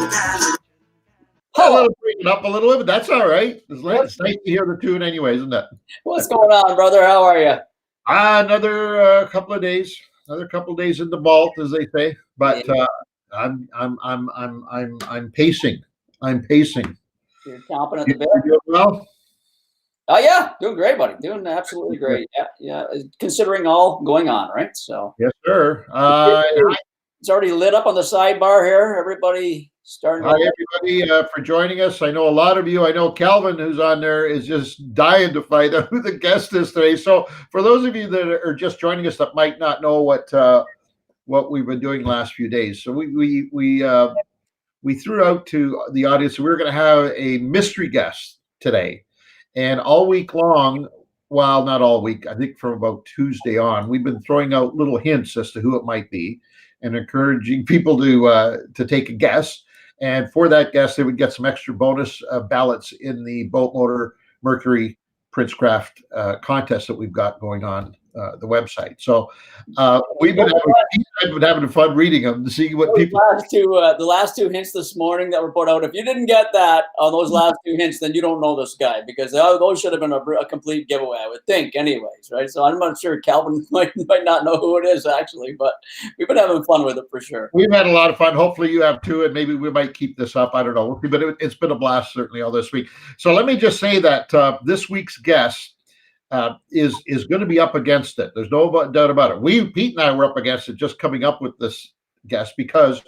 A little breaking up a little bit, but that's all right. It's nice to hear the tune anyway, isn't it? What's going on, brother? How are you? Another couple of days. Another couple of days in the vault, as they say. But I'm pacing. I'm pacing. You're chomping at the bit. You doing well? Oh yeah, doing great, buddy. Doing absolutely great. Yeah. Considering all going on, right? So yes, sir. It's already lit up on the sidebar here. Everybody starting. Hi, everybody, for joining us. I know a lot of you. I know Calvin, who's on there, is just dying to find out who the guest is today. So, for those of you that are just joining us that might not know what we've been doing the last few days, so we threw out to the audience we were going to have a mystery guest today, and all week long. Well, not all week. I think from about Tuesday on, we've been throwing out little hints as to who it might be, and encouraging people to take a guess. And for that guess, they would get some extra bonus ballots in the Boat Motor Mercury Princecraft contest that we've got going on the website. So we've been having fun reading them to see what people. The last two hints this morning that were put out. If you didn't get that on those last two hints, then you don't know this guy, because those should have been a complete giveaway, I would think, anyways, right? So I'm not sure Calvin might not know who it is actually, but we've been having fun with it for sure. We've had a lot of fun. Hopefully you have too, and maybe we might keep this up. I don't know, but it's been a blast certainly all this week. So let me just say that this week's guest is going to be up against it. There's no doubt about it. Pete and I were up against it just coming up with this guest, because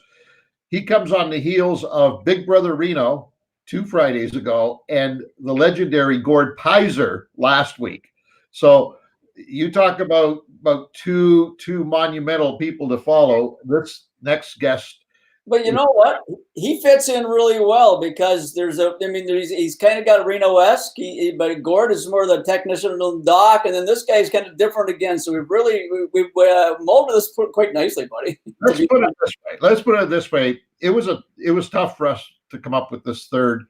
he comes on the heels of Big Brother Reno 2 Fridays ago and the legendary Gord Pizer last week. So you talk about two monumental people to follow. This next guest. But you know what? He fits in really well, because he's kind of got Reno-esque, but Gord is more the technician on the dock, and then this guy's kind of different again. So we've molded this quite nicely, buddy. Let's put it this way. It was tough for us to come up with this third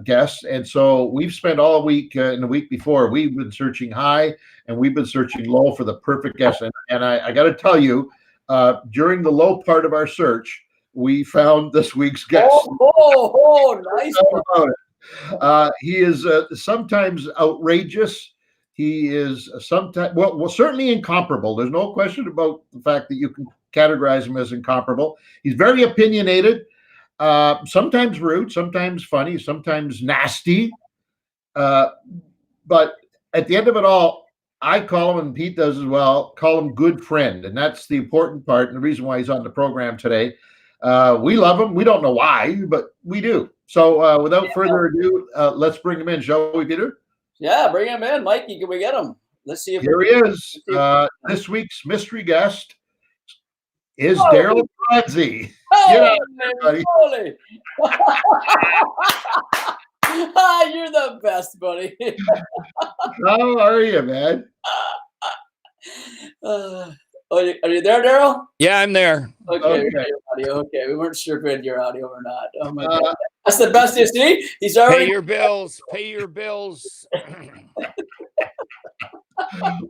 guest, and so we've spent all week and the week before, we've been searching high and we've been searching low for the perfect guest. And I got to tell you, during the low part of our search, we found this week's guest. Nice. He is sometimes outrageous. He is sometimes, well, certainly incomparable. There's no question about the fact that you can categorize him as incomparable. He's very opinionated, sometimes rude, sometimes funny, sometimes nasty. But at the end of it all, I call him, and Pete does as well, call him good friend. And that's the important part, and the reason why he's on the program today. We love him. We don't know why, but we do. So without further ado, let's bring him in, shall we, Peter? Yeah, bring him in. Mikey, can we get him? Let's see if here he is. This week's mystery guest is Darryl Choronzey. Holy. You're the best, buddy. How are you, man? Are you there, Darryl? Yeah, I'm there. Okay. Okay, we weren't sure if we had your audio or not. Oh my God, that's the best. You see, he's already pay your bills. Pay your bills.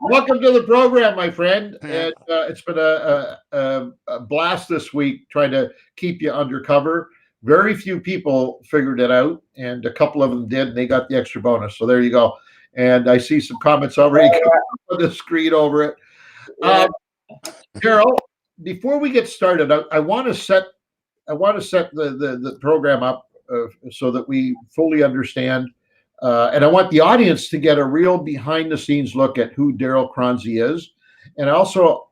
Welcome to the program, my friend. And it's been a blast this week trying to keep you undercover. Very few people figured it out, and a couple of them did, and they got the extra bonus. So there you go. And I see some comments already coming on the screen over it. Darryl, before we get started, I want to set the program up so that we fully understand, and I want the audience to get a real behind-the-scenes look at who Darryl Choronzey is, and also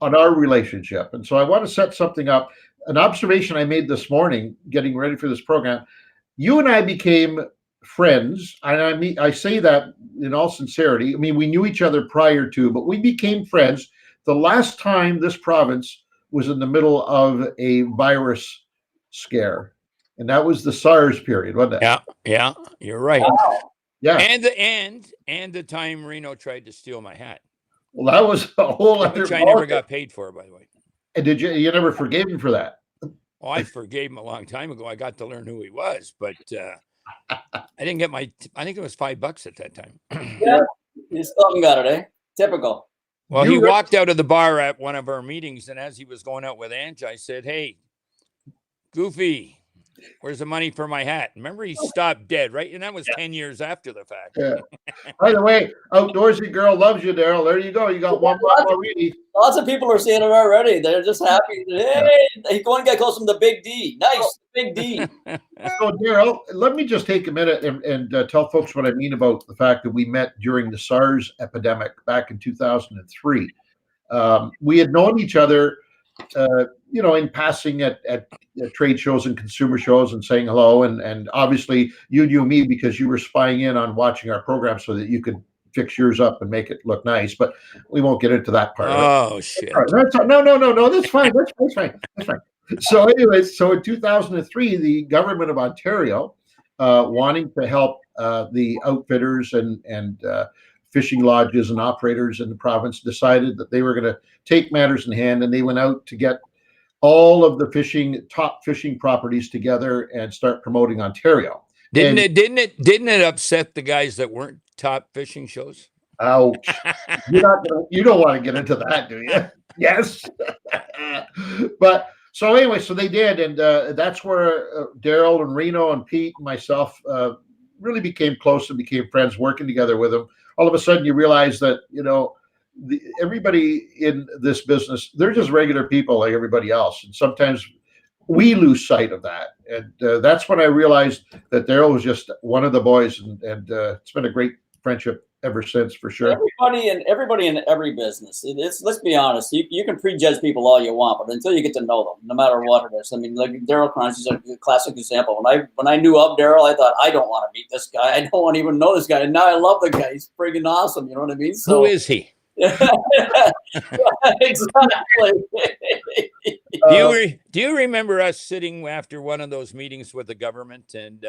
on our relationship. And so I want to set something up. An observation I made this morning, getting ready for this program. You and I became friends, and I say that in all sincerity. I mean, we knew each other prior to, but we became friends the last time this province was in the middle of a virus scare, and that was the SARS period, wasn't it? Yeah, you're right. Wow. Yeah, and the time Reno tried to steal my hat. Well, that was a whole other. Which I never got paid for, by the way. And did you never forgave him for that? Well, I forgave him a long time ago. I got to learn who he was, but I didn't get I think it was $5 at that time. Yeah, you still haven't got it, eh? Typical. Well, he walked out of the bar at one of our meetings, and as he was going out with Ange, I said, "Hey, Goofy, where's the money for my hat? Remember, he stopped dead, right? And that was 10 years after the fact. Yeah. By the way, outdoorsy girl loves you, Darryl. There you go. You got one more already. Lots of people are seeing it already. They're just happy. Hey, go and get close to the Big D. Nice, Big D. So, Darryl, let me just take a minute and tell folks what I mean about the fact that we met during the SARS epidemic back in 2003. We had known each other, in passing at trade shows and consumer shows and saying hello. And obviously you knew me because you were spying in on watching our program so that you could fix yours up and make it look nice. But we won't get into that part. Oh, shit. No. That's fine. That's fine. So anyways, so in 2003, the government of Ontario, wanting to help the outfitters and fishing lodges and operators in the province, decided that they were going to take matters in hand, and they went out to get all of the top fishing properties together and start promoting Ontario. Didn't it upset the guys that weren't top fishing shows? Ouch. You don't want to get into that, do you? Yes. But so anyway, so they did, and that's where Darryl and Reno and Pete and myself really became close and became friends, working together with them. All of a sudden you realize that, everybody in this business, they're just regular people like everybody else. And sometimes we lose sight of that. And that's when I realized that Darryl was just one of the boys. And it's been a great friendship ever since, for sure. Everybody in every business. Let's be honest. You can prejudge people all you want, but until you get to know them, no matter what it is. I mean, like Darryl Choronzey is a classic example. When I knew of Darryl, I thought, I don't want to meet this guy. I don't want to even know this guy. And now I love the guy. He's friggin' awesome. You know what I mean? So, who is he? Exactly. Do you remember us sitting after one of those meetings with the government, and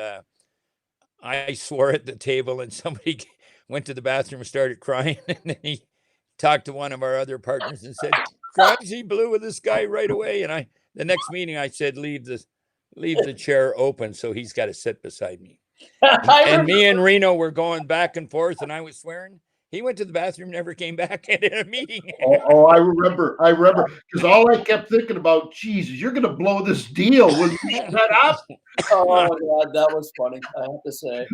I swore at the table, and somebody went to the bathroom and started crying, and then he talked to one of our other partners and said, "Choronzey blew with this guy right away." And the next meeting I said, leave the chair open so he's got to sit beside me. And me and Reno were going back and forth, and I was swearing. He went to the bathroom, never came back, and in a meeting. I remember, because all I kept thinking about, Jesus, you're going to blow this deal. Will you shut up? Oh, my God, that was funny, I have to say.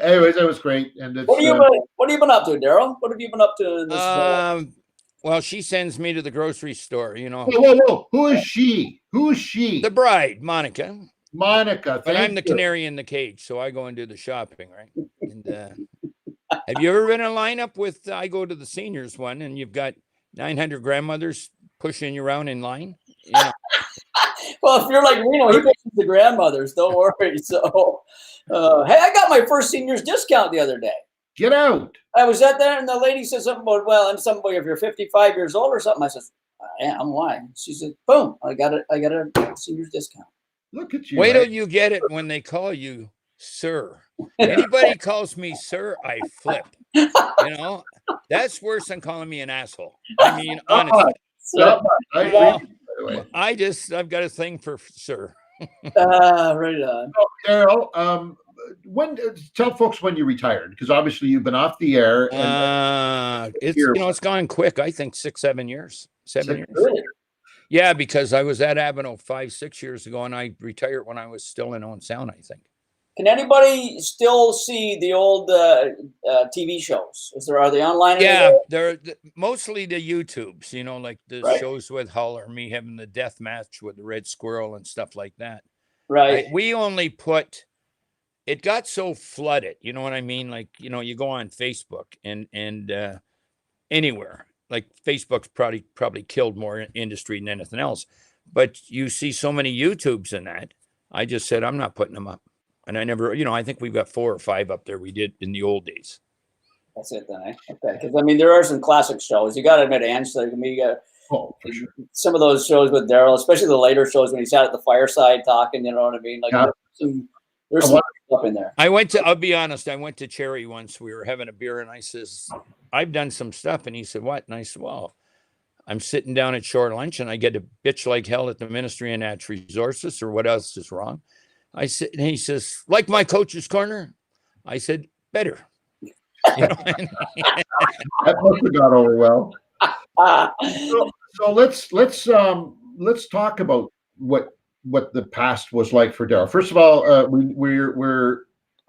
Anyways, that was great. And what have you been up to, Darryl? What have you been up to this well, she sends me to the grocery store, Whoa. Who is she? The bride, Monica. But I'm the canary in the cage, so I go and do the shopping, right? And have you ever been in a lineup with, I go to the seniors one, and you've got 900 grandmothers pushing you around in line? Well, if you're like Reno, he pushes the grandmothers. Don't worry. So, hey, I got my first seniors discount the other day. Get out. I was at there, and the lady said something about, well, I'm somebody if you're 55 years old or something. I said, I am. Why? She said, boom, I got a seniors discount. Look at you. Wait till you get it when they call you sir. Anybody calls me sir, I flip. That's worse than calling me an asshole. I mean, honestly. I've got a thing for sir. Right on. Darryl, tell folks when you retired, because obviously you've been off the air. And, it's gone quick. I think 6-7 years. 7 years. Really? Yeah, because I was at Abino 5-6 years ago, and I retired when I was still in Owen Sound, I think. Can anybody still see the old TV shows? Are they online? Yeah, they're mostly the YouTubes, like the shows with Hull, or me having the death match with the red squirrel and stuff like that. Right. We only it got so flooded, you know what I mean? Like, you go on Facebook and anywhere, like Facebook's probably killed more industry than anything else. But you see so many YouTubes in that. I just said, I'm not putting them up. And I never, I think we've got 4 or 5 up there we did in the old days. That's it then, eh? Okay. Because, there are some classic shows. You got to admit, Angela, for sure. Some of those shows with Darryl, especially the later shows when he sat at the fireside talking, you know what I mean? Like, there's some stuff in there. I'll be honest, I went to Cherry once. We were having a beer, and I says, I've done some stuff. And he said, what? And I said, well, I'm sitting down at short lunch, and I get a bitch like hell at the Ministry of Natural Resources, or what else is wrong? I said, and he says, like my coach's corner? I said, better. That must have got over well. So let's talk about what what the past was like for Darryl. First of all,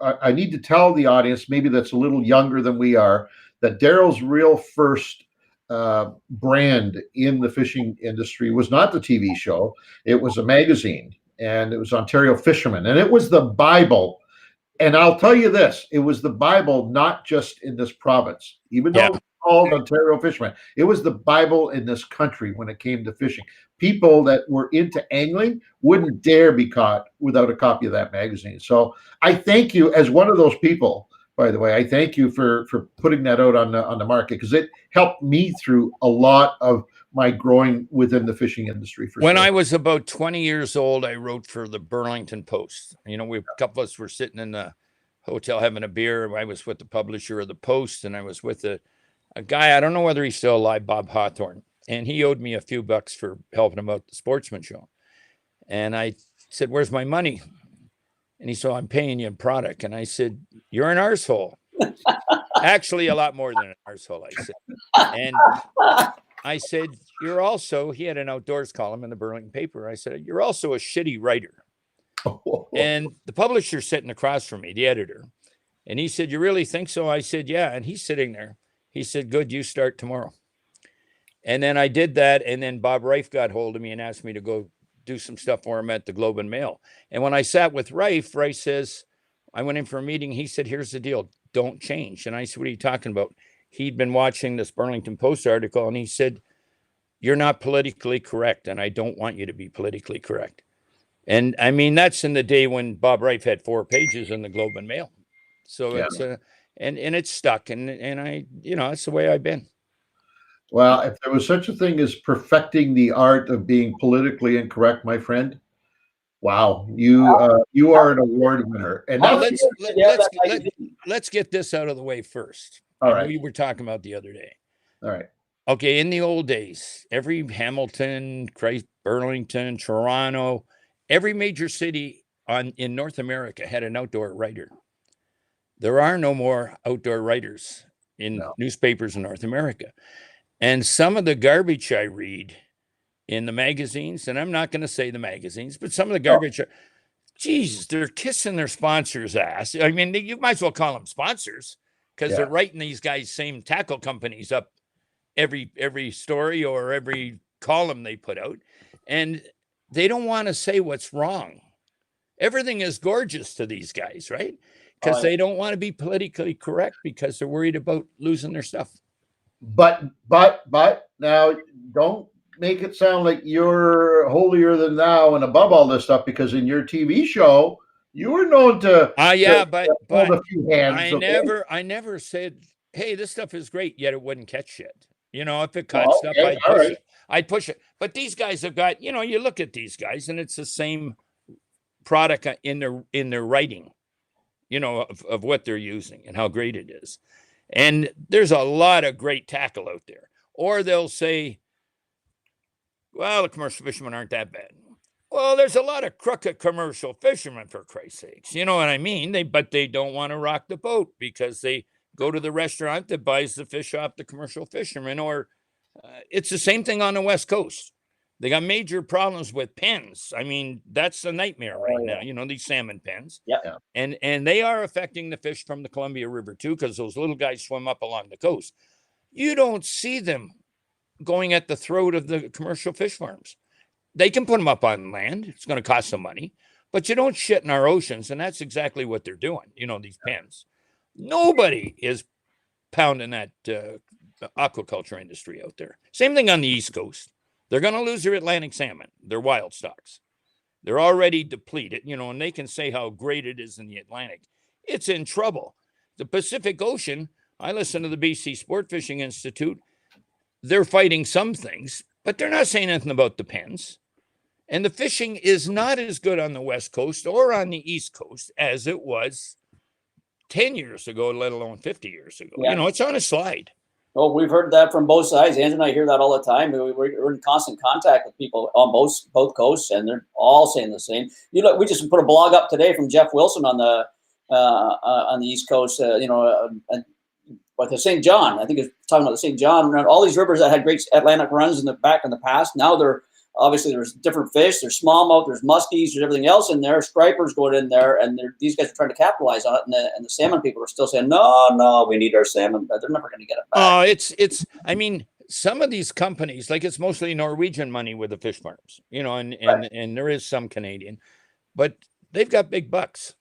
I need to tell the audience, maybe that's a little younger than we are, that Darryl's real first brand in the fishing industry was not the TV show. It was a magazine, and it was Ontario Fisherman, and it was the Bible. And I'll tell you this, it was the Bible, not just in this province, even though it's called Ontario Fisherman. It was the Bible in this country when it came to fishing. People that were into angling wouldn't dare be caught without a copy of that magazine. So I thank you as one of those people, by the way. I thank you for putting that out on the market, because it helped me through a lot of my growing within the fishing industry. When I was about 20 years old, I wrote for the Burlington Post. A couple of us were sitting in the hotel having a beer. I was with the publisher of the Post, and I was with a guy, I don't know whether he's still alive, Bob Hawthorne, and he owed me a few bucks for helping him out the Sportsman show. And I said, "Where's my money?" And he said, "I'm paying you in product." And I said, "You're an arsehole." Actually, a lot more than an arsehole, I said. And I said, "You're also," he had an outdoors column in the Burlington paper. I said, "You're also a shitty writer." And the publisher sitting across from me, the editor, and he said, "You really think so?" I said, "Yeah." And he's sitting there. He said, "Good, you start tomorrow." And then I did that. And then Bob Reif got hold of me and asked me to go do some stuff for him at the Globe and Mail. And when I sat with Reif says, I went in for a meeting. He said, "Here's the deal. Don't change." And I said, "What are you talking about?" He'd been watching this Burlington Post article, and he said, "You're not politically correct, and I don't want you to be politically correct." And I mean, that's in the day when Bob Reif had 4 pages in the Globe and Mail. So it's and it's stuck, and I, that's the way I've been. Well, if there was such a thing as perfecting the art of being politically incorrect, my friend, wow, you are an award winner. And now let's get this out of the way first. All right. We were talking about the other day. All right. Okay, in the old days, every Hamilton, Burlington, Toronto, every major city in North America had an outdoor writer. There are no more outdoor writers in newspapers in North America. And some of the garbage I read in the magazines, and I'm not going to say the magazines, but some of the garbage, geez, they're kissing their sponsors' ass. I mean, you might as well call them sponsors, because they're writing these guys' same tackle companies up every story or every column they put out. And they don't want to say what's wrong. Everything is gorgeous to these guys, right? Because they don't want to be politically correct, because they're worried about losing their stuff. But now, don't make it sound like you're holier than thou and above all this stuff, because in your TV show, you were known to but hold a few hands. I never said, "Hey, this stuff is great," yet it wouldn't catch shit. If it caught stuff, I'd push it. But these guys have got, you look at these guys, and it's the same product in their writing, of what they're using and how great it is. And there's a lot of great tackle out there. Or they'll say, "Well, the commercial fishermen aren't that bad." Well, there's a lot of crooked commercial fishermen, for Christ's sakes. You know what I mean? But they don't want to rock the boat, because they go to the restaurant that buys the fish off the commercial fishermen. Or it's the same thing on the West Coast. They got major problems with pens. I mean, that's a nightmare right now, these salmon pens. Yeah. And they are affecting the fish from the Columbia River too, because those little guys swim up along the coast. You don't see them going at the throat of the commercial fish farms. They can put them up on land. It's going to cost some money, but you don't shit in our oceans. And that's exactly what they're doing. These pens. Nobody is pounding that aquaculture industry out there. Same thing on the East Coast. They're going to lose their Atlantic salmon, their wild stocks. They're already depleted, and they can say how great it is in the Atlantic. It's in trouble. The Pacific Ocean, I listen to the BC Sport Fishing Institute. They're fighting some things, but they're not saying anything about the pens. And the fishing is not as good on the West Coast or on the East Coast as it was 10 years ago, let alone 50 years ago. Yeah. It's on a slide. Oh, we've heard that from both sides. Andrew and I hear that all the time. We're in constant contact with people on both coasts, and they're all saying the same. We just put a blog up today from Jeff Wilson on the East Coast. But the St. John, I think it's talking about the St. John. All these rivers that had great Atlantic runs in the past, now they're obviously there's different fish. There's smallmouth, there's muskies, there's everything else in there. Stripers going in there, and these guys are trying to capitalize on it. And the salmon people are still saying, no, we need our salmon, but they're never going to get it back. Oh, I mean, some of these companies, like it's mostly Norwegian money with the fish farms, you know, and there is some Canadian, but they've got big bucks.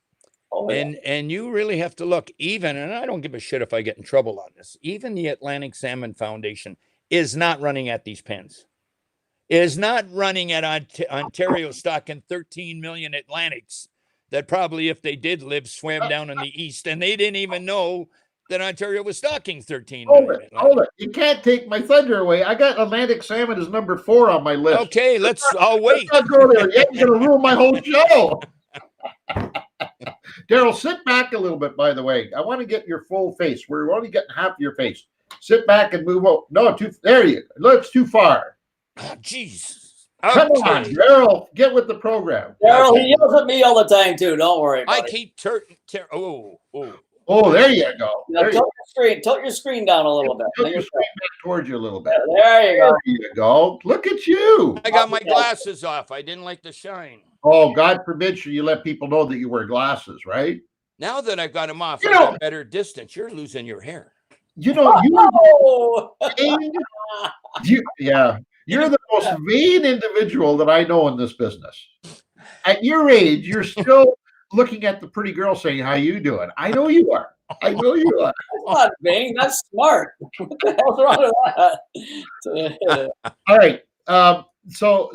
Oh, yeah. And you really have to look, even, and I don't give a shit if I get in trouble on this, even the Atlantic Salmon Foundation is not running at these pens. Is not running at Ontario stocking 13 million Atlantics that probably, if they did live, swam down in the east, and they didn't even know that Ontario was stocking 13 million. Hold it. You can't take my thunder away. I got Atlantic salmon as number 4 on my list. Okay, I'll wait. Let's not go there. You're going to ruin my whole show. Darryl, sit back a little bit, by the way. I want to get your full face. We're only getting half of your face. Sit back and move over. No, there you go. That's too far. Oh, jeez. Come on, Darryl. Get with the program. Darryl, he yells at me all the time, too. Don't worry. I keep Oh, there you go. Now, tilt your screen down a little bit. Tilt your screen back towards you a little bit. There you go. There you go. Look at you. I got my glasses off. I didn't like the shine. Oh, God forbid you let people know that you wear glasses, right? Now that I've got them off, I got better distance. You're losing your hair. You know, you're the most vain individual that I know in this business. At your age, you're still looking at the pretty girl saying, how you doing? I know you are. I know you are. That's not vain. That's smart. What the hell's wrong with that? All right. So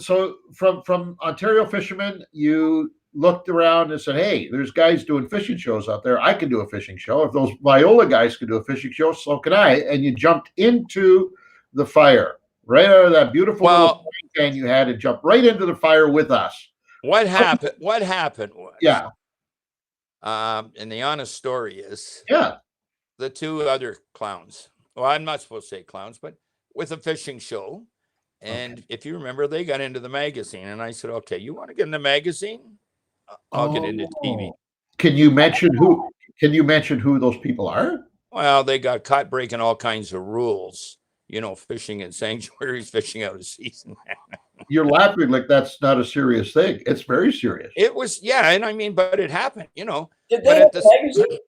from Ontario Fishermen, you looked around and said, hey, there's guys doing fishing shows out there. I can do a fishing show. If those Viola guys could do a fishing show, so can I. And you jumped into the fire right out of that beautiful little can you had and jumped right into the fire with us. What happened was, yeah. And the honest story is, the 2 other clowns. Well, I'm not supposed to say clowns, but with a fishing show. And if you remember, they got into the magazine, and I said, okay, you want to get in the magazine? I'll get into TV. Can you mention who? Can you mention who those people are? Well, they got caught breaking all kinds of rules, you know, fishing in sanctuaries, fishing out of season. You're laughing like that's not a serious thing. It's very serious. It was, and I mean, but it happened, you know. Did they have the magazine?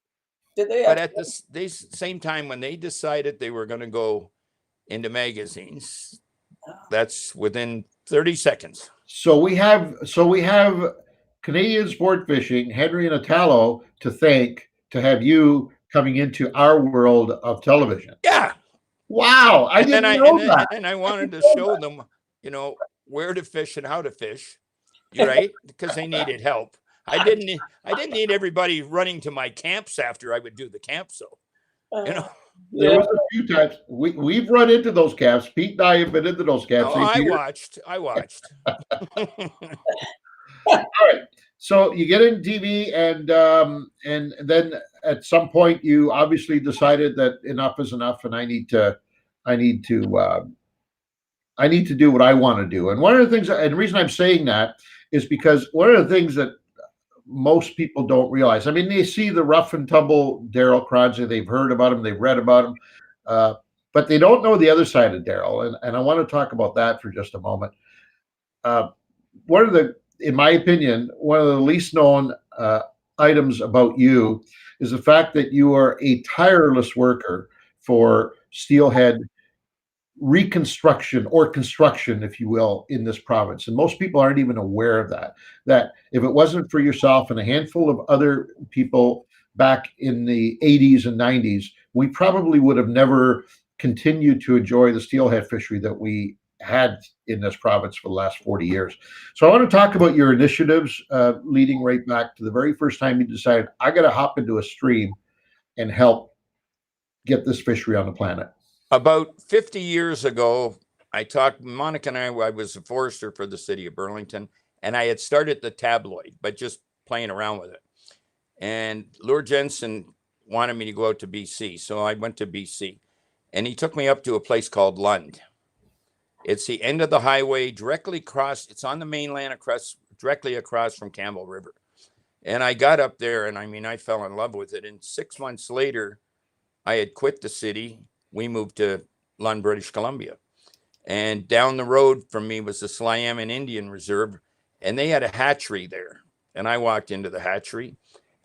But at the same time, when they decided they were going to go into magazines, that's within 30 seconds. So we have Canadian Sport Fishing, Henry and Italo, to thank to have you coming into our world of television. Yeah. Wow. I didn't know that. And I wanted to show them, you know, where to fish and how to fish, right? Because they needed help. I didn't need everybody running to my camps after I would do the camp. So, you know. There was a few times we've run into those camps. Pete and I have been into those camps. Oh, I watched. All right. So you get in TV, and then at some point you obviously decided that enough is enough, and I need to do what I want to do. And one of the things, and the reason I'm saying that is because one of the things that most people don't realize. I mean, they see the rough and tumble Darryl Choronzey. They've heard about him. They've read about him. But they don't know the other side of Darryl. And I want to talk about that for just a moment. In my opinion, one of the least known items about you is the fact that you are a tireless worker for steelhead reconstruction or construction, if you will, in this province. And most people aren't even aware of that if it wasn't for yourself and a handful of other people back in the 80s and 90s, we probably would have never continued to enjoy the steelhead fishery that we had in this province for the last 40 years. So I want to talk about your initiatives leading right back to the very first time you decided, I got to hop into a stream and help get this fishery on the planet. About 50 years ago, Monica and I was a forester for the city of Burlington, and I had started the tabloid, but just playing around with it. And Lord Jensen wanted me to go out to BC. So I went to BC, and he took me up to a place called Lund. It's the end of the highway, directly across. It's on the mainland, directly across from Campbell River. And I got up there, and I mean, I fell in love with it. And 6 months later, I had quit the city. We moved to Lund, British Columbia. And down the road from me was the Salmon Indian Reserve, and they had a hatchery there. And I walked into the hatchery,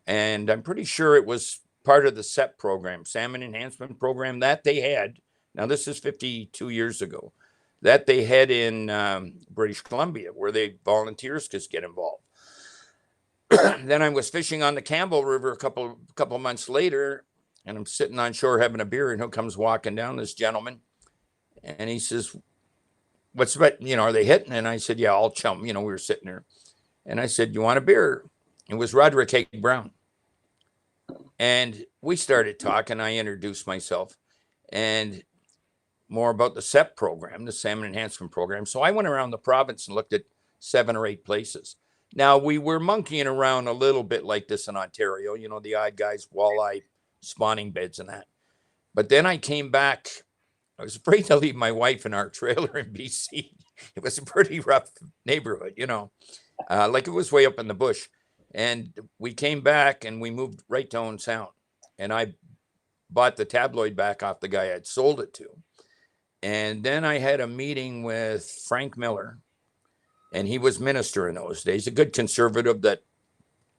and I'm pretty sure it was part of the SEP program, Salmon Enhancement Program, that they had. Now, this is 52 years ago, that they had in British Columbia, where they volunteers could get involved. Then I was fishing on the Campbell River a couple months later, and I'm sitting on shore having a beer, and who comes walking down? This gentleman, and he says, "What's about, are they hitting?" And I said, "Yeah, all chum." We were sitting there, and I said, "You want a beer?" It was Roderick H. Brown, and we started talking. I introduced myself, and more about the SEP program, the Salmon Enhancement Program. So I went around the province and looked at 7 or 8 places. Now, we were monkeying around a little bit like this in Ontario, the odd guys, walleye spawning beds and that. But then I came back. I was afraid to leave my wife in our trailer in BC. It was a pretty rough neighborhood, like it was way up in the bush. And we came back and we moved right to Owen Sound. And I bought the tabloid back off the guy I'd sold it to. And then I had a meeting with Frank Miller, and he was minister in those days, a good conservative that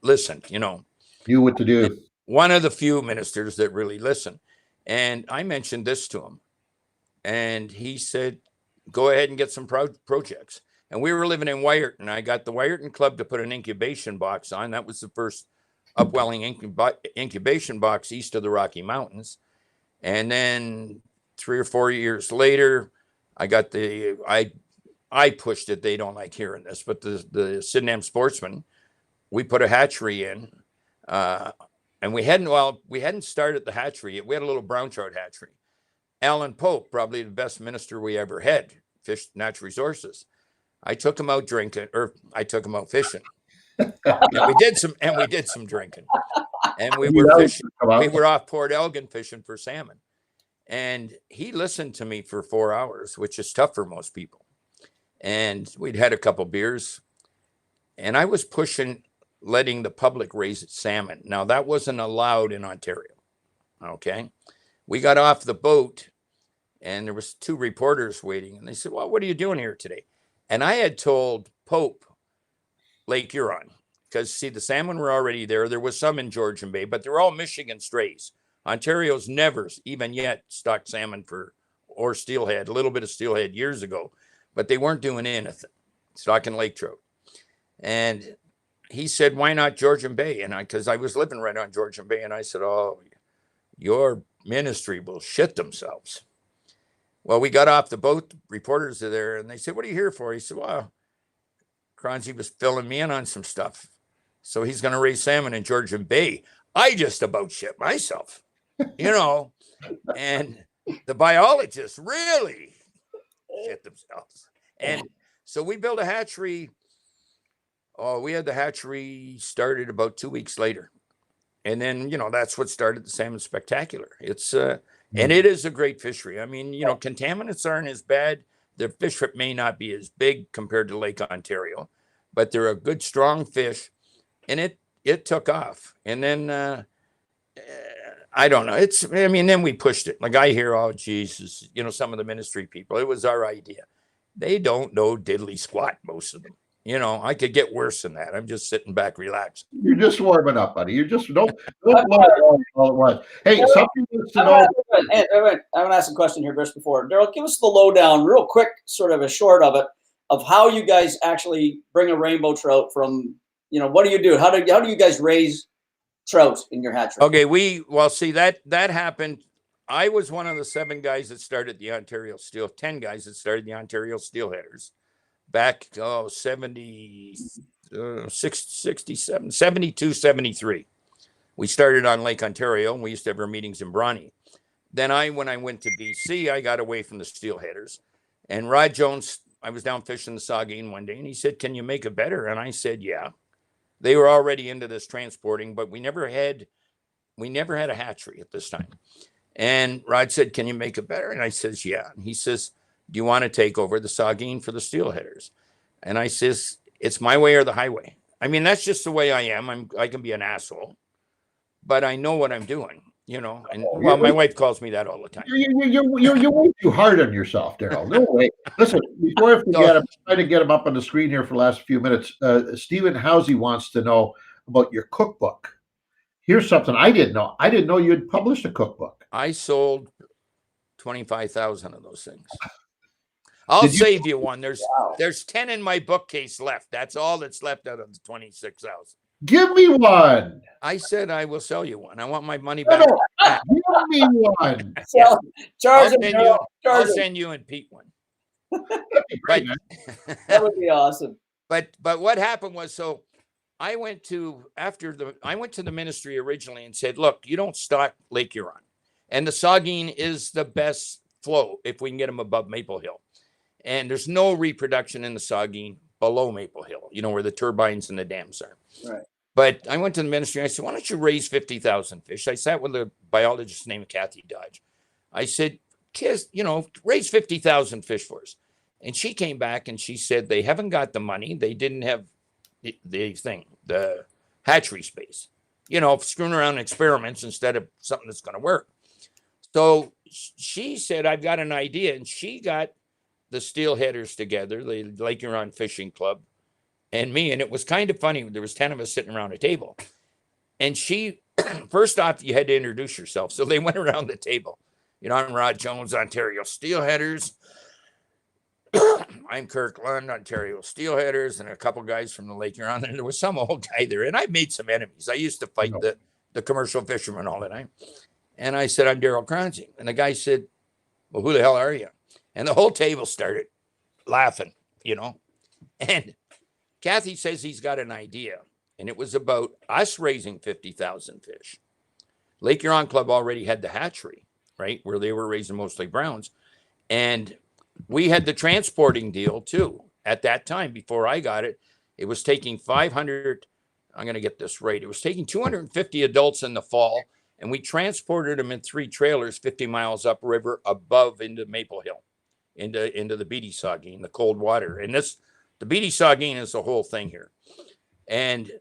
listened, Knew what to do. One of the few ministers that really listened. And I mentioned this to him, and he said, "Go ahead and get some projects." And we were living in Wyerton. I got the Wyerton Club to put an incubation box on. That was the first upwelling incubation box east of the Rocky Mountains. And then 3 or 4 years later, I got I pushed it. They don't like hearing this, but the Sydenham Sportsman, we put a hatchery in, and we hadn't started the hatchery. We had a little brown trout hatchery. Alan Pope, probably the best minister we ever had, fished natural resources. I took him out drinking, or I took him out fishing, and we did some drinking, and we were fishing. We were off Port Elgin fishing for salmon, and he listened to me for 4 hours, which is tough for most people. And we'd had a couple beers, and I was pushing letting the public raise salmon. Now, that wasn't allowed in Ontario. Okay, we got off the boat, and there was 2 reporters waiting, and they said, "Well, what are you doing here today?" And I had told Pope Lake Huron, because see, the salmon were already there. There was some in Georgian Bay, but they're all Michigan strays. Ontario's never even yet stocked salmon or steelhead, a little bit of steelhead years ago, but they weren't doing anything, stocking lake trout. And he said, "Why not Georgian Bay?" And because I was living right on Georgian Bay, and I said, "Oh, your ministry will shit themselves." Well, we got off the boat, reporters are there, and they said, "What are you here for?" He said, "Well, Choronzey was filling me in on some stuff. So he's going to raise salmon in Georgian Bay." I just about shit myself, and the biologists really shit themselves. And so we built a hatchery. Oh, we had the hatchery started about 2 weeks later. And then, that's what started the Salmon Spectacular. It's, and it is a great fishery. I mean, contaminants aren't as bad. The fish may not be as big compared to Lake Ontario, but they're a good, strong fish. And it took off. And then, I don't know. Then we pushed it. Like I hear, "Oh, Jesus," some of the ministry people, it was our idea. They don't know diddly squat, most of them. I could get worse than that. I'm just sitting back, relaxed. You're just warming up, buddy. You just don't blow it all at once. Hey, something wants to know. I want to ask a question here just before. Darryl, give us the lowdown, real quick, sort of a short of it, of how you guys actually bring a rainbow trout from, what do you do? How do you guys raise trout in your hatchery? Okay, see, that happened. I was one of the 7 guys that started the 10 guys that started the Ontario Steelheaders back, 67, 72, 73. We started on Lake Ontario, and we used to have our meetings in Bronte. Then when I went to BC, I got away from the Steelheaders. And Rod Jones, I was down fishing the Saugeen one day, and he said, "Can you make it better?" And I said, "Yeah." They were already into this transporting, but we never had a hatchery at this time. And Rod said, "Can you make it better?" And I says, "Yeah." And he says, "Do you want to take over the Saugeen for the Steelheaders?" And I says, "It's my way or the highway." I mean, that's just the way I am. I can be an asshole, but I know what I'm doing. and well, my wife calls me that all the time. You're way too hard on yourself, Darryl. No way. Listen, before I forget, I'm trying to get him up on the screen here for the last few minutes. Stephen Housey wants to know about your cookbook. Here's something I didn't know. I didn't know you had published a cookbook. I sold 25,000 of those things. I'll save you one. There's 10 in my bookcase left. That's all that's left out of the 26,000. Give me one. I said I will sell you one. I want my money back. Give me one. Yeah. I'll send you and Pete one. Great, that would be awesome. But what happened was, so I went to the ministry originally and said, look, you don't stock Lake Huron, and the Saugeen is the best flow if we can get them above Maple Hill, and there's no reproduction in the Saugeen below Maple Hill, where the turbines and the dams are. Right. But I went to the ministry and I said, why don't you raise 50,000 fish? I sat with a biologist named Kathy Dodge. I said, kids, raise 50,000 fish for us. And she came back and she said, they haven't got the money. They didn't have the hatchery space, screwing around experiments instead of something that's going to work. So she said, I've got an idea. And she got the steelheaders together, the Lake Huron Fishing Club, and me. And it was kind of funny. There was 10 of us sitting around a table. And she, first off, you had to introduce yourself. So they went around the table. I'm Rod Jones, Ontario Steelheaders. I'm Kirk Lund, Ontario Steelheaders, and a couple guys from the Lake Huron. And there was some old guy there. And I made some enemies. I used to fight the commercial fishermen all the time. And I said, I'm Darryl Choronzey. And the guy said, well, who the hell are you? And the whole table started laughing, And Kathy says he's got an idea. And it was about us raising 50,000 fish. Lake Huron Club already had the hatchery, right, where they were raising mostly browns. And we had the transporting deal, too. At that time, before I got it, it was taking 500, I'm going to get this right. It was taking 250 adults in the fall, and we transported them in 3 trailers 50 miles upriver above into Maple Hill. Into the Beatty Saugeen, the cold water. And the Beatty Saugeen is the whole thing here. And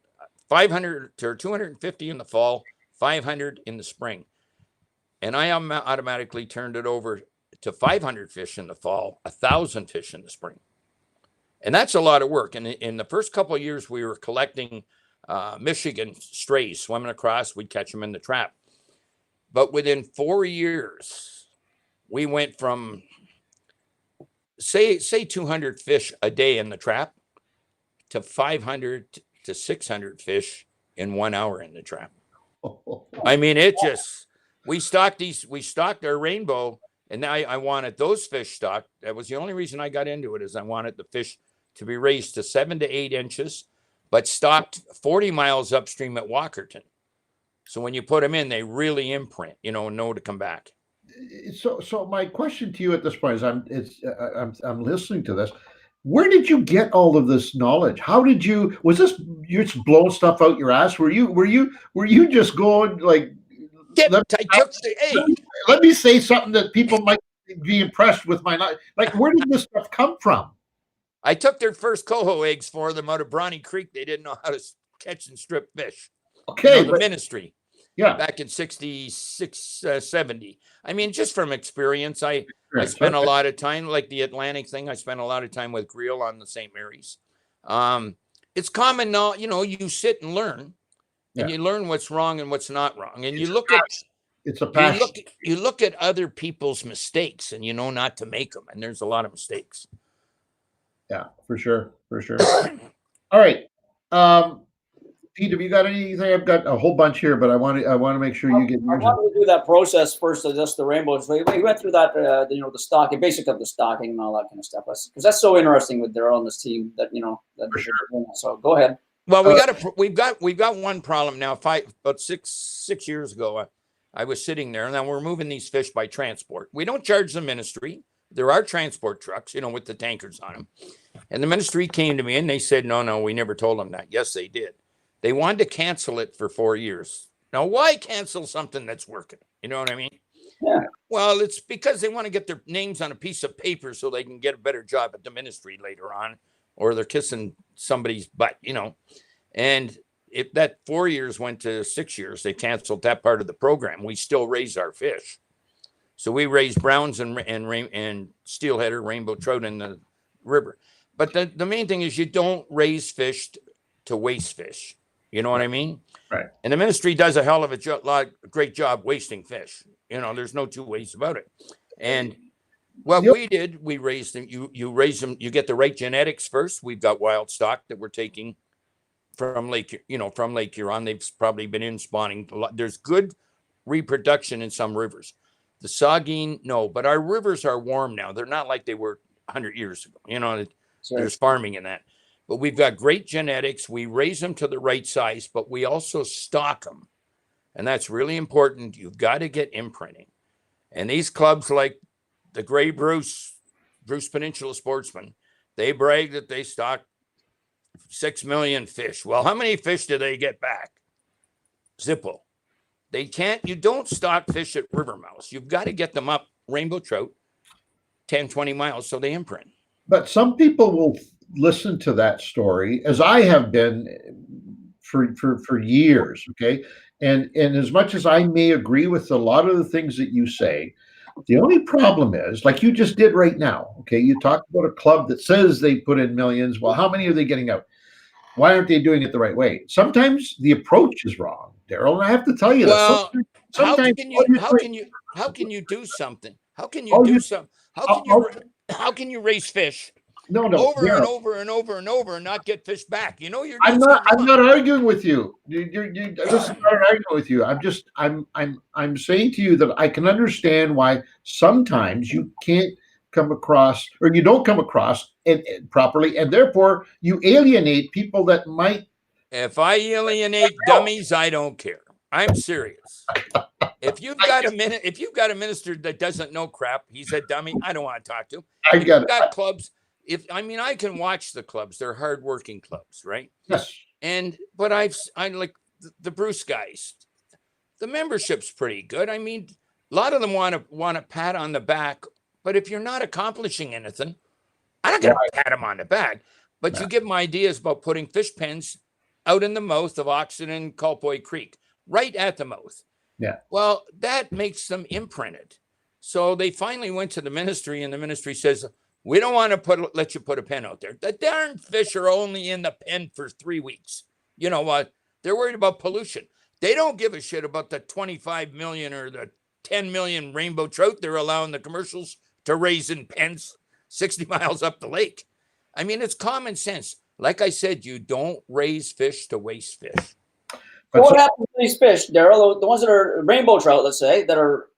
500 or 250 in the fall, 500 in the spring. And I automatically turned it over to 500 fish in the fall, 1,000 fish in the spring. And that's a lot of work. And in the first couple of years, we were collecting Michigan strays, swimming across. We'd catch them in the trap. But within 4 years, we went from say 200 fish a day in the trap to 500 to 600 fish in 1 hour in the trap. I mean, we stocked our rainbow, and I wanted those fish stocked. That was the only reason I got into it, is I wanted the fish to be raised to 7 to 8 inches, but stocked 40 miles upstream at Walkerton. So when you put them in, they really imprint, know to come back. So my question to you at this point is, I'm listening to this. Where did you get all of this knowledge? Was this you just blowing stuff out your ass? Were you just going like? Let me say something that people might be impressed with my knowledge. Like, where did this stuff come from? I took their first coho eggs for them out of Bronny Creek. They didn't know how to catch and strip fish. Okay, the ministry. Yeah, back in 66, 70. I mean, just from experience, I spent a lot of time, like the Atlantic thing. I spent a lot of time with Creel on the St. Mary's. It's common now, you sit and learn, and you learn what's wrong and what's not wrong. And you look at you look at other people's mistakes, and not to make them. And there's a lot of mistakes. Yeah, for sure. All right. Pete, have you got anything? I've got a whole bunch here, but I want to make sure you get. I wanted to do that process first, just the rainbows. We went through that, the stocking, basic of the stocking and all that kind of stuff. Because that's so interesting with Darryl on this team. That for sure. So go ahead. Well, we've got one problem now. About six years ago, I was sitting there, and now we're moving these fish by transport. We don't charge the ministry. There are transport trucks, with the tankers on them. And the ministry came to me and they said, no, we never told them that. Yes, they did. They wanted to cancel it for 4 years. Now, why cancel something that's working? You know what I mean? Yeah. Well, it's because they want to get their names on a piece of paper so they can get a better job at the ministry later on, or they're kissing somebody's butt, And if that 4 years went to 6 years, they canceled that part of the program. We still raise our fish. So we raise browns and steelheader, rainbow trout in the river. But the main thing is you don't raise fish to waste fish. You know what I mean? Right. And the ministry does a hell of a great job wasting fish. You know, there's no two ways about it. And what we did, we raised them. You raise them. You get the right genetics first. We've got wild stock that we're taking from Lake Huron. They've probably been in spawning. There's good reproduction in some rivers. The Saugeen, no, but our rivers are warm now. They're not like they were 100 years ago. You know, there's farming in that. But we've got great genetics. We raise them to the right size, but we also stock them. And that's really important. You've got to get imprinting. And these clubs like the Grey Bruce Peninsula Sportsman, they brag that they stock 6 million fish. Well, how many fish do they get back? Zippo. You don't stock fish at river mouths. You've got to get them up, rainbow trout, 10, 20 miles so they imprint. But some people will listen to that story, as I have been for years, okay? And as much as I may agree with a lot of the things that you say, the only problem is, like you just did right now, okay? You talked about a club that says they put in millions. Well, how many are they getting out? Why aren't they doing it the right way? Sometimes the approach is wrong, Darryl, and I have to tell you that. Well, how can you do something? How can you do something? How can you raise fish over and over and over and over and not get fish back? You know, I'm not arguing with you. This is not arguing with you. I'm saying to you that I can understand why sometimes you can't come across, or you don't come across it properly, and therefore you alienate people that might. If I alienate dummies, I don't care. I'm serious. If you've got a minister that doesn't know crap, he's a dummy. I don't want to talk to him. You've got clubs. I can watch the clubs. They're hardworking clubs, right? Yes. But I like the Bruce guys. The membership's pretty good. I mean, a lot of them want a pat on the back. But if you're not accomplishing anything, I'm not going to pat them on the back. But you give them ideas about putting fish pens out in the mouth of Oxon and Culpoy Creek, right at the mouth. Yeah. Well, that makes them imprinted. So they finally went to the ministry, and the ministry says, we don't want to let you put a pen out there. The darn fish are only in the pen for 3 weeks. You know what? They're worried about pollution. They don't give a shit about the 25 million or the 10 million rainbow trout they're allowing the commercials to raise in pens 60 miles up the lake. I mean, it's common sense. Like I said, you don't raise fish to waste fish. So what happens to these fish, Darryl? The ones that are rainbow trout, let's say, that are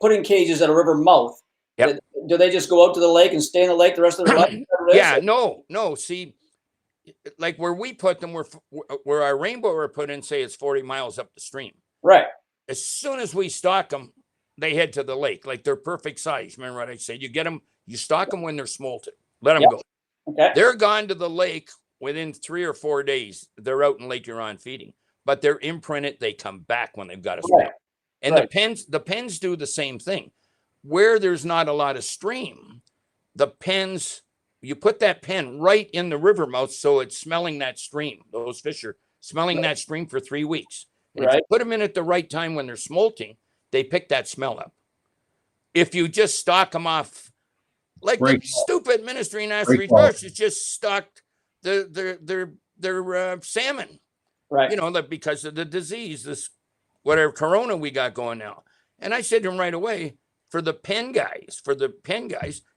put in cages at a river mouth. Yep. Do they just go out to the lake and stay in the lake the rest of their life? Yeah, no. See, like where we put them, where our rainbow are put in, say it's 40 miles up the stream. Right. As soon as we stock them, they head to the lake. Like they're perfect size. Remember what I said? You get them, you stock them when they're smolted. Let them go. Okay. They're gone to the lake within 3 or 4 days. They're out in Lake Huron feeding, but they're imprinted. They come back when they've got a spawn. And the pens do the same thing. Where there's not a lot of stream, the pens, you put that pen right in the river mouth, so it's smelling that stream. Those fish are smelling that stream for 3 weeks. And if you put them in at the right time when they're smolting, they pick that smell up. If you just stock them off, like the stupid ministry in Asbury Park has just stocked their salmon, right? You know, because of the disease, this whatever corona we got going now. And I said to him right away, for the pen guys,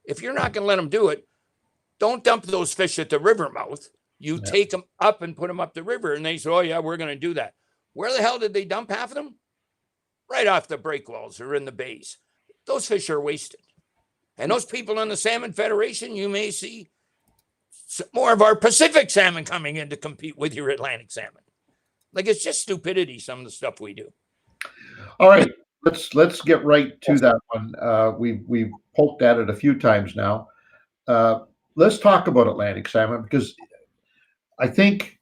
if you're not going to let them do it, don't dump those fish at the river mouth. You take them up and put them up the river. And they said, oh yeah, we're going to do that. Where the hell did they dump half of them? Right off the breakwalls or in the bays. Those fish are wasted. And those people in the Salmon Federation, you may see more of our Pacific salmon coming in to compete with your Atlantic salmon. Like, it's just stupidity, some of the stuff we do. All right, let's get right to that one. We've poked at it a few times now. Let's talk about Atlantic salmon, because I think,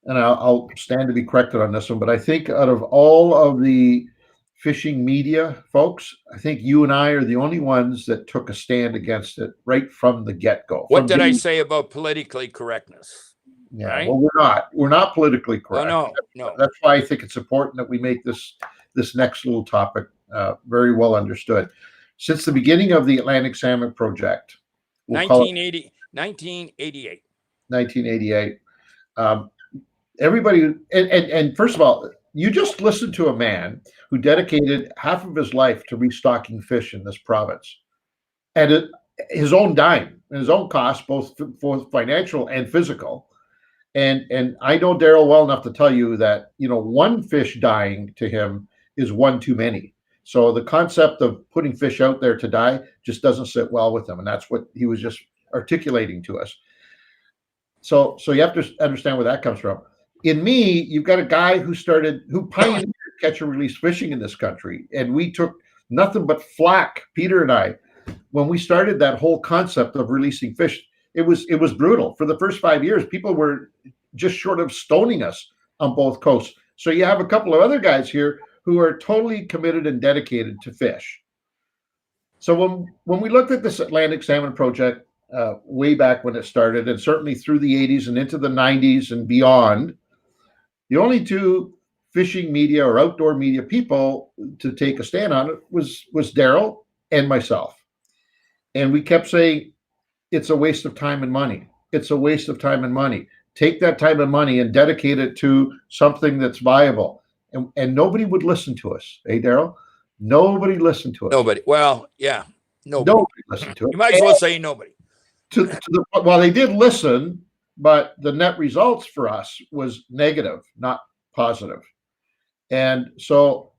and I'll stand to be corrected on this one, but I think out of all of the fishing media folks, I think you and I are the only ones that took a stand against it right from the get-go. What did I say about politically correctness? Yeah, right? well, we're not politically Oh, correct. no. That's why I think it's important that we make this next little topic very well understood. Since the beginning of the Atlantic Salmon Project, we'll call it 1988. 1988. Everybody, and first of all, you just listened to a man who dedicated half of his life to restocking fish in this province, and his own dime and his own cost, both financial and physical. And I know Darryl well enough to tell you that, you know, one fish dying to him is one too many. So the concept of putting fish out there to die just doesn't sit well with him, and that's what he was just articulating to us. So you have to understand where that comes from. In me, you've got a guy who pioneered catch and release fishing in this country, and we took nothing but flack, Peter and I, when we started that whole concept of releasing fish. It was brutal. For the first 5 years, people were just short of stoning us on both coasts. So you have a couple of other guys here who are totally committed and dedicated to fish. So when we looked at this Atlantic Salmon Project way back when it started, and certainly through the 80s and into the 90s and beyond, the only two fishing media or outdoor media people to take a stand on it was Darryl and myself. And we kept saying, it's a waste of time and money. It's a waste of time and money. Take that time and money and dedicate it to something that's viable. And nobody would listen to us. Hey, Darryl? Nobody listened to us. Nobody. Well, yeah. Nobody listened to it. You might as well say nobody. Well, they did listen, but the net results for us was negative, not positive. And so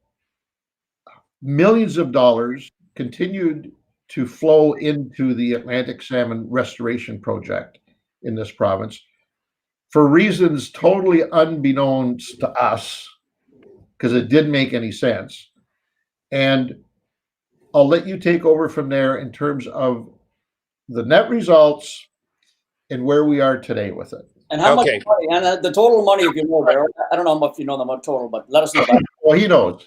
millions of dollars continued to flow into the Atlantic Salmon Restoration Project in this province for reasons totally unbeknownst to us, because it didn't make any sense. And I'll let you take over from there in terms of the net results and where we are today with it. And how much money? And the total money, if you know, Darryl. I don't know if you know the total, but let us know that. Well, he knows.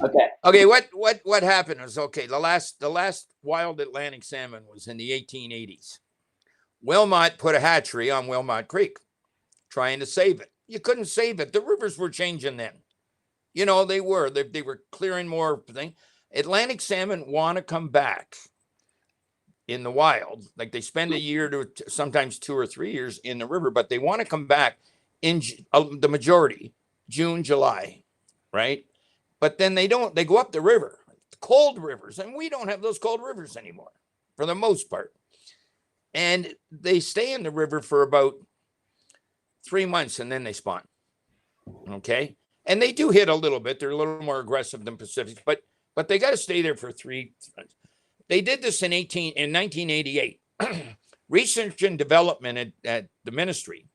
Okay. Okay. What happened was, the last wild Atlantic salmon was in the 1880s. Wilmot put a hatchery on Wilmot Creek, trying to save it. You couldn't save it. The rivers were changing then. You know, they were clearing more thing. Atlantic salmon want to come back in the wild. Like, they spend a year to sometimes 2 or 3 years in the river, but they want to come back in the majority, June, July, right? But then they don't. They go up the river, cold rivers, and we don't have those cold rivers anymore for the most part. And they stay in the river for about 3 months, and then they spawn. Okay, and they do hit a little bit. They're a little more aggressive than Pacific, but they got to stay there for 3 months. They did this in 1988. Research and development at the ministry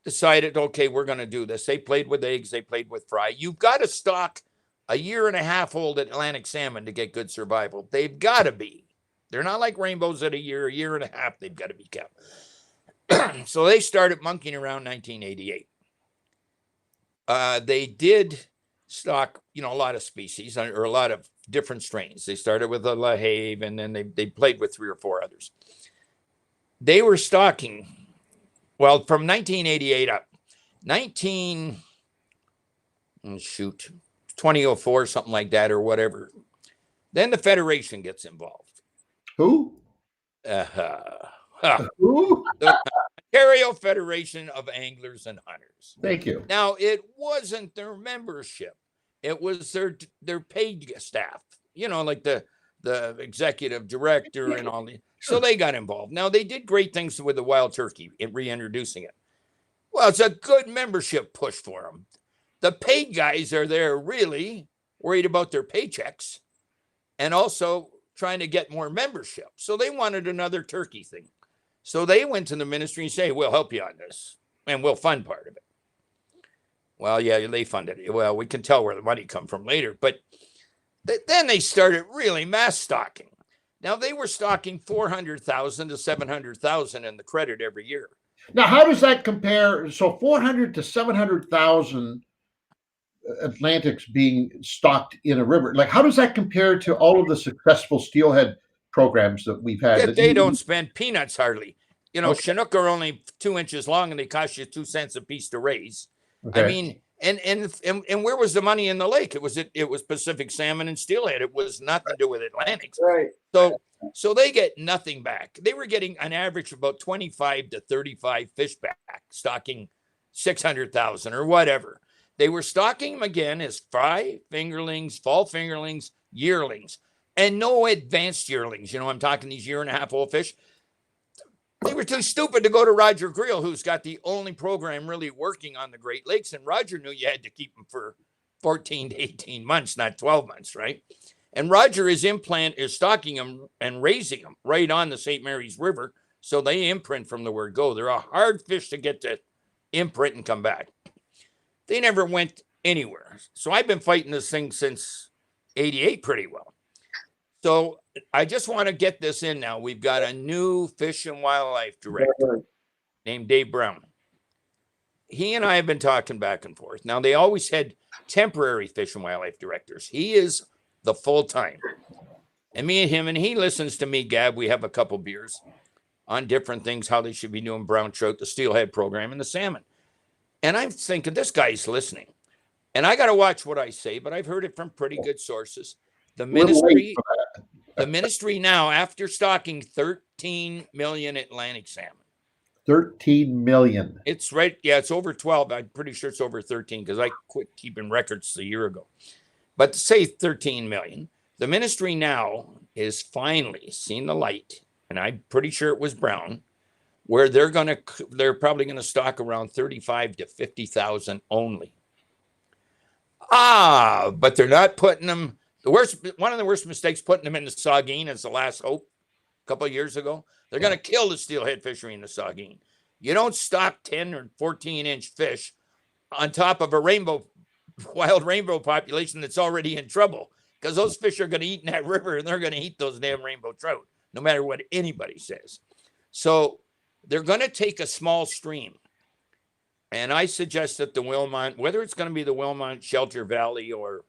decided, okay, we're going to do this. They played with eggs. They played with fry. You've got to stock a 1.5-year-old Atlantic salmon to get good survival. They've got to be. They're not like rainbows at a year and a half. They've got to be kept. So they started monkeying around 1988. They did stock, a lot of species or a lot of different strains. They started with a La Have, and then they played with 3 or 4 others. They were stocking, from 1988 up, 2004, something like that, or whatever. Then the Federation gets involved. Who? Who? The Ontario Federation of Anglers and Hunters. Thank you. Now, it wasn't their membership. It was their paid staff, like the executive director and all. So they got involved. Now, they did great things with the wild turkey in reintroducing it. Well, it's a good membership push for them. The paid guys are there really worried about their paychecks and also trying to get more membership. So they wanted another turkey thing. So they went to the ministry and say, we'll help you on this and we'll fund part of it. Well, yeah, they funded it. Well, we can tell where the money come from later. But then they started really mass stocking. Now, they were stocking 400,000 to 700,000 in the credit every year. Now, how does that compare? So 400 to 700,000 Atlantics being stocked in a river. Like, how does that compare to all of the successful steelhead programs that we've had? They don't spend peanuts hardly. You know, Okay. Chinook are only 2 inches long and they cost you 2 cents a piece to raise. Okay. I mean, and where was the money in the lake? It was Pacific salmon and steelhead. It was nothing to do with Atlantics. Right. So they get nothing back. They were getting an average of about 25 to 35 fish back, stocking 600,000 or whatever. They were stocking them again as fry fingerlings, fall fingerlings, yearlings, and no advanced yearlings. You know, I'm talking these 1.5-year-old fish. They were too stupid to go to Roger Creel, who's got the only program really working on the Great Lakes. And Roger knew you had to keep them for 14 to 18 months, not 12 months, right? And Roger is stocking them and raising them right on the St. Mary's River. So they imprint from the word go. They're a hard fish to get to imprint and come back. They never went anywhere. So I've been fighting this thing since 88 pretty well. So I just want to get this in now. We've got a new Fish and Wildlife director named Dave Brown. He and I have been talking back and forth. Now, they always had temporary Fish and Wildlife directors. He is the full-time. And me and him, and he listens to me, Gab. We have a couple beers on different things, how they should be doing brown trout, the steelhead program, and the salmon. And I'm thinking, this guy's listening. And I got to watch what I say, but I've heard it from pretty good sources. The ministry now, after stocking 13 million Atlantic salmon. 13 million. It's right. Yeah, it's over 12. I'm pretty sure it's over 13 because I quit keeping records a year ago. But to say 13 million, the ministry now is finally seen the light, and I'm pretty sure it was Brown, where they're probably going to stock around 35 to 50,000 only. But they're not putting them. One of the worst mistakes putting them in the Saugeen as the last hope a couple of years ago. They're going to kill the steelhead fishery in the Saugeen. You don't stock 10 or 14-inch fish on top of a wild rainbow population that's already in trouble, because those fish are going to eat in that river and they're going to eat those damn rainbow trout, no matter what anybody says. So they're going to take a small stream. And I suggest that the Wilmot, whether it's going to be the Wilmot, Shelter Valley, or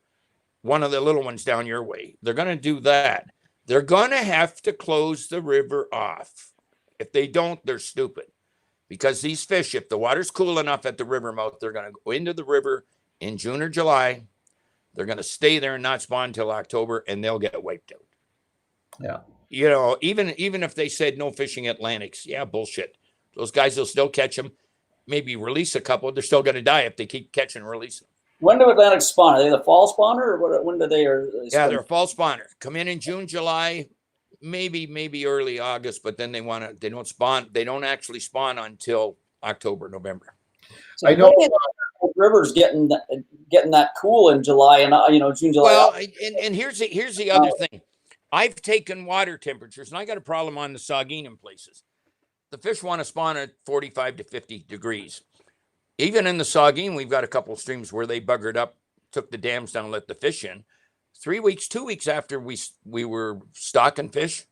one of the little ones down your way, they're going to do that. They're going to have to close the river off. If they don't, they're stupid. Because these fish, if the water's cool enough at the river mouth, they're going to go into the river in June or July. They're going to stay there and not spawn until October, and they'll get wiped out. Yeah. You know, even if they said no fishing Atlantics, yeah, bullshit. Those guys will still catch them, maybe release a couple. They're still going to die if they keep catching and releasing. When do Atlantics spawn? Are they the fall spawner, or when do they? Yeah, they're a fall spawner. Come in June, July, maybe early August, but then they don't spawn. They don't actually spawn until October, November. So I know river's getting that cool in July and June, July. Well, and here's the other thing. I've taken water temperatures, and I got a problem on the Saugeen in places. The fish want to spawn at 45 to 50 degrees. Even in the Saugeen, we've got a couple of streams where they buggered up, took the dams down, and let the fish in. 2 weeks after we were stocking fish,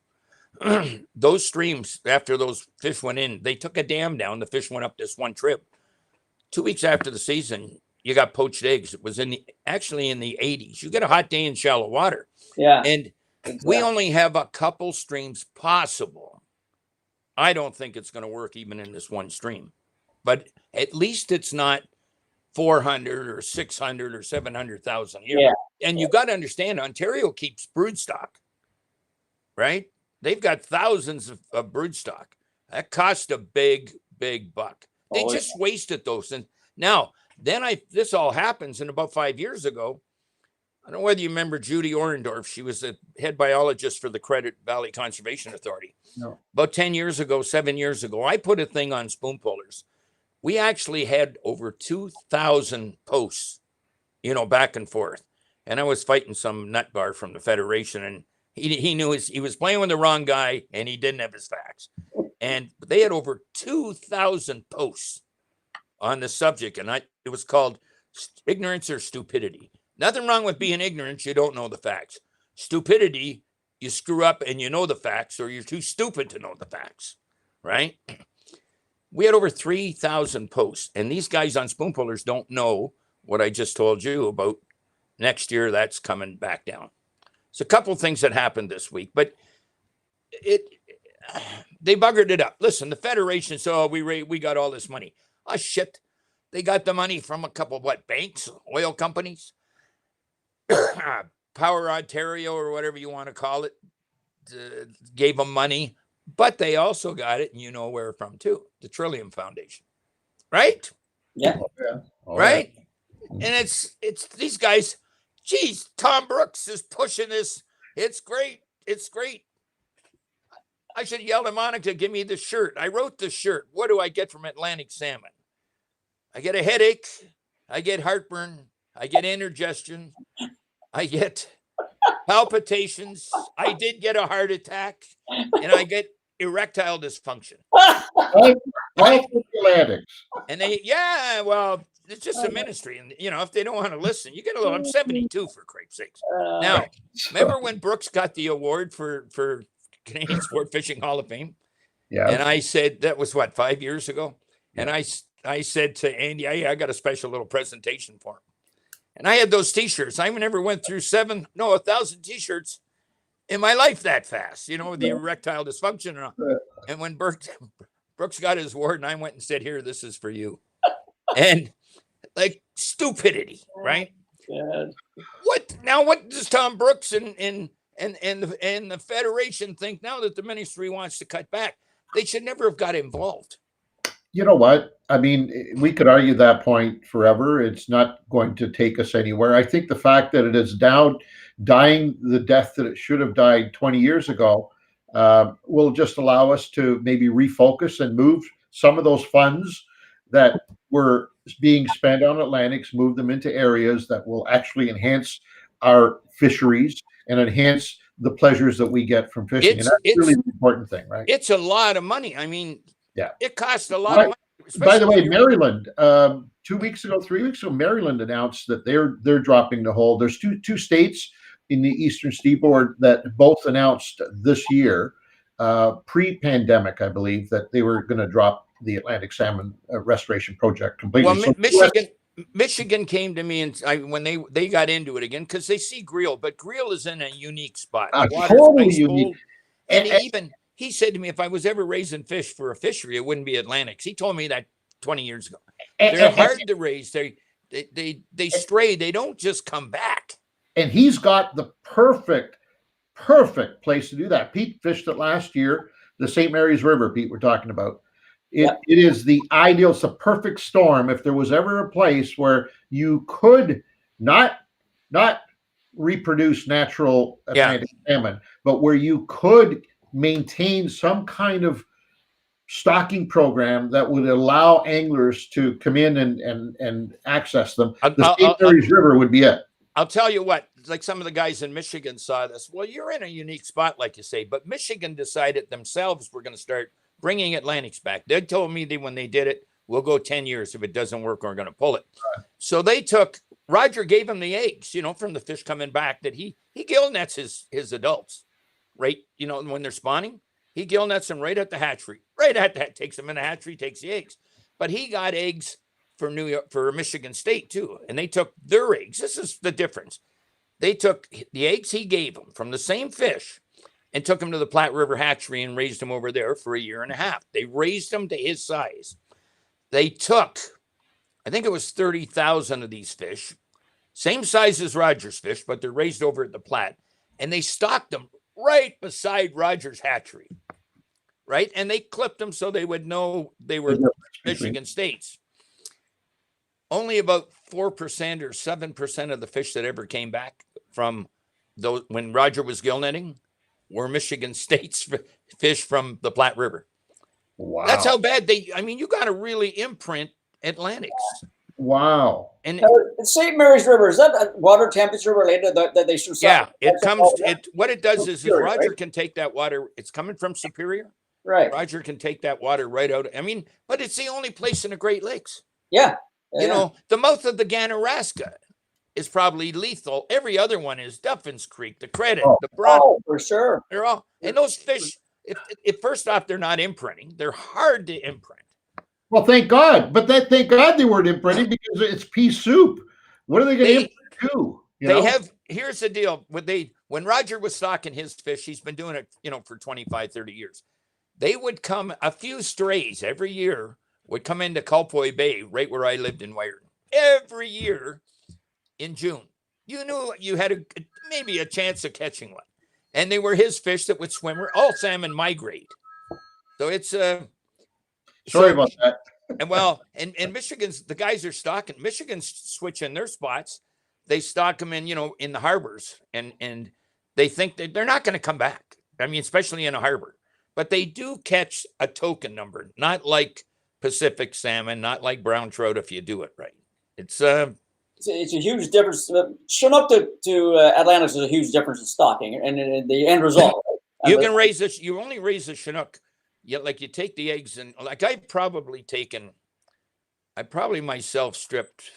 those streams, after those fish went in, they took a dam down. The fish went up this one trip. 2 weeks after the season, you got poached eggs. It was actually in the 80s. You get a hot day in shallow water. Yeah. And we only have a couple streams possible. I don't think it's going to work even in this one stream. But at least it's not 400 or 600 or 700,000 a year. Yeah. And you got to understand, Ontario keeps broodstock, right? They've got thousands of broodstock. That cost a big buck. They just wasted those. And now, this all happens, and about 5 years ago, I don't know whether you remember Judy Orendorf. She was the head biologist for the Credit Valley Conservation Authority. No. About 7 years ago, I put a thing on spoon pullers. We actually had over 2,000 posts, back and forth. And I was fighting some nutbar from the Federation, and he knew he was playing with the wrong guy, and he didn't have his facts. And they had over 2,000 posts on the subject, and it was called Ignorance or Stupidity. Nothing wrong with being ignorant. You don't know the facts. Stupidity, you screw up and you know the facts, or you're too stupid to know the facts, right? We had over 3,000 posts, and these guys on spoon pullers don't know what I just told you about. Next year, that's coming back down. It's a couple of things that happened this week, but they buggered it up. Listen, the Federation said, we got all this money. Oh, shit. They got the money from a couple of banks, oil companies, Power Ontario or whatever you want to call it, gave them money. But they also got it, and you know where from too, the Trillium Foundation, right? Yeah. Right? And it's these guys, geez, Tom Brooks is pushing this. It's great. It's great. I should yell to Monica, give me the shirt. I wrote the shirt. What do I get from Atlantic Salmon? I get a headache. I get heartburn. I get indigestion. I get palpitations. I did get a heart attack. And I get erectile dysfunction. Atlantics. And well, it's just a ministry. And, if they don't want to listen, you get a little, I'm 72 for Christ's sakes. Now, remember when Brooks got the award for Canadian Sport Fishing Hall of Fame? Yeah. And I said, that was 5 years ago? And I said to Andy, I got a special little presentation for him. And I had those T-shirts. I never went through 1,000 T-shirts in my life that fast, with the erectile dysfunction. And when Brooks got his award, and I went and said, here, this is for you. And stupidity, right? What does Tom Brooks and the Federation think now that the ministry wants to cut back? They should never have got involved. You know what? I mean, we could argue that point forever. It's not going to take us anywhere. I think the fact that it is now dying the death that it should have died 20 years ago will just allow us to maybe refocus and move some of those funds that were being spent on Atlantics, move them into areas that will actually enhance our fisheries and enhance the pleasures that we get from fishing. And that's really the important thing, right? It's a lot of money. I mean, it costs a lot of money. By the way, Maryland, 3 weeks ago, Maryland announced that they're dropping the hold. There's two states in the Eastern Seaboard that both announced this year, pre-pandemic, I believe, that they were going to drop the Atlantic salmon restoration project completely. Well, Michigan came to me and when they got into it again because they see Greal, but Greal is in a unique spot. Totally unique. And he said to me, if I was ever raising fish for a fishery, it wouldn't be Atlantics. He told me that 20 years ago. They're hard to raise. They stray. They don't just come back. And he's got the perfect place to do that. Pete fished it last year, the St. Mary's River, Pete, we're talking about. It is the ideal, it's the perfect storm. If there was ever a place where you could not reproduce natural Atlantic salmon, but where you could maintain some kind of stocking program that would allow anglers to come in and access them, the St. Mary's River would be it. I'll tell you what, like some of the guys in Michigan saw this. Well, you're in a unique spot, like you say, but Michigan decided themselves we're going to start bringing Atlantics back. They told me when they did it, we'll go 10 years. If it doesn't work, we're going to pull it. So Roger gave him the eggs, from the fish coming back that he gill nets his adults, right? When they're spawning, he gill nets them right at the hatchery, takes them in the hatchery, takes the eggs. But he got eggs for Michigan State too. And they took their eggs. This is the difference. They took the eggs he gave them from the same fish and took them to the Platte River hatchery and raised them over there for a year and a half. They raised them to his size. They took, I think it was 30,000 of these fish, same size as Roger's fish, but they're raised over at the Platte, and they stocked them right beside Roger's hatchery, right? And they clipped them so they would know they were Michigan State's. Only about 4% or 7% of the fish that ever came back from those when Roger was gill netting were Michigan State's fish from the Platte River. Wow. That's how bad you got to really imprint Atlantics. Wow. And St. Mary's River, is that water temperature related that they should stop? Yeah, what it does is Roger can take that water. It's coming from Superior. Right. Roger can take that water right out. But it's the only place in the Great Lakes. Yeah. The mouth of the Ganaraska is probably lethal. Every other one is Duffin's Creek, the Credit, the Broad. Oh, for sure. They're all, and those fish, if first off, they're not imprinting. They're hard to imprint. Well, thank God. But thank God they weren't imprinting because it's pea soup. What are they going to imprint to? Here's the deal. When Roger was stocking his fish, he's been doing it, for 25, 30 years. they would come, a few strays every year would come into Culpoy Bay, right where I lived in Wyron, every year in June. You knew you had maybe a chance of catching one. And they were his fish that would swim. All salmon migrate. So it's Sorry about that. And well, and Michigan's, the guys are stocking. Michigan's switching their spots. They stock them in, in the harbors, and they think that they're not going to come back. I mean, especially in a harbor, but they do catch a token number, not like Pacific salmon, not like brown trout if you do it right. It's a huge difference. Chinook to Atlantis is a huge difference in stocking and the end result. You can raise this. You only raise the Chinook. Like you take the eggs, and like I probably myself stripped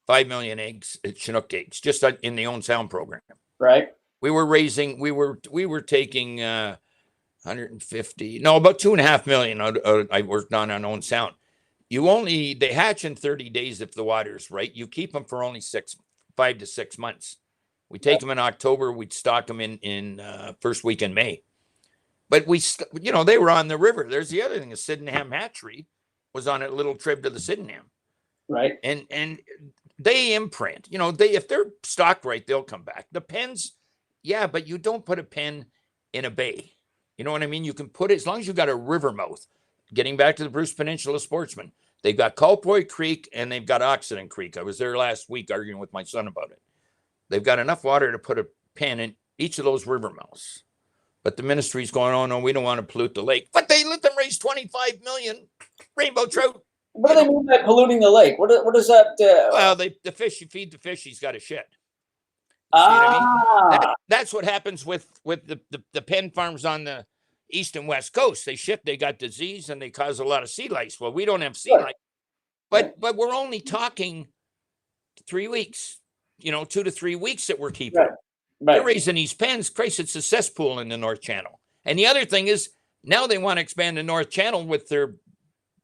5 million eggs, Chinook eggs, just in the Own Sound program. Right. We were taking 150, no, about 2.5 million. I worked on Own Sound. They hatch in 30 days if the water's right. You keep them for only 5 to 6 months. We take them in October. We'd stock them in first week in May. But they were on the river. There's the other thing. The Sydenham hatchery was on a little trip to the Sydenham. Right. And they imprint, if they're stocked right, they'll come back. The pens, yeah, but you don't put a pen in a bay. You know what I mean? You can put it, as long as you've got a river mouth. Getting back to the Bruce Peninsula Sportsman, they've got Culpoy Creek and they've got Occidental Creek. I was there last week arguing with my son about it. They've got enough water to put a pen in each of those river mouths. But the ministry's going, oh, no, we don't want to pollute the lake. But they let them raise 25 million rainbow trout. What do they mean by polluting the lake? What is that? Well, the fish, you feed the fish, he's got a shed. I mean? That's what happens with the pen farms on the east and west coast. They got disease and they cause a lot of sea lice. Well, we don't have sea lice. But we're only talking 3 weeks, 2 to 3 weeks that we're keeping. Right. They're raising these pens. Christ, it's a cesspool in the North Channel. And the other thing is, now they want to expand the North Channel with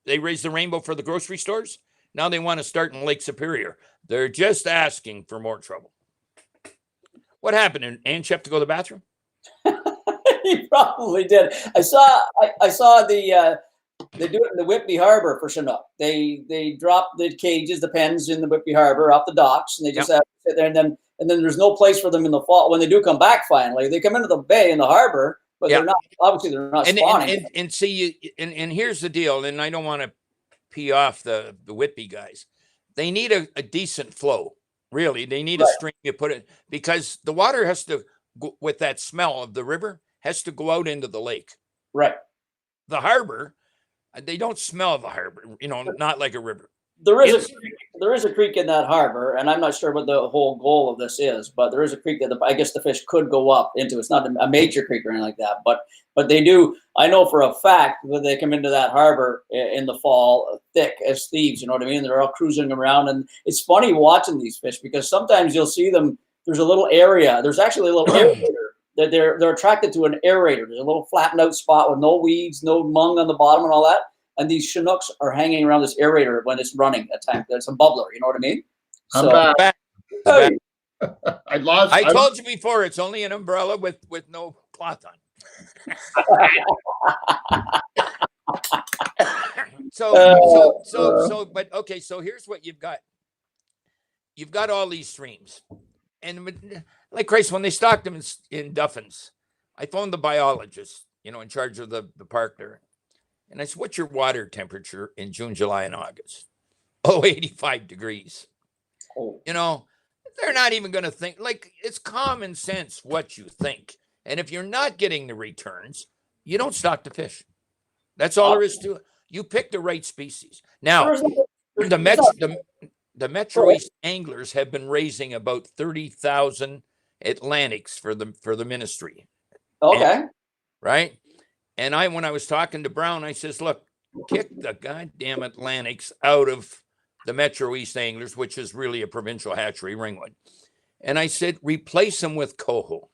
they raise the rainbow for the grocery stores. Now they want to start in Lake Superior. They're just asking for more trouble. What happened? Ange have to go to the bathroom? He probably did. I saw they do it in the Whitby Harbor for Chinook. They drop the cages, the pens in the Whitby Harbor off the docks, and they just have to sit there. And then there's no place for them in the fall when they do come back. Finally, they come into the bay in the harbor, but they're not spawning. And see, and here's the deal. And I don't want to pee off the Whitby guys. They need a decent flow. Really, they need a stream you put it, because the water has to go, with that smell of the river, has to go out into the lake. Right. The harbor, they don't smell the harbor, not like a river. There is a creek in that harbor, and I'm not sure what the whole goal of this is, but there is a creek that I guess the fish could go up into. It's not a major creek or anything like that, but they do. I know for a fact that they come into that harbor in the fall thick as thieves. You know what I mean? They're all cruising around, and it's funny watching these fish because sometimes you'll see them. There's a little area. There's actually a little aerator that they're attracted to an aerator. There's a little flattened out spot with no weeds, no mung on the bottom, and all that. And these Chinooks are hanging around this aerator when it's running at times. It's a bubbler, you know what I mean? I'm back. I told you before, it's only an umbrella with no cloth on. But okay, so here's what you've got. You've got all these streams. And like Christ, when they stocked them in Duffins, I phoned the biologist, in charge of the park there. And I said, what's your water temperature in June, July, and August? 85 degrees. They're not even going to think, like, it's common sense what you think. And if you're not getting the returns, you don't stock the fish. That's all there is to it. You pick the right species. Now, the Metro East anglers have been raising about 30,000 Atlantics for the ministry. Okay. Right? And when I was talking to Brown, I says, look, kick the goddamn Atlantics out of the Metro East Anglers, which is really a provincial hatchery, Ringwood. And I said, replace them with coho.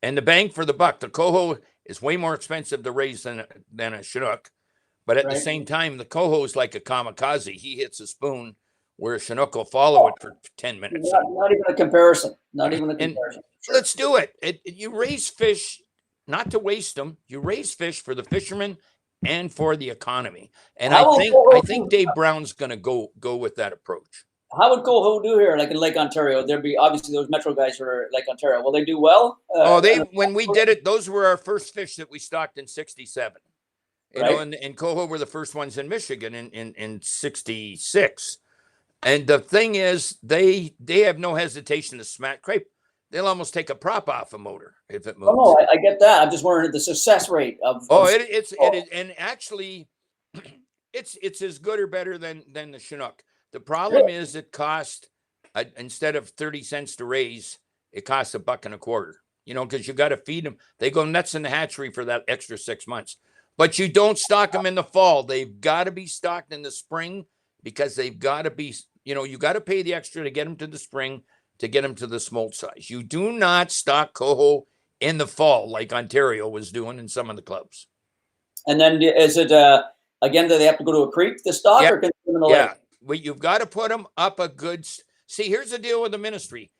And the bang for the buck, the coho is way more expensive to raise than a Chinook. But at the same time, the coho is like a kamikaze. He hits a spoon where a Chinook will follow it for 10 minutes. Not even a comparison. Not even a comparison. Let's do it. You raise fish not to waste them. You raise fish for the fishermen and for the economy. And How I think Dave Brown's going to go with that approach. How would Coho do here, like in Lake Ontario? There'd be obviously those Metro guys for Lake Ontario. Will they do well? When we did it, those were our first fish that we stocked in '67. You know, and Coho were the first ones in Michigan in '66. And the thing is, they have no hesitation to smack crepe. They'll almost take a prop off a motor if it moves. Oh, no, I get that. I'm just wondering the success rate of. It is, and actually, it's as good or better than the Chinook. The problem is it cost instead of 30 cents to raise, it costs $1.25. You know, because you got to feed them. They go nuts in the hatchery for that extra 6 months. But you don't stock them in the fall. They've got to be stocked in the spring because they've got to be. You know, you got to pay the extra to get them to the spring to get them to the smolt size. You do not stock coho in the fall like Ontario was doing in some of the clubs. And then is it again? Do they have to go to a creek to stock, or can they go in the lake? Well, you've got to put them up a good. See, here's the deal with the ministry: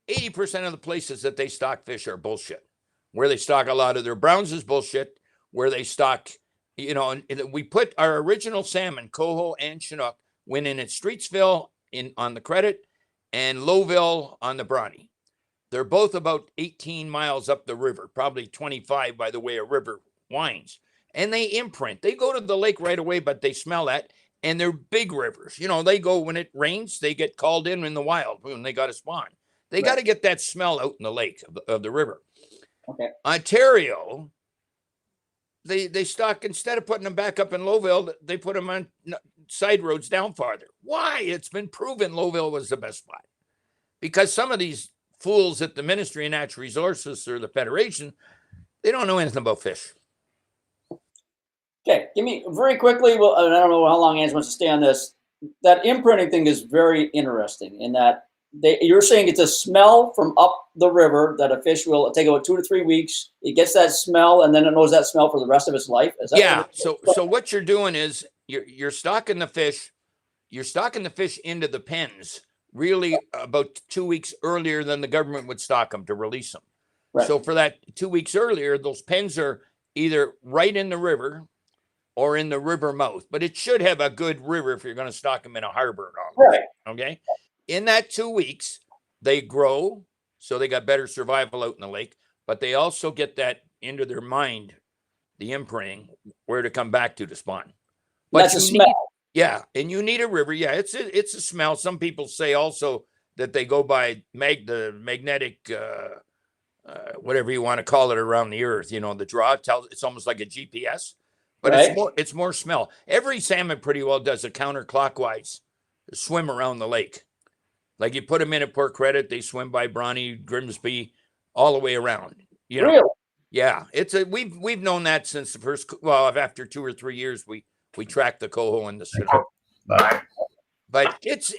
80% of the places that they stock fish are bullshit. Where they stock a lot of their browns is bullshit. Where they stock, you know, we put our original salmon, coho and Chinook, went in at Streetsville on the credit and Lowville on the Bronte. They're both about 18 miles up the river, probably 25 by the way a river winds. And they imprint. They go to the lake right away, but they smell that. And they're big rivers. You know, they go when it rains, they get called in the wild when they got to spawn. They got to get that smell out in the lake of the river. Okay. Ontario, they stock, instead of putting them back up in Lowville, they put them on side roads down farther. Why? It's been proven Lowville was the best spot. Because some of these fools at the Ministry of Natural Resources or the Federation, they don't know anything about fish. Okay, give me very quickly. Well, I don't know how long Ange wants to stay on this. That imprinting thing is very interesting in that you're saying it's a smell from up the river that a fish will take about 2 to 3 weeks. It gets that smell, and then it knows that smell for the rest of its life. Is that so what you're doing is you're stocking the fish. You're stocking the fish into the pens really about 2 weeks earlier than the government would stock them to release them. Right. So for that 2 weeks earlier, those pens are either right in the river or in the river mouth, but it should have a good river if you're going to stock them in a harbor. Right. Okay. In that 2 weeks, they grow, so they got better survival out in the lake, but they also get that into their mind, the imprinting, where to come back to spawn. But that's a smell. And you need a river. Yeah, it's a smell. Some people say also that they go by the magnetic, whatever you want to call it, around the earth. You know, the draw tells, it's almost like a GPS, but it's more smell. Every salmon pretty well does a counterclockwise swim around the lake. Like you put them in at Port Credit, they swim by Bronte, Grimsby, all the way around. You know? Really? Yeah, we've known that since the first. Well, after 2 or 3 years, we tracked the coho and the Chinook. But it's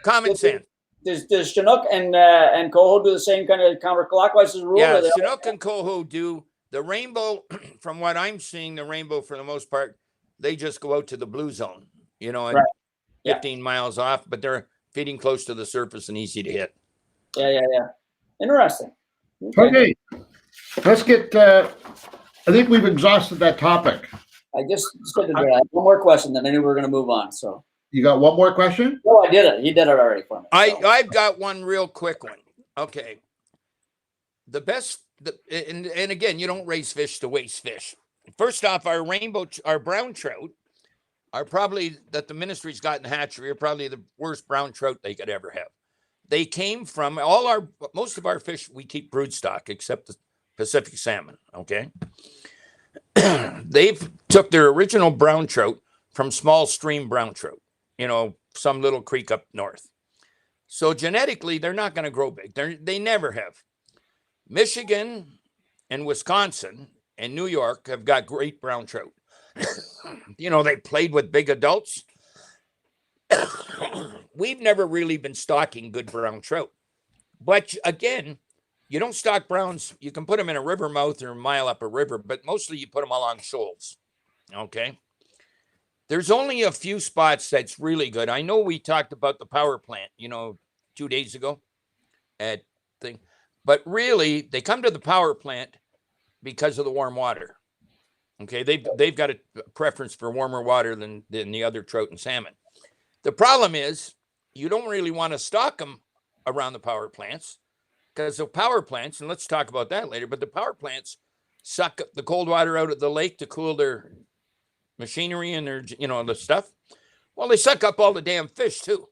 common sense. Does Chinook and coho do the same kind of counterclockwise as a rule? Yeah, Chinook and coho do. The rainbow, from what I'm seeing, the rainbow for the most part, they just go out to the blue zone. You know, and 15 miles off, but they're feeding close to the surface and easy to hit. Yeah. Interesting. Okay. Let's get, I think we've exhausted that topic. I just said that. One more question, then I knew we were going to move on. So you got one more question? No, I did it. He did it already for me. I've got one real quick one. Okay. The best, and again, you don't raise fish to waste fish. First off, our brown trout are probably, that the ministry's got in the hatchery, are probably the worst brown trout they could ever have. They came from most of our fish, we keep broodstock, except the Pacific salmon. Okay. They've took their original brown trout from small stream brown trout, you know, some little creek up north. So genetically, they're not going to grow big. They never have. Michigan and Wisconsin and New York have got great brown trout. You know, they played with big adults. We've never really been stocking good brown trout. But again, you don't stock browns. You can put them in a river mouth or a mile up a river, but mostly you put them along shoals. Okay. There's only a few spots that's really good. I know we talked about the power plant, you know, 2 days ago at thing. But really, they come to the power plant because of the warm water. Okay, they've got a preference for warmer water than the other trout and salmon. The problem is you don't really want to stock them around the power plants because the power plants, and let's talk about that later, but the power plants suck the cold water out of the lake to cool their machinery and their, the stuff. Well, they suck up all the damn fish too.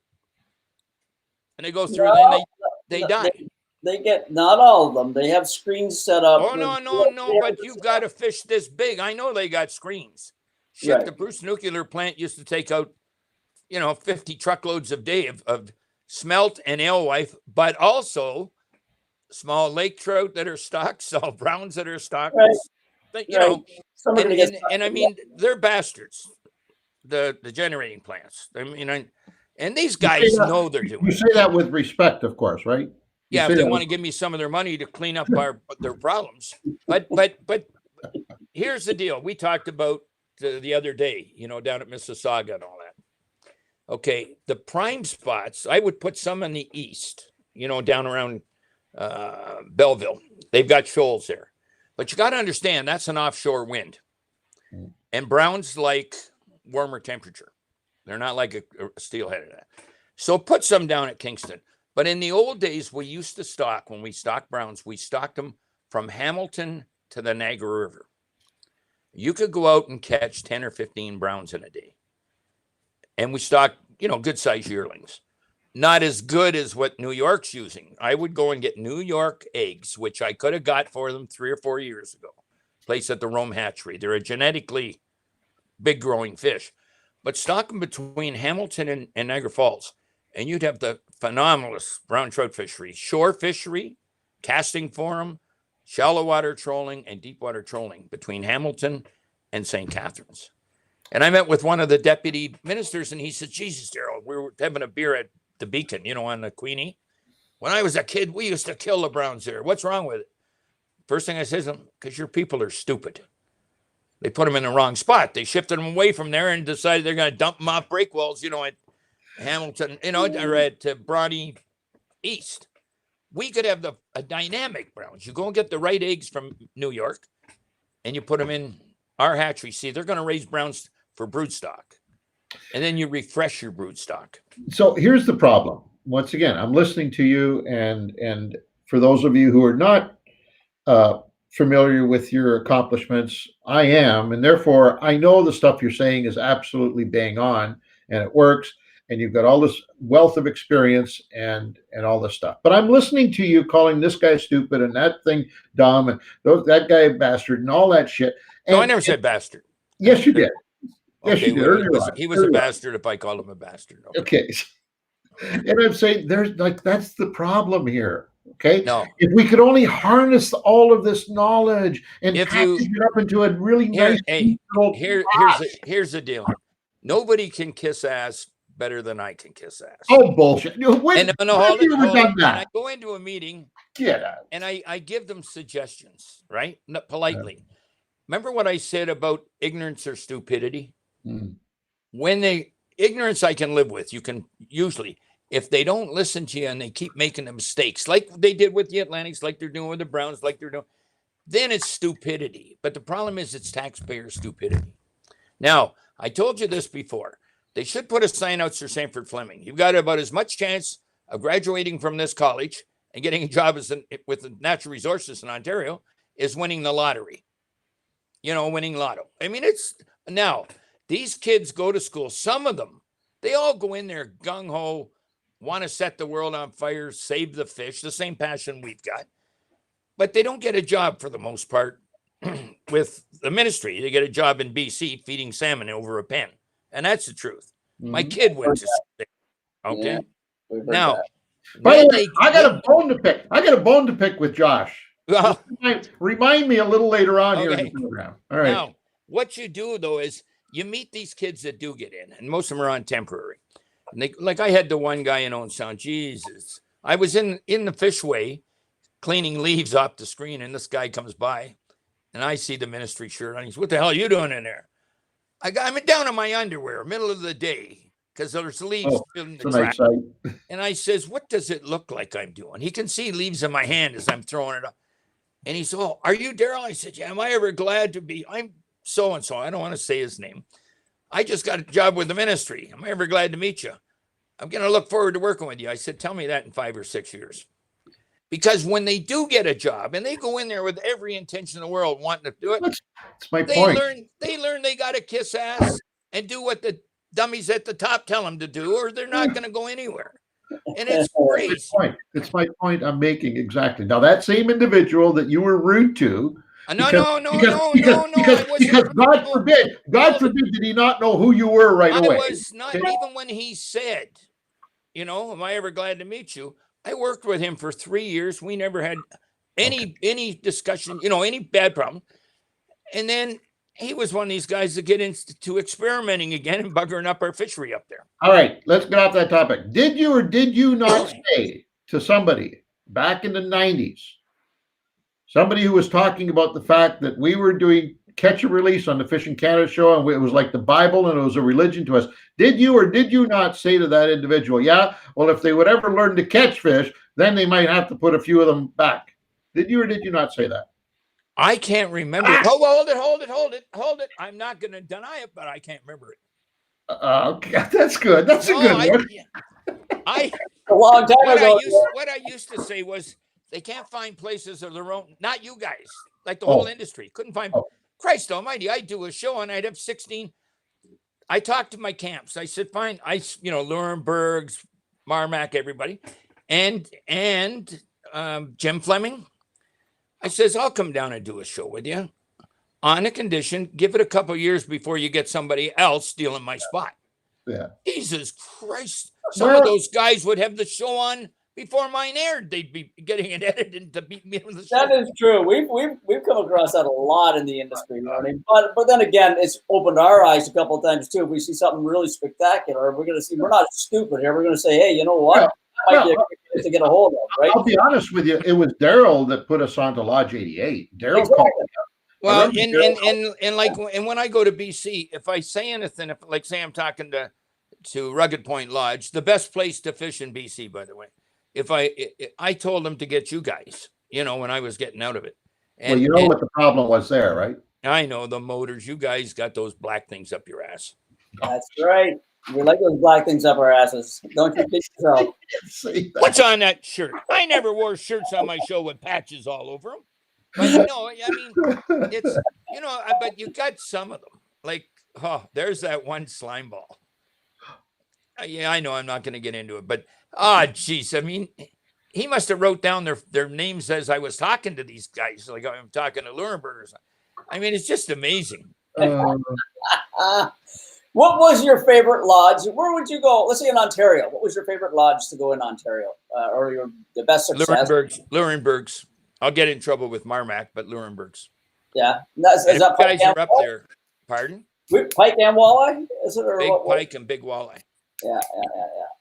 And they go through, then they die. They get, not all of them. They have screens set up. Oh, no, but you've got a fish this big. I know they got screens. Shit, right. The Bruce nuclear plant used to take out, 50 truckloads a day of smelt and alewife, but also small lake trout that are stocked, small browns that are stocked. Right. And I mean, they're bastards, the generating plants. I mean, and these guys know they're doing. You say that with respect, of course, right? Yeah, if they want to give me some of their money to clean up their problems. But here's the deal. We talked about the other day, down at Mississauga and all that. Okay, the prime spots, I would put some in the east, down around Belleville. They've got shoals there. But you got to understand, that's an offshore wind. And browns like warmer temperature. They're not like a steelhead. So put some down at Kingston. But in the old days, we used to stock, when we stocked browns, we stocked them from Hamilton to the Niagara River. You could go out and catch 10 or 15 browns in a day. And we stocked, good size yearlings. Not as good as what New York's using. I would go and get New York eggs, which I could have got for them 3 or 4 years ago. Place at the Rome Hatchery. They're a genetically big growing fish. But stock them between Hamilton and Niagara Falls. And you'd have the phenomenal brown trout fishery, shore fishery, casting for them, shallow water trolling, and deep water trolling between Hamilton and St. Catharines. And I met with one of the deputy ministers, and he said, Jesus, Darryl, we were having a beer at the Beacon, on the Queenie. When I was a kid, we used to kill the browns there. What's wrong with it? First thing I said to him, because your people are stupid. They put them in the wrong spot. They shifted them away from there and decided they're going to dump them off breakwells, at Hamilton, or at Bronte East. We could have a dynamic browns. You go and get the right eggs from New York, and you put them in our hatchery. See, they're going to raise browns for broodstock, and then you refresh your broodstock. So here's the problem. Once again, I'm listening to you, and for those of you who are not familiar with your accomplishments, I am, and therefore I know the stuff you're saying is absolutely bang on, and it works. And you've got all this wealth of experience and all this stuff. But I'm listening to you calling this guy stupid and that thing dumb and that guy a bastard and all that shit. And, no, I never said bastard. Yes, you did. Yes, okay, you did. Well, he was a bastard if I called him a bastard. Okay. And I'm saying that's the problem here. Okay. No. If we could only harness all of this knowledge and package it up into a really nice. Here's the deal. Nobody can kiss ass better than I can kiss ass. Oh, bullshit. When I go into a meeting, and I give them suggestions, right? Politely. Yeah. Remember what I said about ignorance or stupidity? When ignorance I can live with. You can usually, if they don't listen to you and they keep making the mistakes, like they did with the Atlantics, like they're doing with the Browns, like they're doing, then it's stupidity. But the problem is it's taxpayer stupidity. Now, I told you this before. They should put a sign out for Sanford Fleming. You've got about as much chance of graduating from this college and getting a job with the natural resources in Ontario is winning the lottery. Winning lotto. I mean, now these kids go to school. Some of them, they all go in there gung-ho, want to set the world on fire, save the fish, the same passion we've got. But they don't get a job for the most part with the ministry. They get a job in BC feeding salmon over a pen. And that's the truth. My kid went to school. Okay. Yeah, now, by the way, I got a bone to pick. I got a bone to pick with Josh. Remind me a little later on here in the program. All right. Now, what you do though is you meet these kids that do get in, and most of them are on temporary. And like I had the one guy in Owen Sound. Jesus, I was in the fishway cleaning leaves off the screen, and this guy comes by, and I see the ministry shirt on. He says, "What the hell are you doing in there?" I'm down in my underwear, middle of the day, because there's leaves Oh, filling it's the a track. nice sight. And I says, what does it look like I'm doing? He can see leaves in my hand as I'm throwing it up. And he said, oh, are you Darryl? I said, yeah, am I ever glad to be? I'm so-and-so. I don't want to say his name. I just got a job with the ministry. Am I ever glad to meet you? I'm going to look forward to working with you. I said, tell me that in 5 or 6 years. Because when they do get a job and they go in there with every intention in the world wanting to do it, That's my they point. learn they got to kiss ass and do what the dummies at the top tell them to do, or they're not going to go anywhere. And it's crazy. It's my point I'm making exactly. Now that same individual that you were rude to, No. because God forbid, did he not know who you were right away? I was not, even when he said, am I ever glad to meet you? I worked with him for 3 years. We never had any discussion, any bad problem. And then he was one of these guys that get into experimenting again and buggering up our fishery up there. All right, let's get off that topic. Did you or did you not say to somebody back in the 90s, somebody who was talking about the fact that we were doing catch and release on the Fishing Canada show, and it was like the Bible and it was a religion to us. Did you or did you not say to that individual, yeah, well, if they would ever learn to catch fish, then they might have to put a few of them back? Did you or did you not say that? I can't remember. Hold it. I'm not going to deny it, but I can't remember it. Okay, that's good. That's a good one. A long time ago. What I used to say was they can't find places of their own. Not you guys, like the whole industry couldn't find. Christ Almighty! I'd do a show and I'd have 16. I talked to my camps. I said, fine. Lurenbergs, Marmac, everybody, and Jim Fleming. I says, I'll come down and do a show with you on a condition, give it a couple of years before you get somebody else stealing my spot. Yeah. Jesus Christ. Some of those guys would have the show on before mine aired. They'd be getting it edited to beat me on the show. That is true. We've come across that a lot in the industry, But then again, it's opened our eyes a couple of times too. If we see something really spectacular, we're not stupid here. We're going to say, hey, you know what? Yeah. Might be a quick place to get a hold of, right? I'll be honest with you. It was Darryl that put us onto Lodge 88. Darryl called me up. Well, and when I go to BC, if I say anything, say I'm talking to Rugged Point Lodge, the best place to fish in BC, by the way. If I told them to get you guys, when I was getting out of it. And, what the problem was there, right? I know the motors. You guys got those black things up your ass. That's right. We like those black things up our asses. Don't you think so? What's on that shirt? I never wore shirts on my show with patches all over them. But no, I mean, it's, but you got some of them. There's that one slime ball. Yeah, I know I'm not going to get into it, but, geez, I mean, he must have wrote down their names as I was talking to these guys, like I'm talking to Lurenbergers. I mean, it's just amazing. What was your favorite lodge? Where would you go? Let's say in Ontario. What was your favorite lodge to go in Ontario, or the best success? Lurenbergs. I'll get in trouble with Marmac, but Lurenbergs. Yeah, is that guys are up there. Pardon? Pike and walleye? Is it big pike and big walleye? Yeah.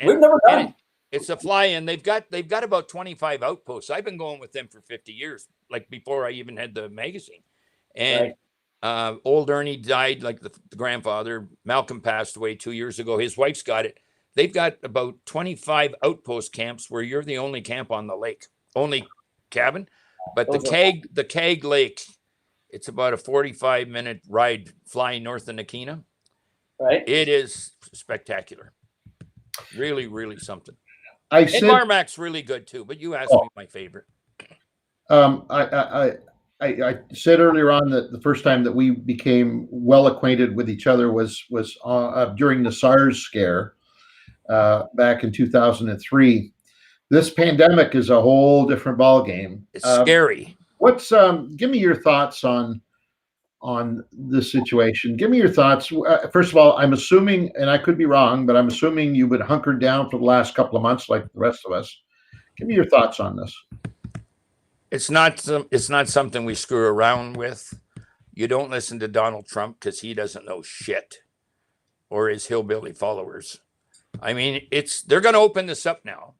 We've never done. It's a fly-in. They've got about 25 outposts. I've been going with them for 50 years, like before I even had the magazine. And. Right. Old Ernie died, like the grandfather. Malcolm passed away 2 years ago. His wife's got it. They've got about 25 outpost camps where you're the only camp on the lake, only cabin. But the Keg Lake, it's about a 45-minute ride flying north of Nakina. Right. It is spectacular. Really, really something. And Marmac's really good too. But you asked me my favorite. I said earlier on that the first time that we became well acquainted with each other was during the SARS scare back in 2003. This pandemic is a whole different ballgame. It's scary. Give me your thoughts on this situation. Give me your thoughts. First of all, I'm assuming, and I could be wrong, but I'm assuming you've been hunkered down for the last couple of months like the rest of us. Give me your thoughts on this. It's not something we screw around with. You don't listen to Donald Trump because he doesn't know shit, or his hillbilly followers. I mean, they're going to open this up now,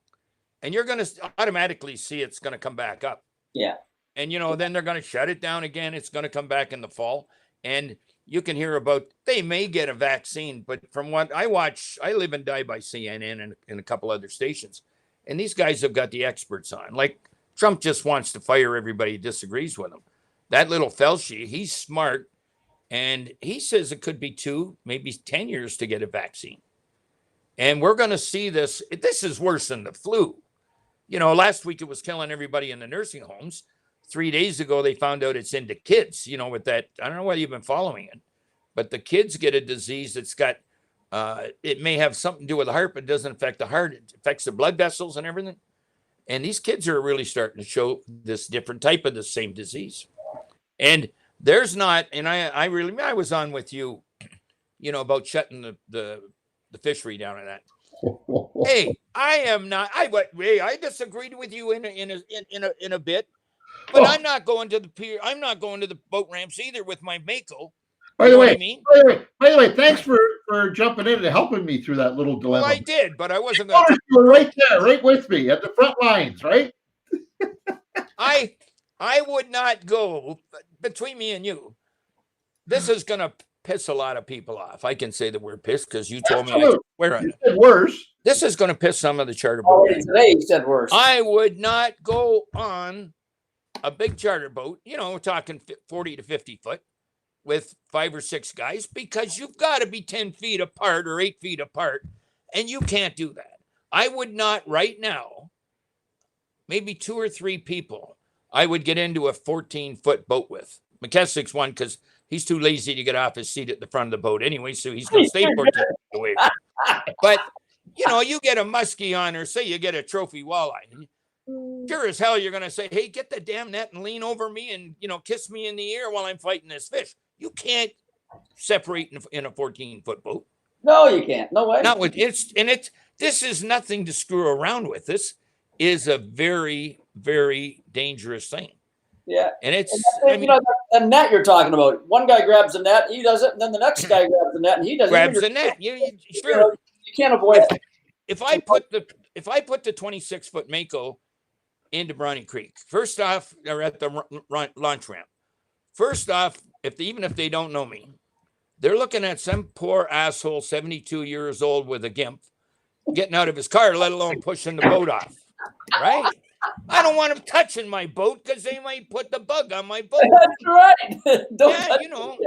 and you're going to automatically see it's going to come back up. Yeah. And, then they're going to shut it down again. It's going to come back in the fall. And you can hear about they may get a vaccine, but from what I watch, I live and die by CNN and a couple other stations, and these guys have got the experts on. Like Trump just wants to fire everybody who disagrees with him. That little Fauci, he's smart, and he says it could be 2, maybe 10 years to get a vaccine. And we're going to see this. This is worse than the flu. You know, last week it was killing everybody in the nursing homes. 3 days ago, they found out it's into kids, you know, with that. I don't know whether you've been following it, but the kids get a disease that's got, it may have something to do with the heart, but it doesn't affect the heart. It affects the blood vessels and everything. And these kids are really starting to show this different type of the same disease. And there's not, and I was on with you, you know, about shutting the fishery down and that. Hey, I disagreed with you in a bit, but I'm not going to the pier. I'm not going to the boat ramps either with my Mako. By the way, thanks for jumping in and helping me through that little dilemma. Well, I did, but I wasn't going to. You were right there, right with me at the front lines, right? I would not go, between me and you. This is going to piss a lot of people off. I can say the word piss because you told me I could swear on it. You said worse. This is going to piss some of the charter boats. Today you said worse. I would not go on a big charter boat, you know, we're talking 40 to 50 foot with 5 or 6 guys, because you've got to be 10 feet apart or 8 feet apart, and you can't do that. I would not right now, maybe 2 or 3 people, I would get into a 14-foot boat with. McKessick's one because he's too lazy to get off his seat at the front of the boat anyway, so he's going to stay 14 feet away. But, you know, you get a muskie on, or say you get a trophy walleye. Sure as hell, you're going to say, hey, get the damn net and lean over me and, you know, kiss me in the ear while I'm fighting this fish. You can't separate in a 14-foot boat. No, you can't. No way. Not with this is nothing to screw around with. This is a very, very dangerous thing. Yeah. And it's, you know, the net you're talking about. One guy grabs the net, he does it, and then the next guy grabs the net and he does it. Grabs the net. Sure. You know, you can't avoid it. If I put the 26-foot Mako into Brawny Creek, first off, they're at the launch ramp. First off, even if they don't know me, they're looking at some poor asshole, 72 years old with a gimp, getting out of his car, let alone pushing the boat off. Right? I don't want them touching my boat because they might put the bug on my boat. That's right. Yeah, you know.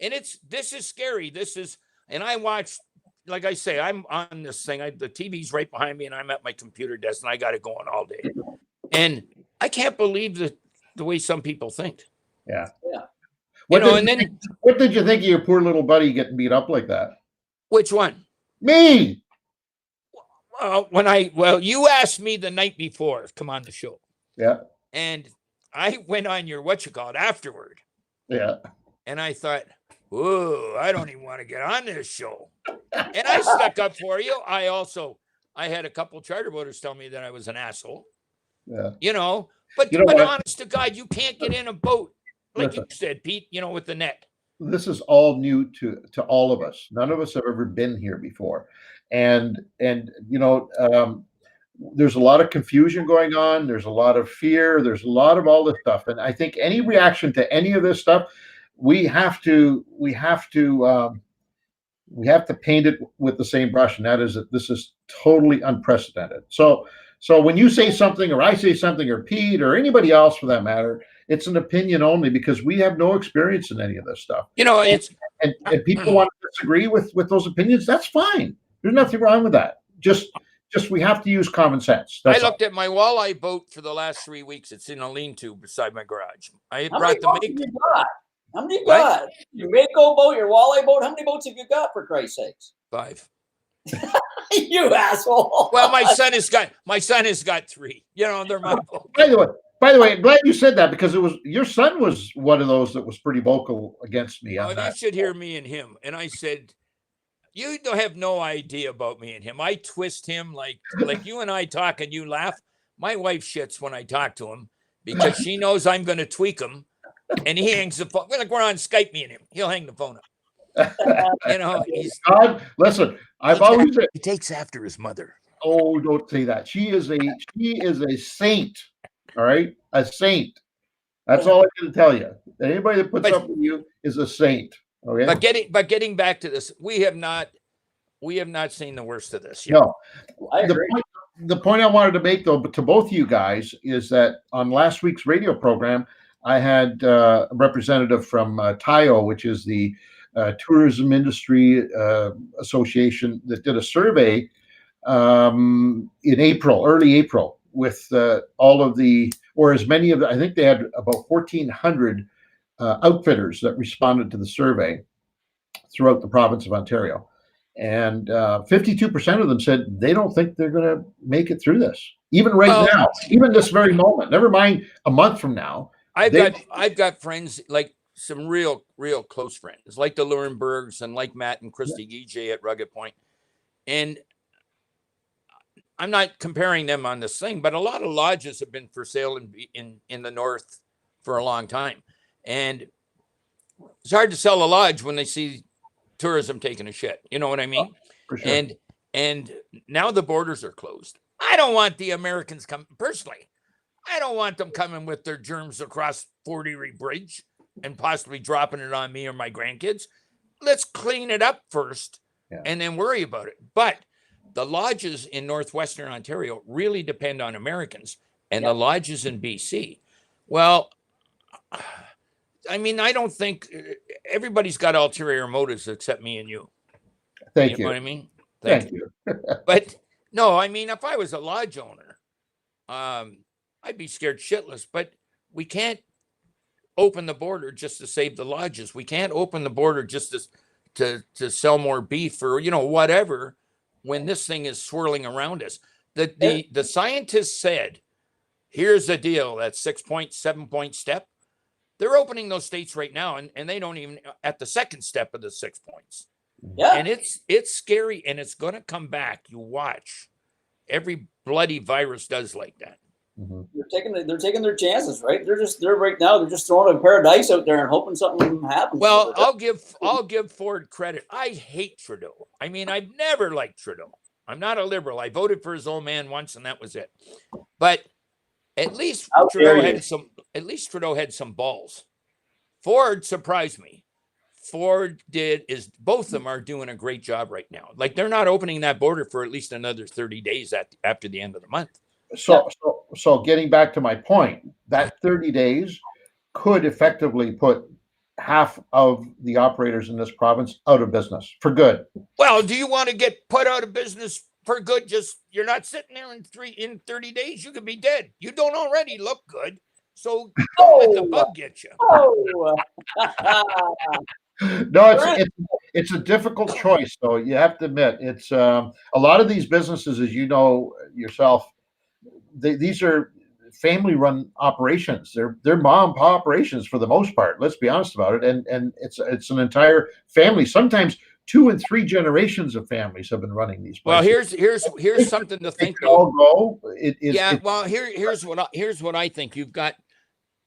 And this is scary. And I watch, like I say, I'm on this thing. The TV's right behind me, and I'm at my computer desk, and I got it going all day. And I can't believe the way some people think. Yeah. What did you think of your poor little buddy getting beat up like that? Which one? Me. You asked me the night before to come on the show. Yeah. And I went on your afterward. Yeah. And I thought, whoa, I don't even want to get on this show. And I stuck up for you. I had a couple charter boaters tell me that I was an asshole. Yeah. You know, but honest to God, you can't get in a boat, like you said, Pete, you know, with the net. This is all new to all of us. None of us have ever been here before. And you know, there's a lot of confusion going on. There's a lot of fear. There's a lot of all this stuff. And I think any reaction to any of this stuff, we have to paint it with the same brush. And that is that this is totally unprecedented. So when you say something, or I say something, or Pete, or anybody else for that matter, it's an opinion only, because we have no experience in any of this stuff. You know, and people want to disagree with those opinions. That's fine. There's nothing wrong with that. Just we have to use common sense. I looked at my walleye boat for the last 3 weeks. It's in a lean-to beside my garage. I brought the Mako. How many you got? Your Mako boat, your walleye boat. How many boats have you got, for Christ's sakes? 5. You asshole. Well, my son has got 3. You know, they're my boat. By the way, I'm glad you said that, because your son was one of those that was pretty vocal against me on that. You should hear me and him. And I said, you don't have no idea about me and him. I twist him like you and I talk and you laugh. My wife shits when I talk to him because she knows I'm going to tweak him, and he hangs the phone. Like we're on Skype, me and him. He'll hang the phone up. You know, God, listen, he takes after his mother. Oh, don't say that. She is a saint. All right, a saint. That's all I can tell you. Anybody that puts up with you is a saint. Oh yeah. But getting back to this, we have not seen the worst of this yet. No. I agree. The point I wanted to make, though, to both of you guys is that on last week's radio program, I had a representative from TIO, which is the Tourism Industry Association, that did a survey in April, early April, with all of the, or as many of the, I think they had about 1,400 outfitters that responded to the survey throughout the province of Ontario. And 52% of them said they don't think they're going to make it through this, even now, even this very moment. Never mind a month from now. I've got friends, like some real close friends, like the Lurenbergs and like Matt and Christy EJ at Rugged Point. And I'm not comparing them on this thing, but a lot of lodges have been for sale in the north for a long time, and it's hard to sell a lodge when they see tourism taking a shit. You know what I mean? For sure. And now the borders are closed. I don't want the Americans coming, personally. I don't want them coming with their germs across Fort Erie Bridge and possibly dropping it on me or my grandkids. Let's clean it up first and then worry about it. But the lodges in northwestern Ontario really depend on Americans, and the lodges in BC, well, I mean, I don't think everybody's got ulterior motives except me and you. Thank you. You know what I mean? Thank you. But no, I mean, if I was a lodge owner, I'd be scared shitless. But we can't open the border just to save the lodges. We can't open the border just to sell more beef or, you know, whatever, when this thing is swirling around us. The scientists said, here's the deal, that 6-point, 7-point step. They're opening those states right now, and they don't even at the second step of the 6 points. Yeah. And it's scary, and it's going to come back. You watch. Every bloody virus does like that. Mm-hmm. They're taking their chances, right? They're right now. They're just throwing a pair of dice out there and hoping something happens. Well, I'll give Ford credit. I hate Trudeau. I mean, I've never liked Trudeau. I'm not a liberal. I voted for his old man once, and that was it. But at least Trudeau had some balls. Ford surprised me. Both of them are doing a great job right now. Like, they're not opening that border for at least another 30 days after the end of the month. So getting back to my point, that 30 days could effectively put half of the operators in this province out of business for good. Well, do you want to get put out of business for good? Just, you're not sitting there in 30 days. You could be dead. You don't already look good. So don't let the bug get you. No, it's a difficult choice, though. You have to admit, it's a lot of these businesses, as you know yourself, these are family-run operations. They're mom and pop operations for the most part. Let's be honest about it. And it's an entire family. Sometimes 2 and 3 generations of families have been running these places. Well, here's something to think about. Here's what I think. You've got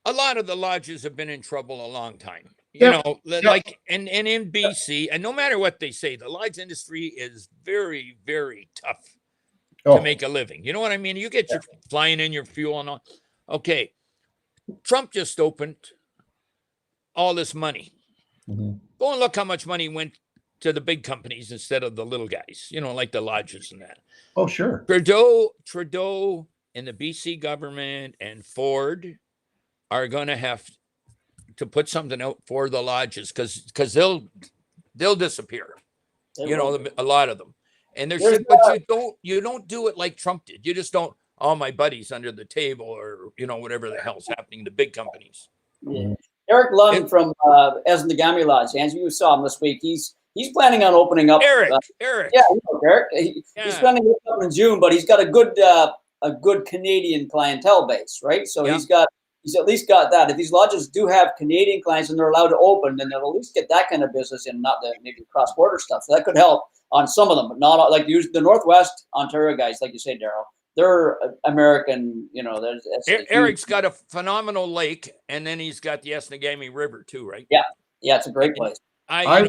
a lot of the lodges have been in trouble a long time. You know, like and in BC, and no matter what they say, the lodge industry is very, very tough to make a living. You know what I mean? You get your flying in your fuel and all. Okay. Trump just opened all this money. Mm-hmm. Go and look how much money went to the big companies instead of the little guys, you know, like the lodges and that. Oh, sure. Trudeau and the BC government and Ford are going to have to put something out for the lodges because they'll disappear. You know, a lot of them. And but you don't do it like Trump did. You just don't, all my buddies under the table or, you know, whatever the hell's happening to big companies. Yeah. Eric Lund from Esnagami Lodge, Andrew, you saw him this week. He's planning on opening up. Eric. Yeah, Eric. He's planning to open up in June, but he's got a good Canadian clientele base, right? So he's at least got that. If these lodges do have Canadian clients and they're allowed to open, then they'll at least get that kind of business in, not the maybe cross-border stuff. So that could help on some of them, but not all, like the Northwest Ontario guys, like you say, Darryl. They're American, you know. Eric's got a phenomenal lake, and then he's got the Esnagami River too, right? Yeah, it's a great place. I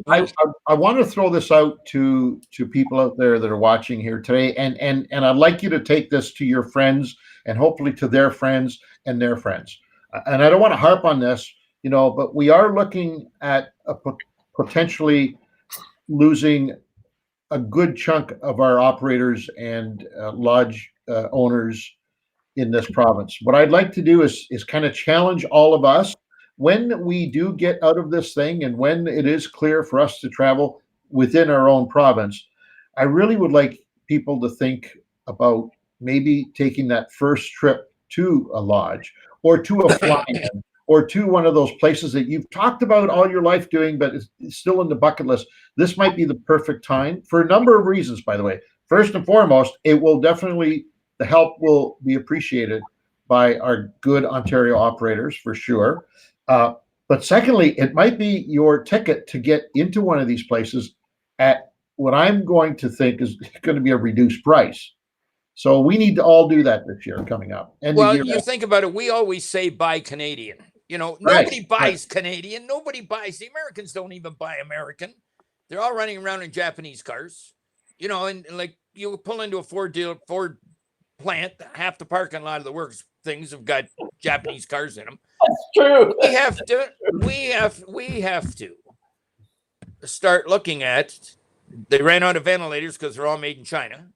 want to throw this out to people out there that are watching here today, and I'd like you to take this to your friends and hopefully to their friends and their friends. And I don't want to harp on this, you know, but we are looking at a potentially losing a good chunk of our operators and lodge owners in this province. What I'd like to do is kind of challenge all of us when we do get out of this thing and when it is clear for us to travel within our own province. I really would like people to think about maybe taking that first trip to a lodge or to a fly-in or to one of those places that you've talked about all your life doing, but it's still in the bucket list. This might be the perfect time for a number of reasons, by the way. First and foremost, it will definitely, the help will be appreciated by our good Ontario operators for sure. But secondly, it might be your ticket to get into one of these places at what I'm going to think is going to be a reduced price. So we need to all do that this year coming up. And well, you think about it, we always say buy Canadian. You know, nobody buys Canadian. Nobody buys. The Americans don't even buy American. They're all running around in Japanese cars. You know, and like you pull into a Ford plant, half the parking lot of the works things have got Japanese cars in them. That's true. We have to start looking at. They ran out of ventilators because they're all made in China.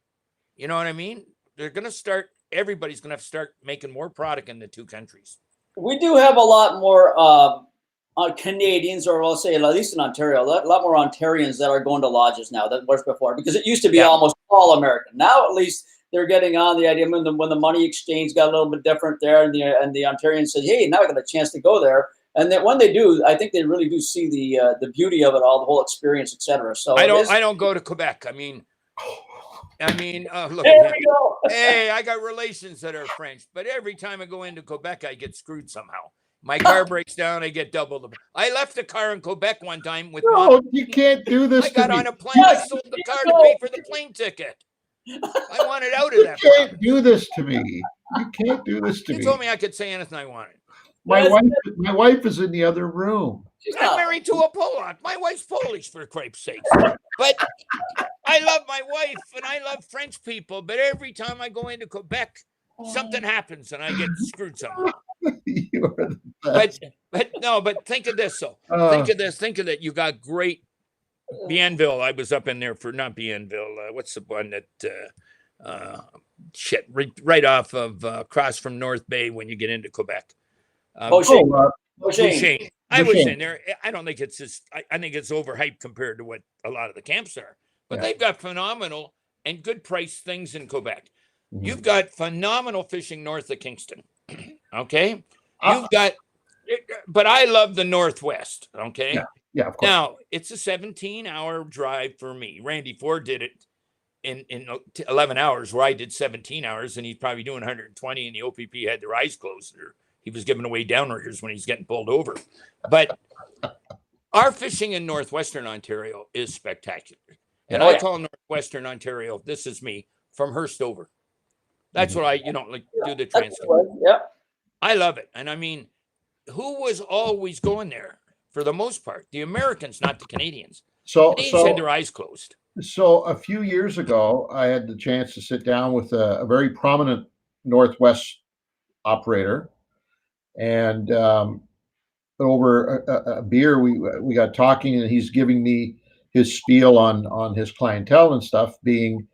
You know what I mean? They're going to start. Everybody's going to have to start making more product in the two countries. We do have a lot more Canadians, or I'll say at least in Ontario, a lot more Ontarians that are going to lodges now than was before, because it used to be almost all American. Now at least they're getting on the idea when the money exchange got a little bit different there, and the Ontarians said, "Hey, now I got a chance to go there." And then when they do, I think they really do see the beauty of it all, the whole experience, etc. So I don't go to Quebec. I mean, look. There we go. Hey, I got relations that are French, but every time I go into Quebec, I get screwed somehow. My car breaks down, I get doubled. I left the car in Quebec one time with Mom. You can't do this. I got on a plane. I sold the car to pay for the plane ticket. I wanted out of that. You can't do this to me. You can't do this to me. You told me I could say anything I wanted. My wife is in the other room. I'm married to a Polak. My wife's Polish, for cripe's sake. But I love my wife and I love French people. But every time I go into Quebec, something happens and I get screwed somehow. You are the best. But think of this though. Think of that. You got great Bienville. I was up in there for not Bienville. What's the one that right off of across from North Bay when you get into Quebec? Bouchain. I was in there. I don't think it's just. I think it's overhyped compared to what a lot of the camps are. But they've got phenomenal and good price things in Quebec. Mm-hmm. You've got phenomenal fishing north of Kingston. Okay, you've got. But I love the Northwest. Okay. Yeah, of course. Now it's a 17-hour drive for me. Randy Ford did it in 11 hours, where I did 17 hours, and he's probably doing 120. And the OPP had their eyes closed. He was giving away downriggers when he's getting pulled over. But our fishing in Northwestern Ontario is spectacular. And I call Northwestern Ontario, this is me, from Hearst over. That's what I, do the translate. Yeah. I love it. And I mean, who was always going there for the most part? The Americans, not the Canadians. So Canadians had their eyes closed. So a few years ago, I had the chance to sit down with a very prominent Northwest operator. And over a beer, we got talking, and he's giving me his spiel on his clientele and stuff being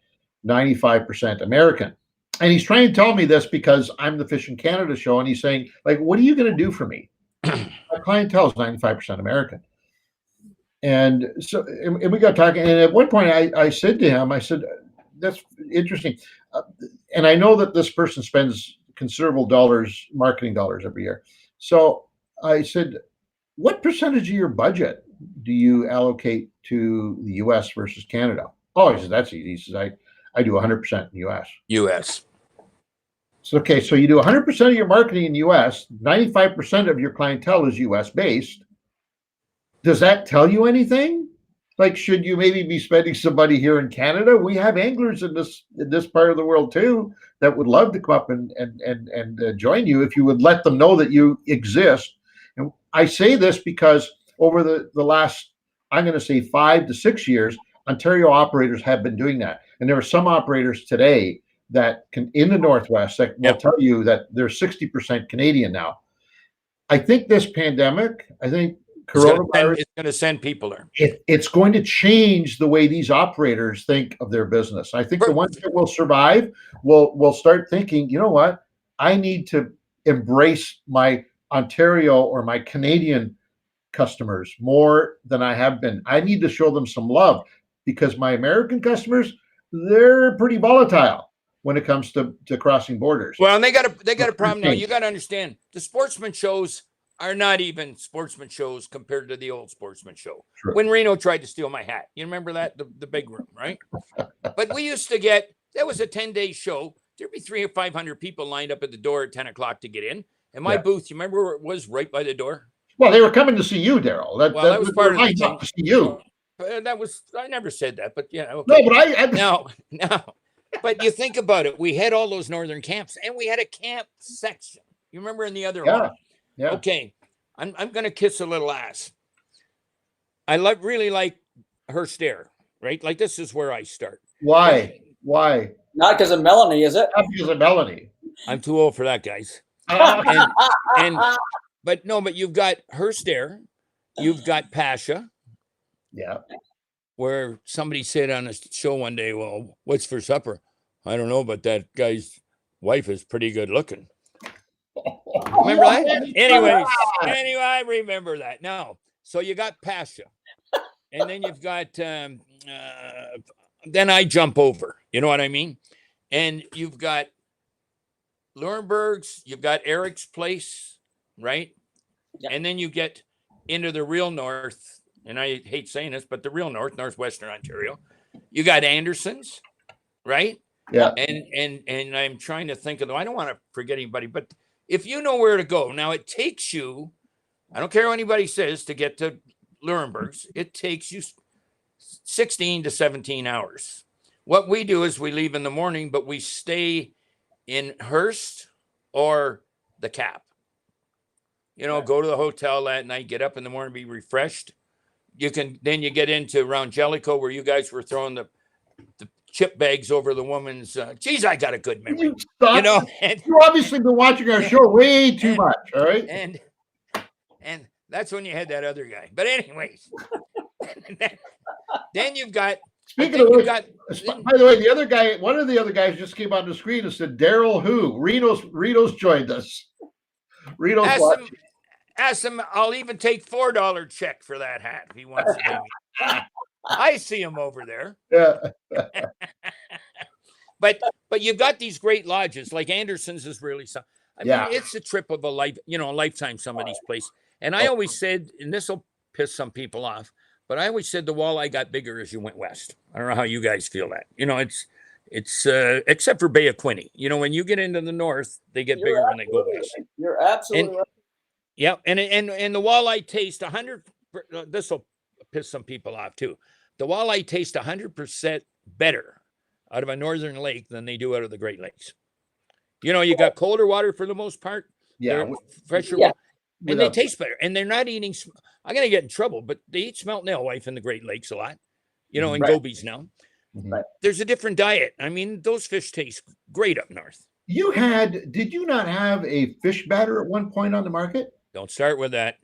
95% American. And he's trying to tell me this because I'm the Fish in Canada show, and he's saying, like, what are you going to do for me? My clientele is 95% American. And so, and we got talking, and at one point I said to him, I said, that's interesting. And I know that this person spends considerable marketing dollars every year. So I said, what percentage of your budget do you allocate to the US versus Canada? Oh, he said, that's easy. He says, I do 100% in the US. So, okay, so you do 100% of your marketing in the US, 95% of your clientele is US based. Does that tell you anything? Like, should you maybe be spending some money here in Canada? We have anglers in this part of the world too that would love to come up and join you if you would let them know that you exist. And I say this because over the last, I'm going to say 5 to 6 years, Ontario operators have been doing that. And there are some operators today that can, in the Northwest, that will tell you that they're 60% Canadian now. I think this pandemic, coronavirus, It's going to send people there. it's going to change the way these operators think of their business. I think the ones that will survive will start thinking, you know what? I need to embrace my Ontario or my Canadian customers more than I have been. I need to show them some love because my American customers, they're pretty volatile when it comes to crossing borders. Well, and they got a problem now. You got to understand, the sportsman shows are not even sportsman shows compared to the old sportsman show. True. When Reno tried to steal my hat, you remember that, the big room, right? But we used to get, that was a 10-day show. There'd be 300 or 500 people lined up at the door at 10 o'clock to get in. And my booth, you remember where it was, right by the door? Well, they were coming to see you, Darryl. That was part of the thing. To see you. That was, I never said that, but yeah. No, Okay. but I no. But you think about it. We had all those northern camps, and we had a camp section. You remember in the other one? Yeah. Okay. I'm going to kiss a little ass. I really like her stare, right? Like, this is where I start. Why? Not because of Melanie, is it? Not because of Melanie. I'm too old for that, guys. But you've got her stare. You've got Pasha. Yeah. Where somebody said on a show one day, well, what's for supper? I don't know, but that guy's wife is pretty good looking. Remember that? Anyway, I remember that. No. So you got Pasha. And then you've got, then I jump over. You know what I mean? And you've got Lurenberg's, you've got Eric's place, right? Yeah. And then you get into the real north, and I hate saying this, but the real north, northwestern Ontario. You got Anderson's, right? Yeah. And I'm trying to think of them. I don't want to forget anybody, but if you know where to go, now it takes you, I don't care what anybody says, to get to Lurenberg's, it takes you 16 to 17 hours. What we do is we leave in the morning, but we stay in Hearst or the Cap. You know, go to the hotel that night, get up in the morning, be refreshed. Then you get into around Jellicoe where you guys were throwing the chip bags over the woman's. Geez, I got a good memory. You know, you obviously been watching our show way too much. All right. And that's when you had that other guy. But anyways, then you've got. Speaking of which, by the way, the other guy, one of the other guys just came on the screen and said, Darryl who? Reno's joined us. Reno's watching. Ask him, I'll even take $4 check for that hat if he wants to pay me. I see him over there. Yeah. But you've got these great lodges, like Anderson's is really something. I mean, it's a trip of a lifetime, some of these places. And I always said, and this will piss some people off, but I always said the walleye got bigger as you went west. I don't know how you guys feel that. You know, it's except for Bay of Quinte. You know, when you get into the north, they get bigger when they go west. You're absolutely right. Yeah, and the walleye taste 100. This will piss some people off too. The walleye taste 100% better out of a northern lake than they do out of the Great Lakes. You know, you got colder water for the most part. Yeah, fresher water, and they taste better. And they're not eating. I'm gonna get in trouble, but they eat smelt alewife in the Great Lakes a lot. You know, in gobies now. Right. There's a different diet. I mean, those fish taste great up north. Did you not have a fish batter at one point on the market? Don't start with that.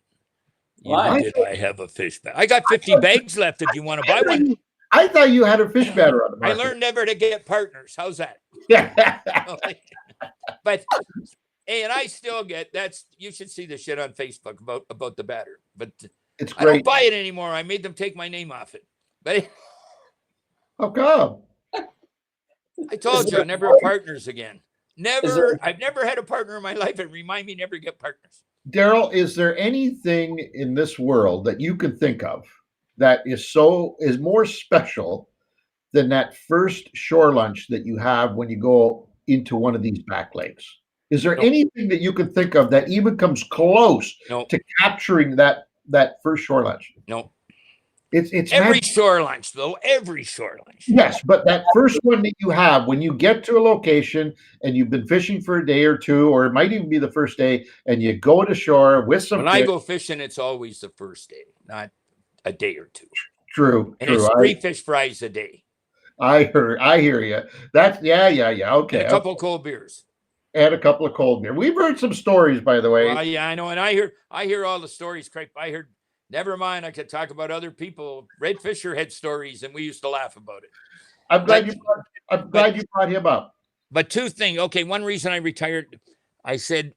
Why? Did I have a fish batter? I got 50 bags left if you want to buy one. I thought you had a fish batter on the market. I learned never to get partners. How's that? Yeah. But hey, and I still get you should see the shit on Facebook about the batter. But it's great. I don't buy it anymore. I made them take my name off it. But how come? I told you I never have partners again. I've never had a partner in my life, and remind me never get partners. Darryl, is there anything in this world that you can think of that is more special than that first shore lunch that you have when you go into one of these back lakes? Is there anything that you can think of that even comes close to capturing that first shore lunch? No. It's every shore lunch, though. Every shore lunch. Yes, but that first one that you have when you get to a location and you've been fishing for a day or two, or it might even be the first day, and you go to shore with some. When I go fishing, it's always the first day, not a day or two. True. It's 3 fish fries a day. I hear you. That's okay. And a couple of cold beers. And a couple of cold beer. We've heard some stories, by the way. Well, yeah, I know, and I hear all the stories, Craig. I heard Never mind. I could talk about other people. Red Fisher had stories, and we used to laugh about it. I'm glad you brought him up. But two things. Okay, one reason I retired, I said,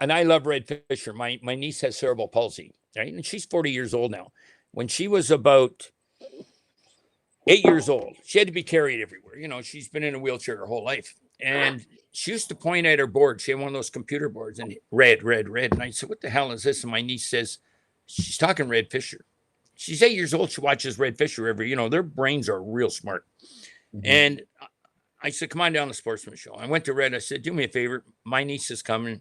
and I love Red Fisher. My niece has cerebral palsy, right? And she's 40 years old now. When she was about 8 years old, she had to be carried everywhere. You know, she's been in a wheelchair her whole life. And she used to point at her board. She had one of those computer boards and red. And I said, what the hell is this? And my niece says, she's talking Red Fisher. She's 8 years old. She watches Red Fisher their brains are real smart. Mm-hmm. And I said, come on down to the Sportsman Show. I went to Red. I said, do me a favor. My niece is coming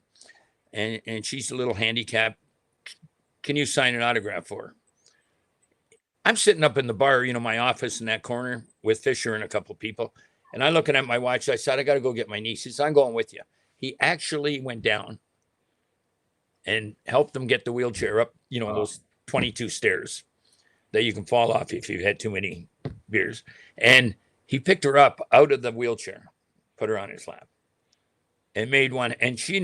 and she's a little handicapped. Can you sign an autograph for her? I'm sitting up in the bar, my office in that corner with Fisher and a couple of people. And I'm looking at my watch. I said, I got to go get my niece. He said, I'm going with you. He actually went down and helped them get the wheelchair up, those 22 stairs that you can fall off if you've had too many beers. And he picked her up out of the wheelchair, put her on his lap, and made one. And she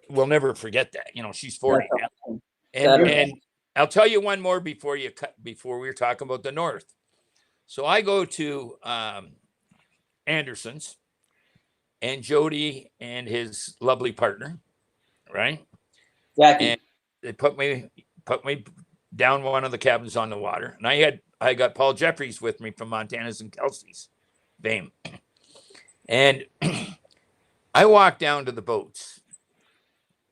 will never forget that. She's 40 now. And I'll tell you one more before we were talking about the North. So I go to Anderson's and Jody and his lovely partner, right? Jackie. And they put me down one of the cabins on the water. And I got Paul Jeffries with me from Montana's and Kelsey's fame. And I walked down to the boats.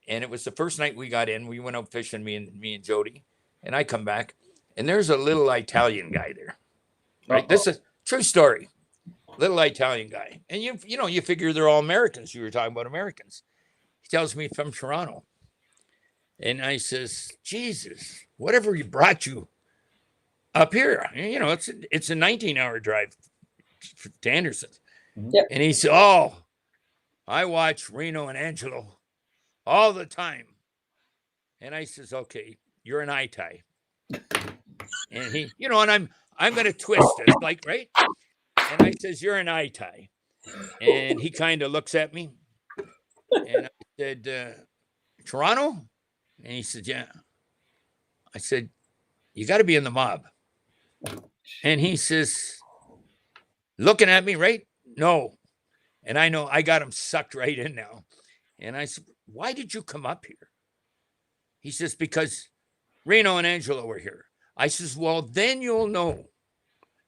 And it was the first night we got in. We went out fishing, me and Jody. And I come back, and there's a little Italian guy there. Right? This is true story. Little Italian guy. And you figure they're all Americans. You were talking about Americans. He tells me from Toronto. And I says, Jesus, whatever brought you up here? It's a 19-hour drive to Anderson. Yep. And he said, oh, I watch Reno and Angelo all the time. And I says, okay, you're an Itai. And he, and I'm going to twist it, like, right? And I says, you're an Itai. And he kind of looks at me. And I said, Toronto? And he said, yeah. I said, you got to be in the mob. And he says, looking at me, right? No. And I know I got him sucked right in now. And I said, why did you come up here? He says, because Reno and Angelo were here. I says, well, then you'll know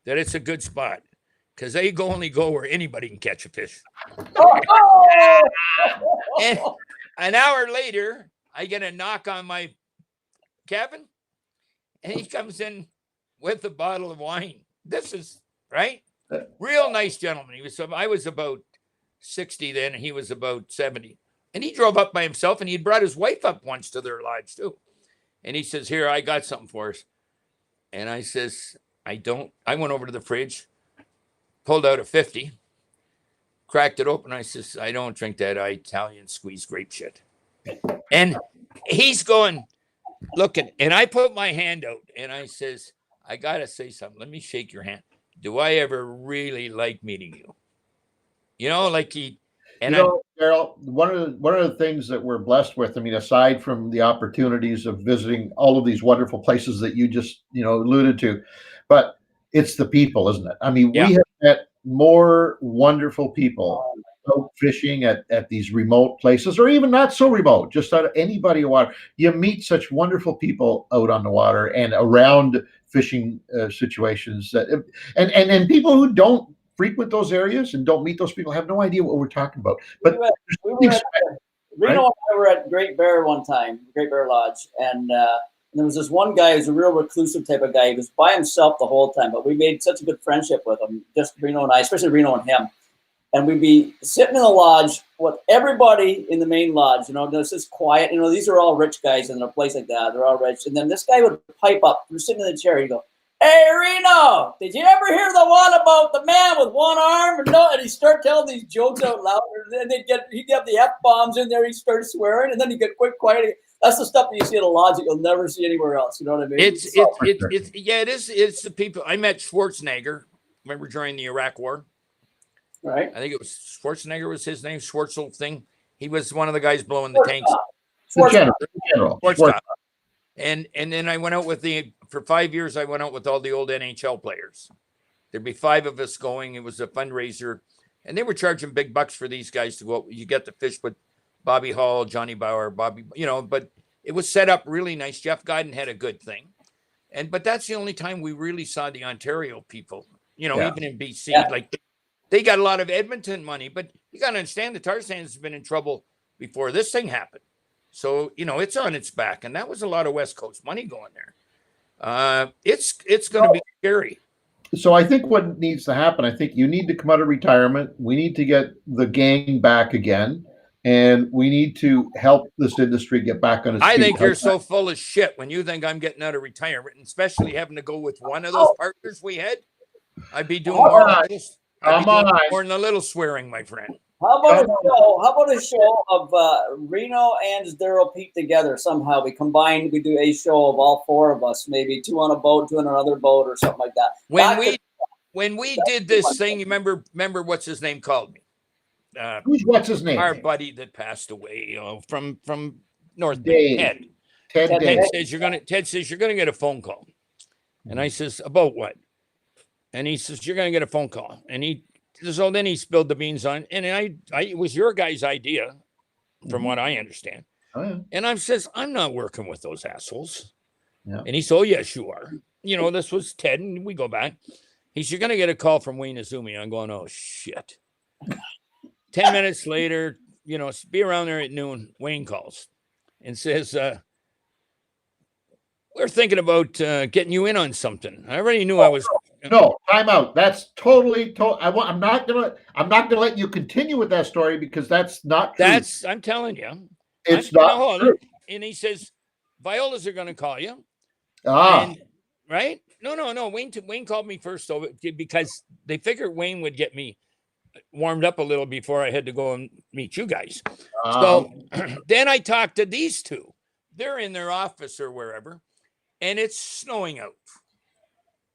that it's a good spot because they only go where anybody can catch a fish. And an hour later, I get a knock on my cabin, and he comes in with a bottle of wine. This is, right? Real nice gentleman. I was about 60 then, and he was about 70. And he drove up by himself, and he brought his wife up once to their lodge, too. And he says, here, I got something for us. And I says, I went over to the fridge, pulled out a 50, cracked it open. I says, I don't drink that Italian squeezed grape shit. And he's going, looking. And I put my hand out, and I says, I got to say something. Let me shake your hand. Do I ever really like meeting you? Like he... And Darryl, one of the things that we're blessed with, aside from the opportunities of visiting all of these wonderful places that you just, alluded to, but it's the people, isn't it? Yeah. We have met more wonderful people out fishing at these remote places, or even not so remote, just out of any body of water. You meet such wonderful people out on the water and around fishing situations and people who don't frequent those areas and don't meet those people have no idea what we're talking about. But Reno and I were at Great Bear one time, Great Bear Lodge, and there was this one guy who's a real reclusive type of guy. He was by himself the whole time, but we made such a good friendship with him, just Reno and I, especially Reno and him. And we'd be sitting in the lodge with everybody in the main lodge. There's this quiet. These are all rich guys in a place like that. They're all rich. And then this guy would pipe up. We're sitting in the chair. He'd go, hey, Reno, did you ever hear the one about the man with one arm? And he'd start telling these jokes out loud. And he'd have the F-bombs in there. He'd start swearing. And then he'd get quiet. That's the stuff that you see at a lodge that you'll never see anywhere else. You know what I mean? It is. It's the people. I met Schwarzenegger. Remember during the Iraq War? Right. I think it was Schwarzenegger was his name, Schwartzel thing. He was one of the guys blowing the tanks. General. And then I went out for 5 years, I went out with all the old NHL players. There'd be 5 of us going. It was a fundraiser. And they were charging big bucks for these guys to go. You get to fish with Bobby Hall, Johnny Bauer, but it was set up really nice. Jeff Godden had a good thing. But that's the only time we really saw the Ontario people, even in BC. Yeah. Like they got a lot of Edmonton money, but you got to understand the Tarzans have been in trouble before this thing happened. So, it's on its back. And that was a lot of West Coast money going there. It's going to be scary. So I think what needs to happen, I think you need to come out of retirement. We need to get the gang back again. And we need to help this industry get back on its feet. I think you're so full of shit when you think I'm getting out of retirement, especially having to go with one of those partners we had. I'd be doing more than a little swearing, my friend. How about a show of Reno and Darryl Pete together somehow? We do a show of all 4 of us, maybe 2 on a boat, 2 on another boat, or something like that. When we did this thing, you remember what's his name called me? What's his name? Our buddy that passed away from North Bay. Ted says you're gonna get a phone call, and I says about what? And he says you're gonna get a phone call, and then he spilled the beans on, and it was your guy's idea, from what I understand. Oh, yeah. And I says I'm not working with those assholes. Yeah. And he said, oh yes you are. This was Ted, and we go back. He said you're gonna get a call from Wayne Izumi. I'm going, oh shit. 10 minutes later, be around there at noon, Wayne calls and says, we're thinking about getting you in on something. I already knew I was. No, time out. That's totally. I'm not gonna let you continue with that story because that's not true. I'm telling you. It's not true. And he says, Violas are going to call you. Right? No. Wayne called me first, though, because they figured Wayne would get me warmed up a little before I had to go and meet you guys. So then I talked to these 2. They're in their office or wherever, and it's snowing out.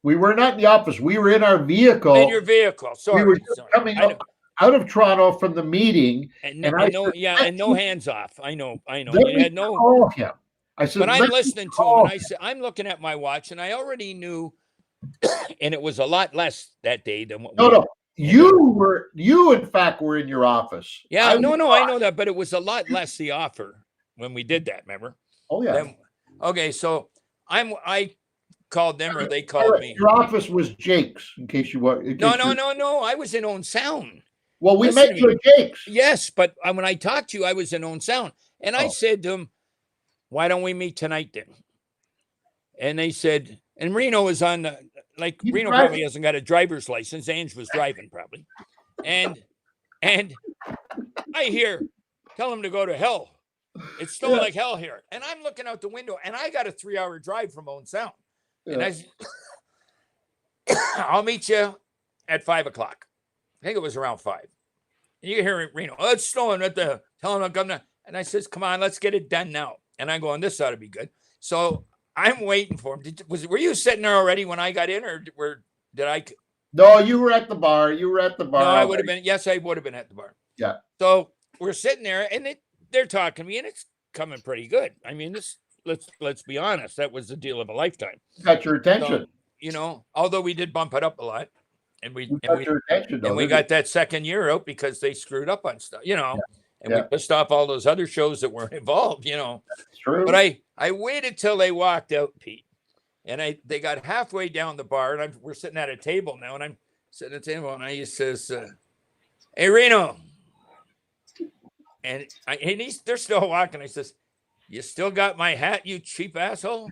We were not in the office. We were in our vehicle. In your vehicle. Sorry. We were just coming out of Toronto from the meeting. And no hands off. I know. You had no. Call him. I said, but I'm listening to him, and I said, I'm looking at my watch, and I already knew, and it was a lot less that day than what. No. You in fact were in your office. Yeah, I know that, but it was a lot less the offer when we did that. Remember? Oh yeah. Okay, so I called them or they called me. Your office was Jake's, in case you were. No. I was in Owen Sound. Well, we met you at Jake's. Yes, but when I talked to you, I was in Owen Sound, and I said to him, "Why don't we meet tonight then?" And they said, and Reno is on the. Reno probably hasn't got a driver's license. Ange was driving probably. And I hear, tell him to go to hell. It's snowing like hell here. And I'm looking out the window, and I got a 3-hour drive from Owen Sound. Yeah. And I said, I'll meet you at 5 o'clock. I think it was around 5. And you hear Reno, oh, it's snowing at the, tell him I'm coming. And I says, come on, let's get it done now. And I'm going, this ought to be good. So I'm waiting for him. Were you sitting there already when I got in, or did I? No, you were at the bar. No, I would have been. Yes, I would have been at the bar. Yeah. So we're sitting there, and they're talking to me, and it's coming pretty good. I mean, let's be honest. That was the deal of a lifetime. Got your attention. So, although we did bump it up a lot, and we got that second year out because they screwed up on stuff, And we pissed off all those other shows that weren't involved, That's true. But I waited till they walked out, Pete. And they got halfway down the bar, and we're sitting at a table now, and I'm sitting at the table, and I says, hey, Reno. And they're still walking. I says, you still got my hat, you cheap asshole?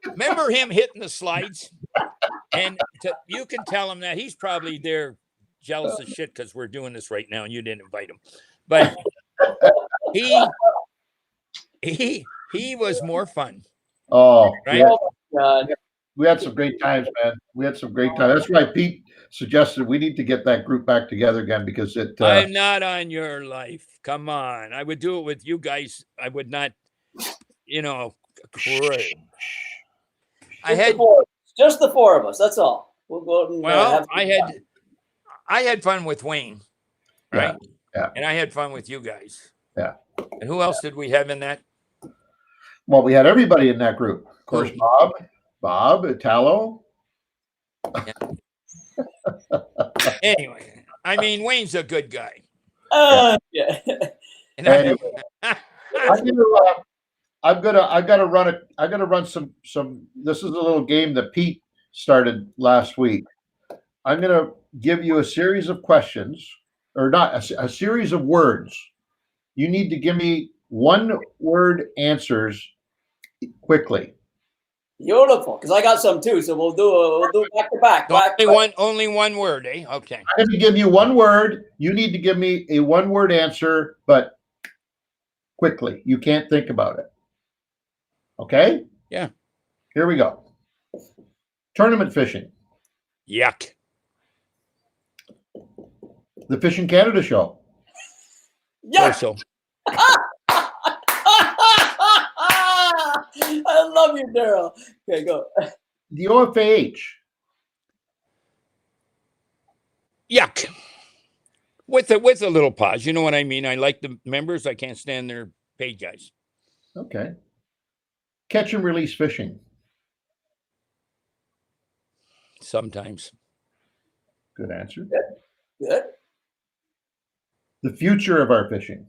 Remember him hitting the slides? And you can tell him that he's probably there jealous as shit because we're doing this right now, and you didn't invite him. But he was more fun. Oh, right? We had some great times, man. We had some great times. That's why Pete suggested we need to get that group back together again because it. I'm not on your life. Come on. I would do it with you guys. I would not, crazy. Just the 4 of us. That's all. We'll go and I had fun with Wayne, right? Yeah. And I had fun with you guys. Yeah. And who else did we have in that? Well, we had everybody in that group. Of course, Who? Bob, Italo. Anyway, I mean, Wayne's a good guy. Yeah. And Anyway, I'm gonna I gotta run some. This is a little game that Pete started last week. I'm gonna give you a series of questions, or not a series of words. You need to give me one word answers quickly. Beautiful, because I got some too. So we'll do back to back. only one word, eh? Okay. I'm going to give you one word. You need to give me a one-word answer, but quickly. You can't think about it. Okay? Yeah. Here we go. Tournament fishing. Yuck. The Fishing Canada show. Yeah. So. I love you, Darryl. Okay, go. The OFAH. Yuck. With a little pause. You know what I mean? I like the members. I can't stand their paid guys. Okay. Catch and release fishing. Sometimes. Good answer. Good. The future of our fishing.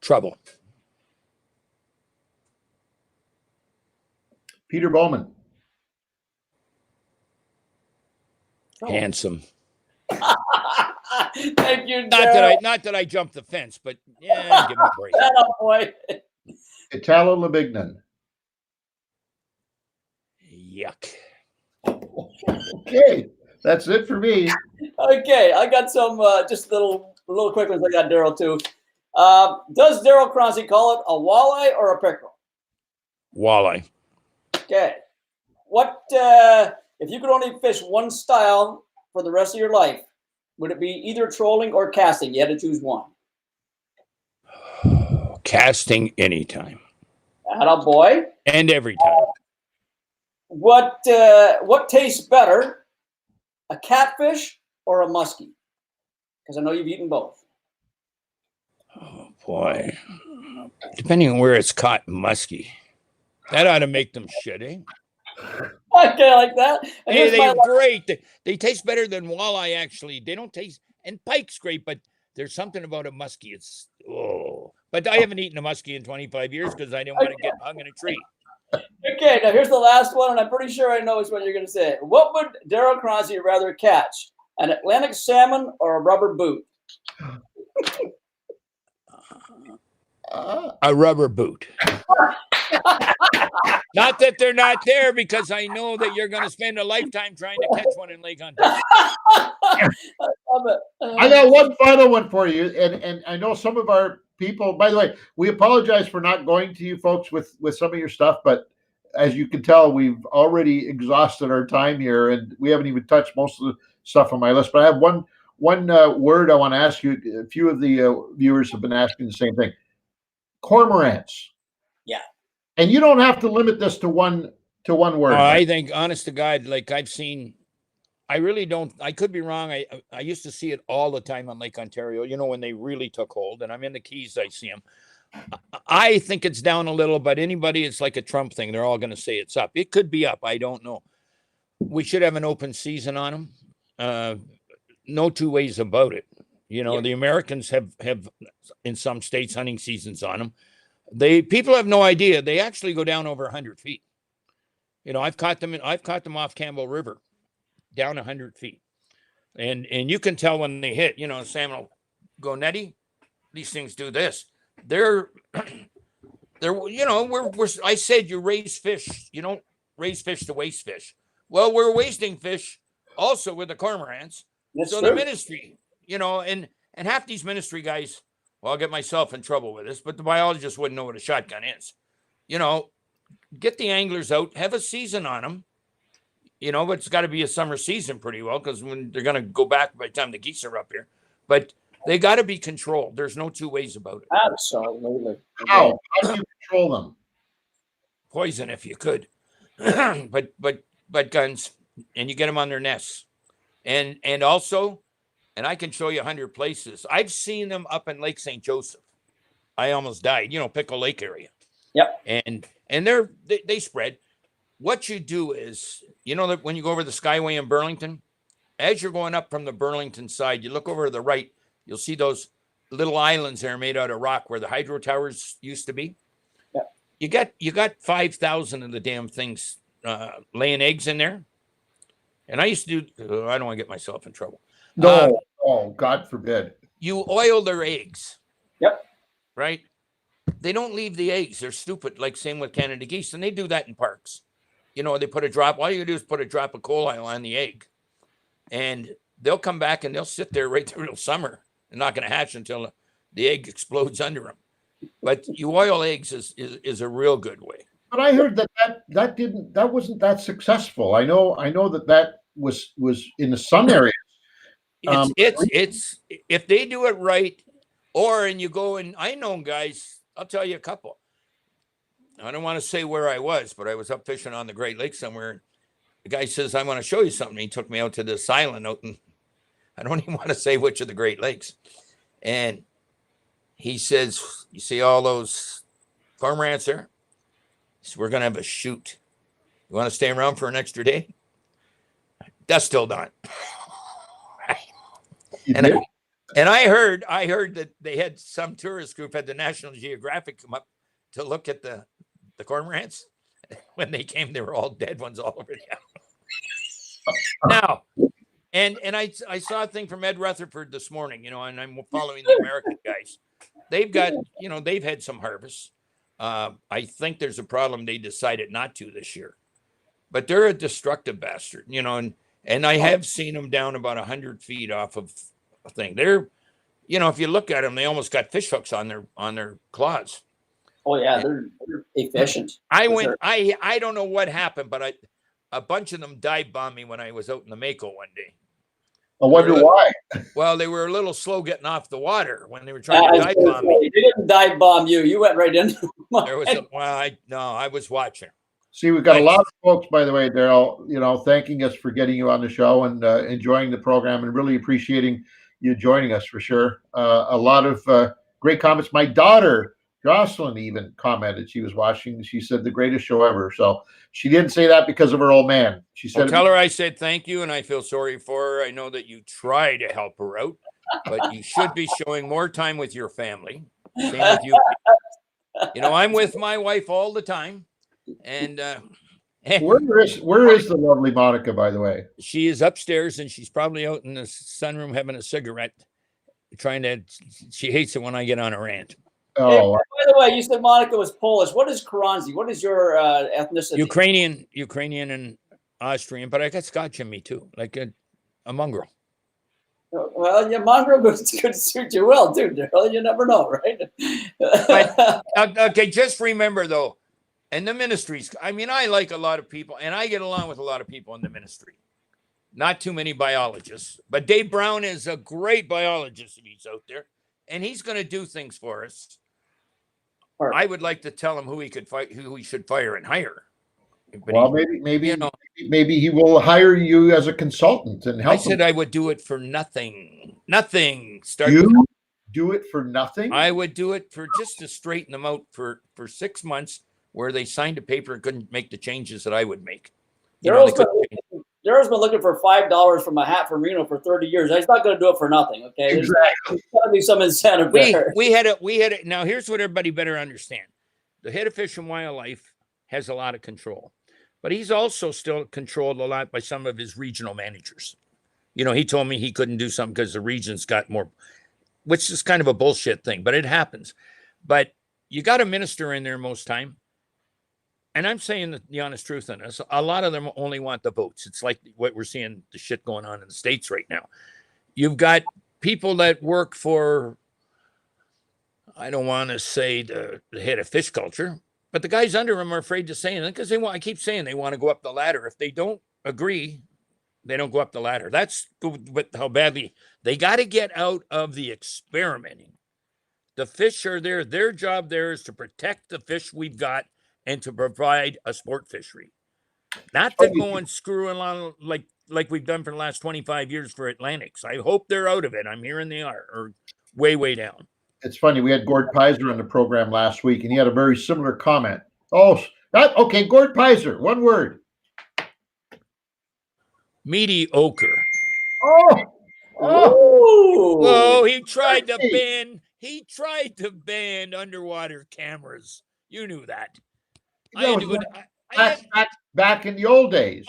Trouble. Peter Bowman. Handsome. Thank you, Darryl. Not that I jumped the fence, but yeah, give me a break. Shut up, boy. Italo Labignan. Yuck. Okay, that's it for me. Okay, I got some just little quick ones. I got Darryl too. Does Darryl Choronzey call it a walleye or a pickerel? Walleye. Okay. What if you could only fish one style for the rest of your life? Would it be either trolling or casting? You had to choose one. Casting anytime. Atta boy. And every time. What tastes better, a catfish or a muskie? Because I know you've eaten both. Oh boy. Depending on where it's caught, muskie. That ought to make them shit, eh? Okay, like that. And hey, they're great. They taste better than walleye, actually. They don't taste, and pike's great, but there's something about a muskie. It's, oh. But I haven't eaten a muskie in 25 years because I didn't want to get hung in a tree. Okay, now here's the last one, and I'm pretty sure I know which one you're going to say. What would Darryl Choronzey rather catch, an Atlantic salmon or a rubber boot? A rubber boot. Not that they're not there, because I know that you're going to spend a lifetime trying to catch one in Lake Ontario. I love it. I got one final one for you, and I know some of our people. By the way, we apologize for not going to you folks with some of your stuff, but as you can tell, we've already exhausted our time here, and we haven't even touched most of the stuff on my list. But I have one word I want to ask you. A few of the viewers have been asking the same thing. Cormorants. Yeah. And you don't have to limit this to one word. I think, honest to God, like I've seen, I really don't. I could be wrong. I used to see it all the time on Lake Ontario. You know, when they really took hold, and I'm in the Keys, I see them. I think it's down a little, but anybody, it's like a Trump thing. They're all going to say it's up. It could be up. I don't know. We should have an open season on them. No two ways about it. You know, the Americans have in some states hunting seasons on them. People have no idea. They actually go down over 100 feet. You know, I've caught them off Campbell River, down 100 feet, and you can tell when they hit. You know, salmon will go netty. These things do this. They're you know, I said you raise fish. You don't raise fish to waste fish. Well, we're wasting fish also with the cormorants. That's so true. The ministry, you know, and half these ministry guys. Well, I'll get myself in trouble with this, but the biologists wouldn't know what a shotgun is. You know, get the anglers out, have a season on them. You know, but it's got to be a summer season pretty well, because when they're going to go back by the time the geese are up here. But they got to be controlled. There's no two ways about it. Absolutely. How do you control them? Poison if you could, but guns, and you get them on their nests, and also. And I can show you 100 places. I've seen them up in Lake St. Joseph. I almost died, you know, Pickle Lake area. Yep. And they spread. What you do is, you know, that when you go over the Skyway in Burlington, as you're going up from the Burlington side, you look over to the right, you'll see those little islands there made out of rock where the hydro towers used to be. Yep. You got 5,000 of the damn things laying eggs in there. And I used to do, I don't want to get myself in trouble. No, oh, God forbid. You oil their eggs. Yep. Right? They don't leave the eggs. They're stupid. Like same with Canada geese. And they do that in parks. You know, they put a drop. All you do is put a drop of coal oil on the egg. And they'll come back and they'll sit there right through till summer. They're not going to hatch until the egg explodes under them. But you oil eggs is a real good way. But I heard that wasn't that successful. I know that was in some areas. It's if they do it right, and you go and I know guys, I'll tell you a couple. I don't want to say where I was, but I was up fishing on the Great Lakes somewhere. The guy says, I want to show you something. He took me out to this island out in, I don't even want to say which of the Great Lakes. And he says, you see all those cormorants there? He said, we're going to have a shoot. You want to stay around for an extra day? That's still done. And I heard that they had some tourist group had the National Geographic come up to look at the cormorants. When they came, they were all dead ones all over the island. Now, and I saw a thing from Ed Rutherford this morning, you know, and I'm following the American guys. They've got, you know, they've had some harvests. I think there's a problem they decided not to this year, but they're a destructive bastard, you know, and I have seen them down about 100 feet off of a thing. They're, you know, if you look at them, they almost got fish hooks on their claws. Oh yeah, they're efficient. I don't know what happened, but a bunch of them dive bombed me when I was out in the Mako one day. I wonder why. Well, they were a little slow getting off the water when they were trying to dive bomb me. They didn't dive bomb you. You went right into them. I was watching. See, we've got a lot of folks, by the way, Darryl, you know, thanking us for getting you on the show and enjoying the program and really appreciating you joining us for sure. A lot of great comments. My daughter, Jocelyn, even commented she was watching. She said the greatest show ever. So she didn't say that because of her old man. She said, tell her I said thank you and I feel sorry for her. I know that you try to help her out, but you should be showing more time with your family. Same with you. You know, I'm with my wife all the time. And where is the lovely Monica, by the way? She is upstairs and she's probably out in the sunroom having a cigarette, she hates it when I get on a rant. Oh, hey, by the way, you said Monica was Polish. What is Choronzey? What is your ethnicity? Ukrainian and Austrian, but I got Scotch in me too, like a mongrel. Well, yeah, mongrel could suit you well too, Darryl. You never know, right? But, okay, just remember though, and the ministries, I mean, I like a lot of people, and I get along with a lot of people in the ministry. Not too many biologists, but Dave Brown is a great biologist if he's out there, and he's going to do things for us. I would like to tell him who he should fire and hire. But well, maybe he will hire you as a consultant and help. I said I would do it for nothing. Nothing. Do it for nothing? I would do it for just to straighten them out for 6 months where they signed a paper and couldn't make the changes that I would make. Darryl's been looking for $5 from a hat from Reno for 30 years. He's not going to do it for nothing. Okay, there's got to be some incentive there. We had it. Now here's what everybody better understand: the head of Fish and Wildlife has a lot of control, but he's also still controlled a lot by some of his regional managers. You know, he told me he couldn't do something because the region's got more, which is kind of a bullshit thing, but it happens. But you got a minister in there most time. And I'm saying the honest truth on this. A lot of them only want the votes. It's like what we're seeing, the shit going on in the States right now. You've got people that work for, I don't want to say the head of fish culture, but the guys under them are afraid to say anything because I keep saying they want to go up the ladder. If they don't agree, they don't go up the ladder. That's how badly they got to get out of the experimenting. The fish are there. Their job there is to protect the fish we've got and to provide a sport fishery, not to go and screw along like we've done for the last 25 years for Atlantics. I hope they're out of it. I'm hearing they are, or way down. it's funny. We had Gord Pizer on the program last week, and he had a very similar comment. Oh, okay. Gord Pizer, one word. Mediocre. Oh, Whoa, he tried to ban underwater cameras. You knew that. Back in the old days.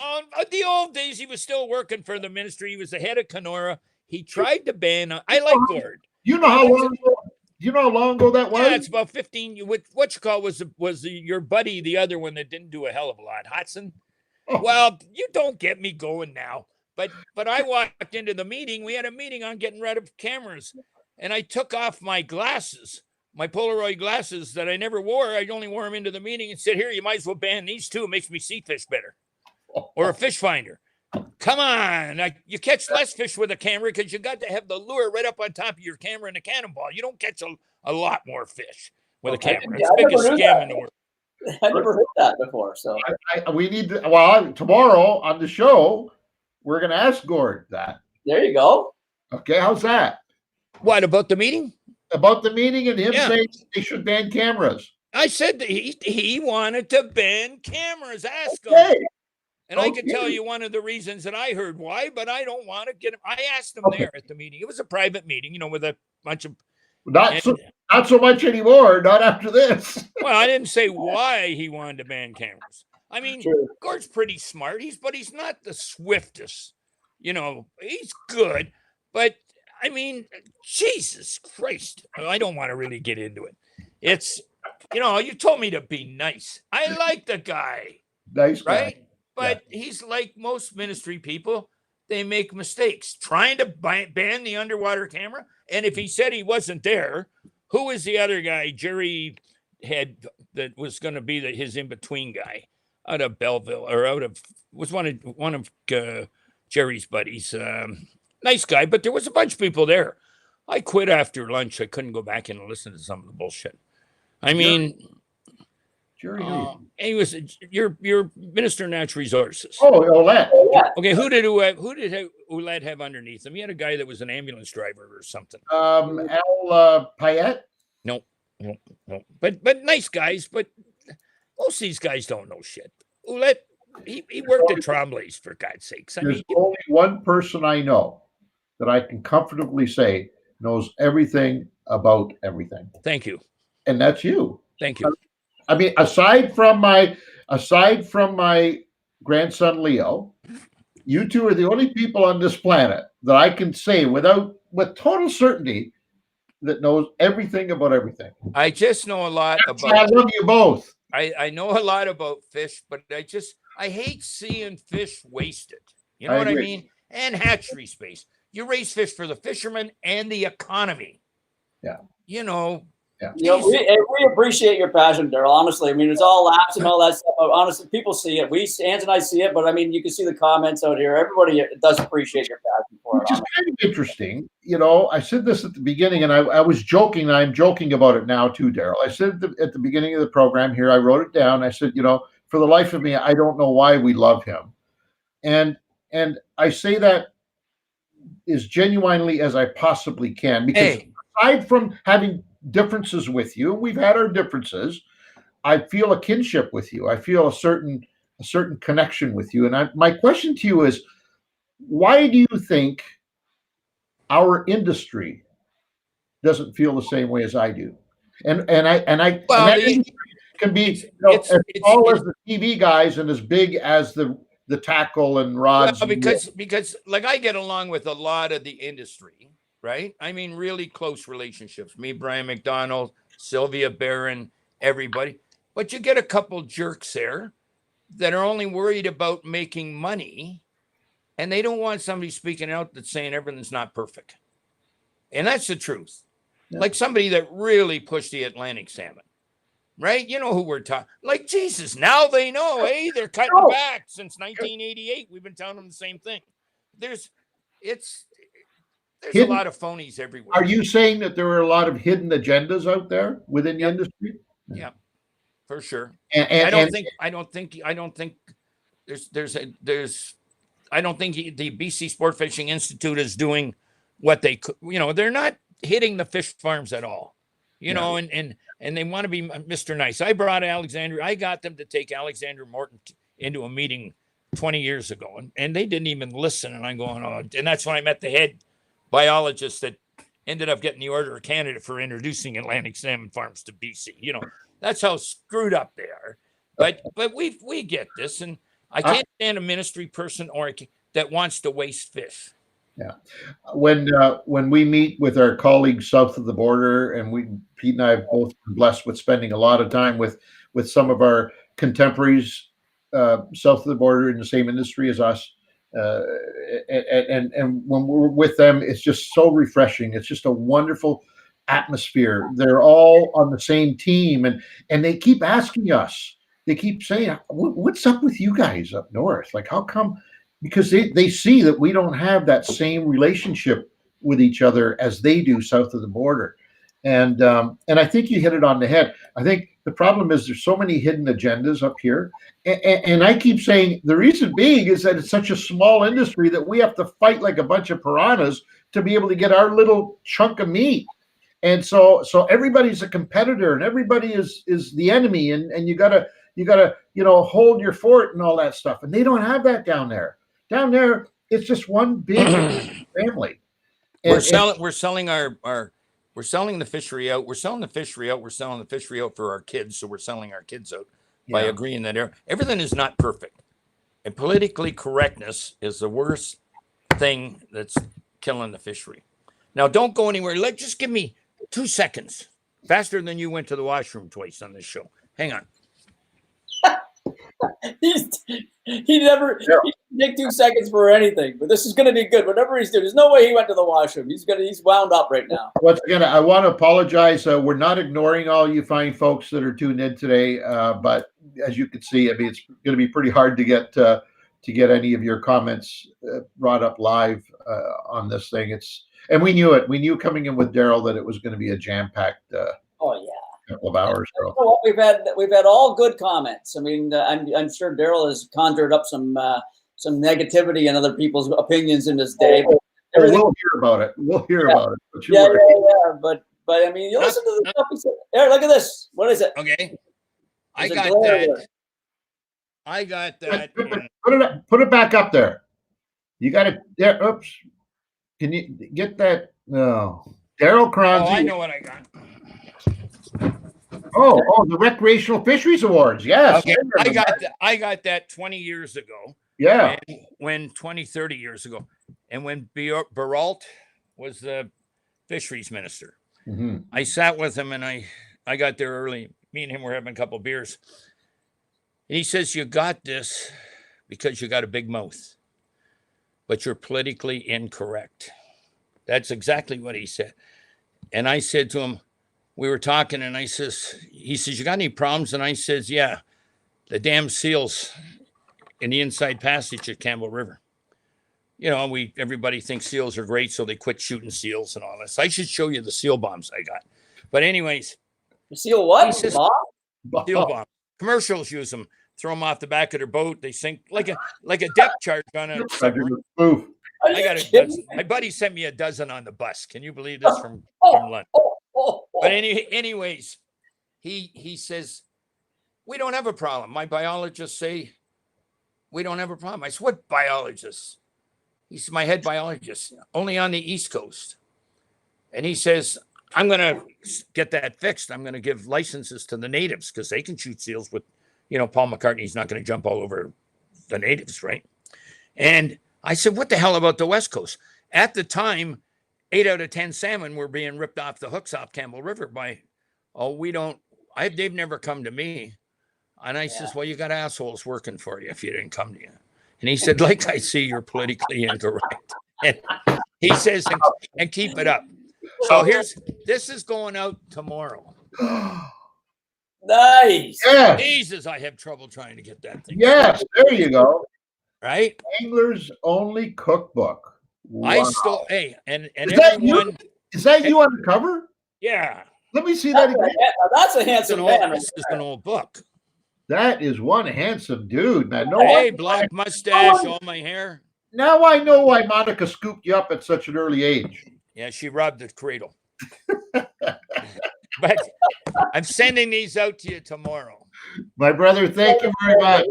The old days, he was still working for the ministry. He was the head of Kenora. He tried to ban. I like Gord. You know how long ago? You know how long ago that was? Yeah, it's about 15. What you call was your buddy, the other one that didn't do a hell of a lot, Hudson. Oh. Well, you don't get me going now. But I walked into the meeting. We had a meeting on getting rid of cameras, and I took off my glasses, my Polaroid glasses that I never wore. I only wore them into the meeting and said, "Here, you might as well ban these two. It makes me see fish better." Or a fish finder. Come on. You catch less fish with a camera because you got to have the lure right up on top of your camera and a cannonball. You don't catch a lot more fish with a camera. It's the biggest scam in the world. I never heard that before. So we need to, well, tomorrow on the show, we're going to ask Gord that. There you go. Okay, how's that? What, about the meeting? About the meeting and him saying they should ban cameras. I said that he wanted to ban cameras. Ask him. And I can tell you one of the reasons that I heard why, but I don't want to get him. I asked him there at the meeting. It was a private meeting, with a bunch of... Not so much anymore, not after this. Well, I didn't say why he wanted to ban cameras. I mean, Gord's pretty smart, but he's not the swiftest. He's good, but I mean, Jesus Christ. I don't want to really get into it. It's, you told me to be nice. I like the guy. Nice guy. Right? But he's like most ministry people. They make mistakes trying to ban the underwater camera. And if he said he wasn't there, who was the other guy Jerry had that was going to be his in-between guy out of Belleville or was one of Jerry's buddies. Nice guy, but there was a bunch of people there. I quit after lunch. I couldn't go back in and listen to some of the bullshit. I mean... Jerry, he was your Minister of Natural Resources. Oh, Ouellette. Okay, who did Ouellette have underneath him? He had a guy that was an ambulance driver or something. Al Payette? No. But nice guys. But most of these guys don't know shit. Ouellette, he worked at Tremblay's, for God's sakes. There's only one person I know that I can comfortably say knows everything about everything. Thank you. And that's you. Thank you. I mean, aside from my grandson Leo, you two are the only people on this planet that I can say with total certainty that knows everything about everything. I just know a lot about. I love you both. I know a lot about fish, but I hate seeing fish wasted. You know what I mean? And hatchery space. You raise fish for the fishermen and the economy. Yeah. Yeah. We appreciate your passion, Darryl. Honestly, I mean, it's all laughs and all that stuff. Honestly, people see it. Hans and I see it, but I mean, you can see the comments out here. Everybody does appreciate your passion for it. Which is kind of interesting. I said this at the beginning, and I was joking. And I'm joking about it now too, Darryl. I said at the beginning of the program here, I wrote it down. I said, for the life of me, I don't know why we love him, and I say that as genuinely as I possibly can, because aside from having differences with you, and we've had our differences, I feel a kinship with you. I feel a certain connection with you. And my question to you is, why do you think our industry doesn't feel the same way as I do? And that can be as small as the TV guys and as big as the tackle and rods. Well, because like I get along with a lot of the industry. Right? I mean, really close relationships. Me, Brian McDonald, Sylvia Barron, everybody. But you get a couple jerks there that are only worried about making money, and they don't want somebody speaking out that's saying everything's not perfect. And that's the truth. Yeah. Like somebody that really pushed the Atlantic salmon. Right? You know who we're talking. Like, Jesus, now they know, they're cutting back since 1988. We've been telling them the same thing. There's a lot of phonies everywhere. Are you saying that there are a lot of hidden agendas out there within the industry? Yeah, for sure. I don't think the BC Sport Fishing Institute is doing what they could. They're not hitting the fish farms at all. you know, and they want to be Mr. Nice. I got them to take Alexander Morton into a meeting 20 years ago, and they didn't even listen. And I'm going, oh, and that's when I met the head biologist that ended up getting the Order of Canada for introducing Atlantic salmon farms to BC. You know, that's how screwed up they are. But we get this, and I can't stand a ministry person that wants to waste fish. Yeah, when we meet with our colleagues south of the border, and Pete and I have both been blessed with spending a lot of time with some of our contemporaries south of the border in the same industry as us, and when we're with them, it's just so refreshing. It's just a wonderful atmosphere. They're all on the same team, and they keep asking us. They keep saying, "What's up with you guys up north? Like, how come?" Because they see that we don't have that same relationship with each other as they do south of the border. And I think you hit it on the head. I think the problem is there's so many hidden agendas up here. And I keep saying the reason being is that it's such a small industry that we have to fight like a bunch of piranhas to be able to get our little chunk of meat. And so everybody's a competitor, and everybody is the enemy, and you gotta hold your fort and all that stuff. And they don't have that down there. Down there, it's just one big family. We're selling the fishery out. We're selling the fishery out. We're selling the fishery out for our kids. So we're selling our kids out by agreeing that everything is not perfect. And politically correctness is the worst thing that's killing the fishery. Now, don't go anywhere. Just give me 2 seconds. Faster than you went to the washroom twice on this show. Hang on. He never take 2 seconds for anything, but this is going to be good. Whatever he's doing, there's no way he went to the washroom. He's wound up right now. Once again, I want to apologize. We're not ignoring all you fine folks that are tuned in today, but as you can see, I mean, it's going to be pretty hard to get any of your comments brought up live on this thing. And we knew it. We knew coming in with Darryl that it was going to be a jam-packed. Couple of hours. So. We've had all good comments. I mean, I'm sure Darryl has conjured up some negativity in other people's opinions in this day. We'll hear about it. We'll hear about it. But I mean, you listen to the stuff he said. There, look at this. What is it? Okay, I got that. I got that. Put it back up there. You got it. There. Oops. Can you get that? No. Darryl Choronzey. Oh, I know what I got. Oh, the Recreational Fisheries Awards. Yes. Okay. I got that 20 years ago. Yeah. When 30 years ago. And when Baralt was the fisheries minister. Mm-hmm. I sat with him, and I got there early. Me and him were having a couple of beers. And he says, you got this because you got a big mouth, but you're politically incorrect. That's exactly what he said. And I said to him, we were talking, and he says, you got any problems? And I says, yeah, the damn seals in the inside passage at Campbell River. You know, everybody thinks seals are great, so they quit shooting seals and all this. I should show you the seal bombs I got. But anyways. The seal what? Says, seal bomb. Commercials use them. Throw them off the back of their boat. They sink like a depth charge on a submarine. I got a dozen. My buddy sent me a dozen on the bus. Can you believe this from London? But anyways, he says, we don't have a problem. My biologists say we don't have a problem. I said, what biologists? He's my head biologist, only on the East Coast. And he says, I'm going to get that fixed. I'm going to give licenses to the natives because they can shoot seals with, Paul McCartney's not going to jump all over the natives, right? And I said, what the hell about the West Coast? At the time, 8 out of 10 salmon were being ripped off the hooks off Campbell River they've never come to me. And I says, well, you got assholes working for you if you didn't come to you. And he said, like I see, you're politically incorrect. And he says, and keep it up. So this is going out tomorrow. Nice. Yes. Jesus, I have trouble trying to get that thing. Yes, there you go. Right? Angler's Only Cookbook. Wow. I still, and is everyone. Is that you on the cover? Yeah. Let me see that again. That's a handsome man. This is an old book. That is one handsome dude, man. Black mustache, all my hair. Now I know why Monica scooped you up at such an early age. Yeah, she robbed the cradle. But I'm sending these out to you tomorrow. My brother, thank you very much.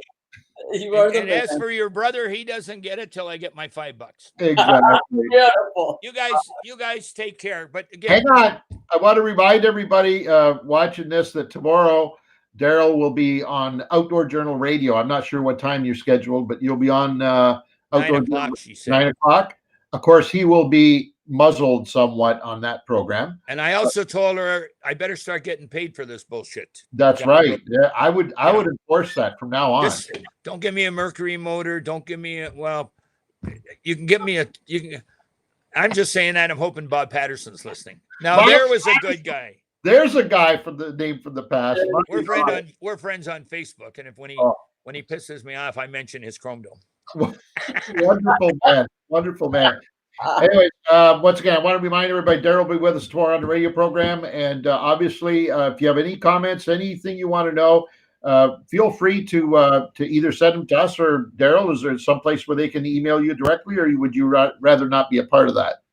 You are the And as man. for your brother, he doesn't get it till I get my $5. Exactly. Beautiful. You guys take care. But again, Hang on. I want to remind everybody watching this that tomorrow Darryl will be on Outdoor Journal Radio. I'm not sure what time you're scheduled, but you'll be on 9 Outdoor o'clock, Journal, she said. 9 o'clock. Of course, he will be muzzled somewhat on that program. And I also told her I better start getting paid for this bullshit. That's right. Yeah, I would enforce that from now on. Just don't give me a Mercury motor. Don't give me you can give me I'm just saying that. I'm hoping Bob Patterson's listening. Now, Bob there was a good guy. There's a guy from the name from the past. We're friends on Facebook, and when he pisses me off, I mention his chrome dome. Wonderful man. Anyway, once again, I want to remind everybody, Darryl will be with us tomorrow on the radio program, and obviously, if you have any comments, anything you want to know, feel free to either send them to us or Darryl. Is there some place where they can email you directly, or would you rather not be a part of that?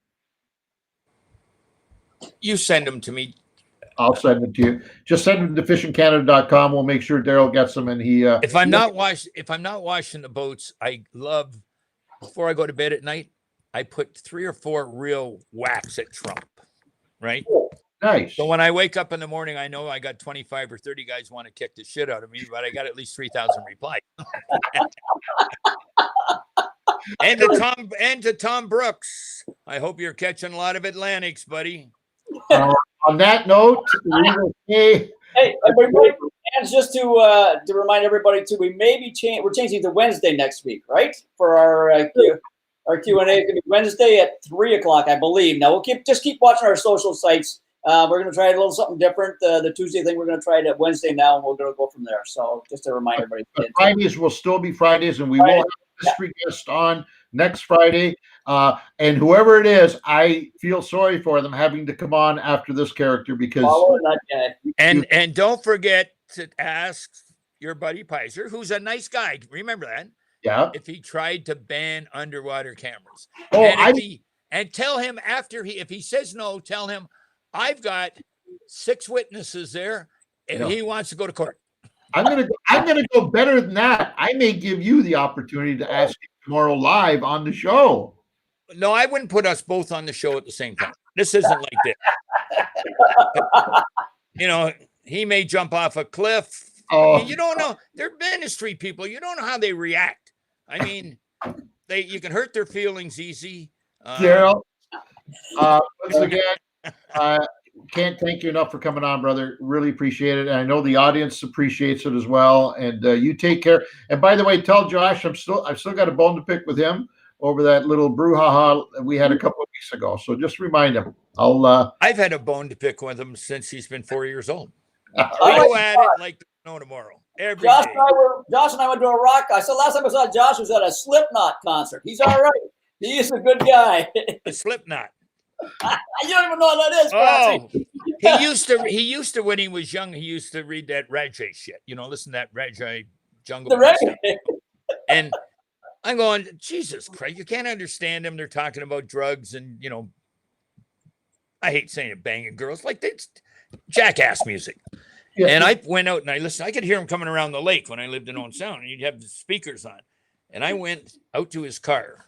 You send them to me. I'll send them to you. Just send them to fishingcanada.com. We'll make sure Darryl gets them, and he. If I'm not washing the boats, I love before I go to bed at night, I put 3 or 4 real whacks at Trump. Right. Nice. So when I wake up in the morning, I know I got 25 or 30 guys want to kick the shit out of me, but I got at least 3,000 replies. And to Tom Brooks, I hope you're catching a lot of Atlantics, buddy. On that note, we will say. Hey, everybody, and just to remind everybody too, we're changing to Wednesday next week, right? For our Q&A, it's gonna be Wednesday at 3 o'clock, I believe. Now we'll keep watching our social sites. We're gonna try a little something different. The Tuesday thing, we're gonna try it at Wednesday now, and we're gonna go from there. So just to remind everybody, Fridays will still be Fridays, and we will have a mystery guest on next Friday. And whoever it is, I feel sorry for them having to come on after this character because. And don't forget to ask your buddy Pizer, who's a nice guy. Remember that. Yeah. If he tried to ban underwater cameras. Oh, and tell him if he says no, tell him I've got 6 witnesses there if he wants to go to court. I'm gonna go better than that. I may give you the opportunity to ask him tomorrow live on the show. No, I wouldn't put us both on the show at the same time. This isn't like this. He may jump off a cliff. Oh. You don't know. They're ministry people. You don't know how they react. I mean, you can hurt their feelings easy. Darryl, once again, can't thank you enough for coming on, brother. Really appreciate it. And I know the audience appreciates it as well. And you take care. And by the way, tell Josh I've still got a bone to pick with him over that little brouhaha we had a couple of weeks ago. So just remind him. I've had a bone to pick with him since he's been 4 years old. We go at it like no tomorrow. Josh and I went to a rock. I said last time I saw Josh was at a Slipknot concert. He's all right. He is a good guy. A Slipknot. You don't even know what that is. Oh, he used to when he was young. He used to read that Rajay shit. Listen to that Rajay Jungle. And I'm going, Jesus Christ, you can't understand them. They're talking about drugs and I hate saying it, banging girls like that's jackass music. Yeah. And I went out and I listened. I could hear him coming around the lake when I lived in Owen Sound, and you'd have the speakers on. And I went out to his car,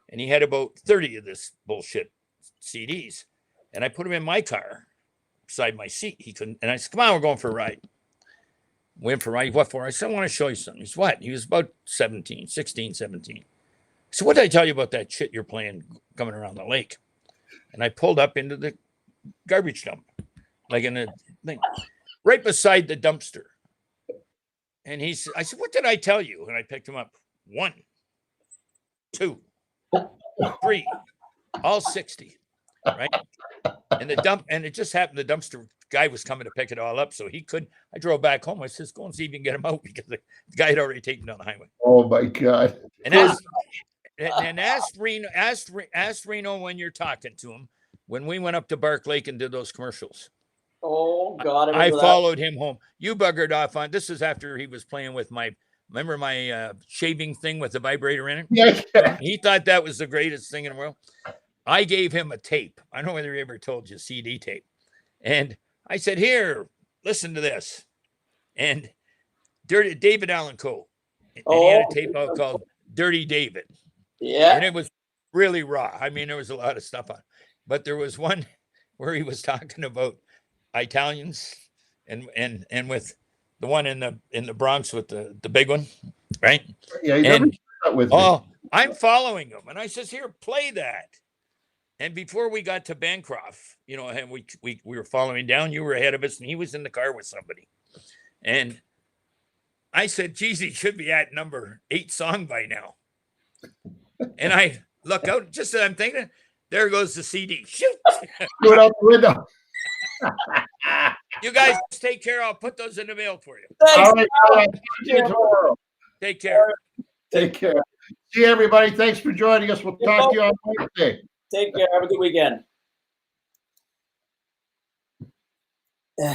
and he had about 30 of this bullshit CDs. And I put him in my car beside my seat. He couldn't. And I said, come on, we're going for a ride. Went for a ride. What for? I said, I want to show you something. He said, what? He was about 16, 17. So what did I tell you about that shit you're playing coming around the lake? And I pulled up into the garbage dump, like in a thing, right beside the dumpster. And I said, what did I tell you? And I picked him up. 1, 2, 3, all 60, right? And it just happened the dumpster guy was coming to pick it all up, so he couldn't. I drove back home. I said, go and see if you can get him out because the guy had already taken down the highway. Oh my God. And ask Reno when you're talking to him when we went up to Bark Lake and did those commercials. Oh God! I followed him home. You buggered off on. This is after he was playing with my shaving thing with the vibrator in it. Yeah. He thought that was the greatest thing in the world. I gave him a tape. I don't know whether he ever told you CD tape. And I said, here, listen to this. And David Allen Coe. And he had a tape out called Dirty David. Yeah. And it was really raw. I mean, there was a lot of stuff on it. But there was one where he was talking about Italians and with the one in the Bronx with the big one, right? Yeah, you never shared that with me. I'm following him. And I says, here, play that. And before we got to Bancroft, you know, and we were following down, you were ahead of us, and he was in the car with somebody. And I said, geez, he should be at number 8 song by now. And I look out, just as I'm thinking, there goes the CD. Shoot. Threw it out the window. You guys take care. I'll put those in the mail for you. Thanks. All right, see you tomorrow. Take care. Take care. See you, everybody. Thanks for joining us. We'll talk to you on Wednesday. Take care. Have a good weekend. Come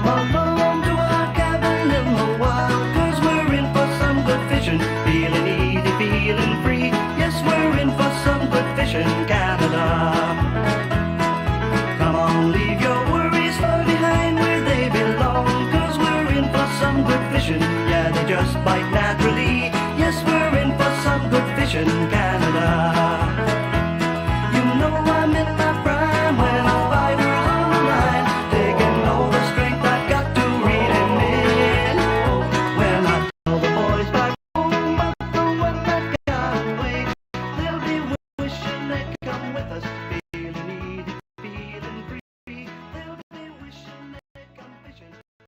along to our cabin in the wild, 'cause we're in for some good fishing. Feeling easy, feeling free. Yes, we're in for some good fishing, Canada. Come on, leave your worries far behind where they belong, 'cause we're in for some good fishing. Yeah, they just bite now.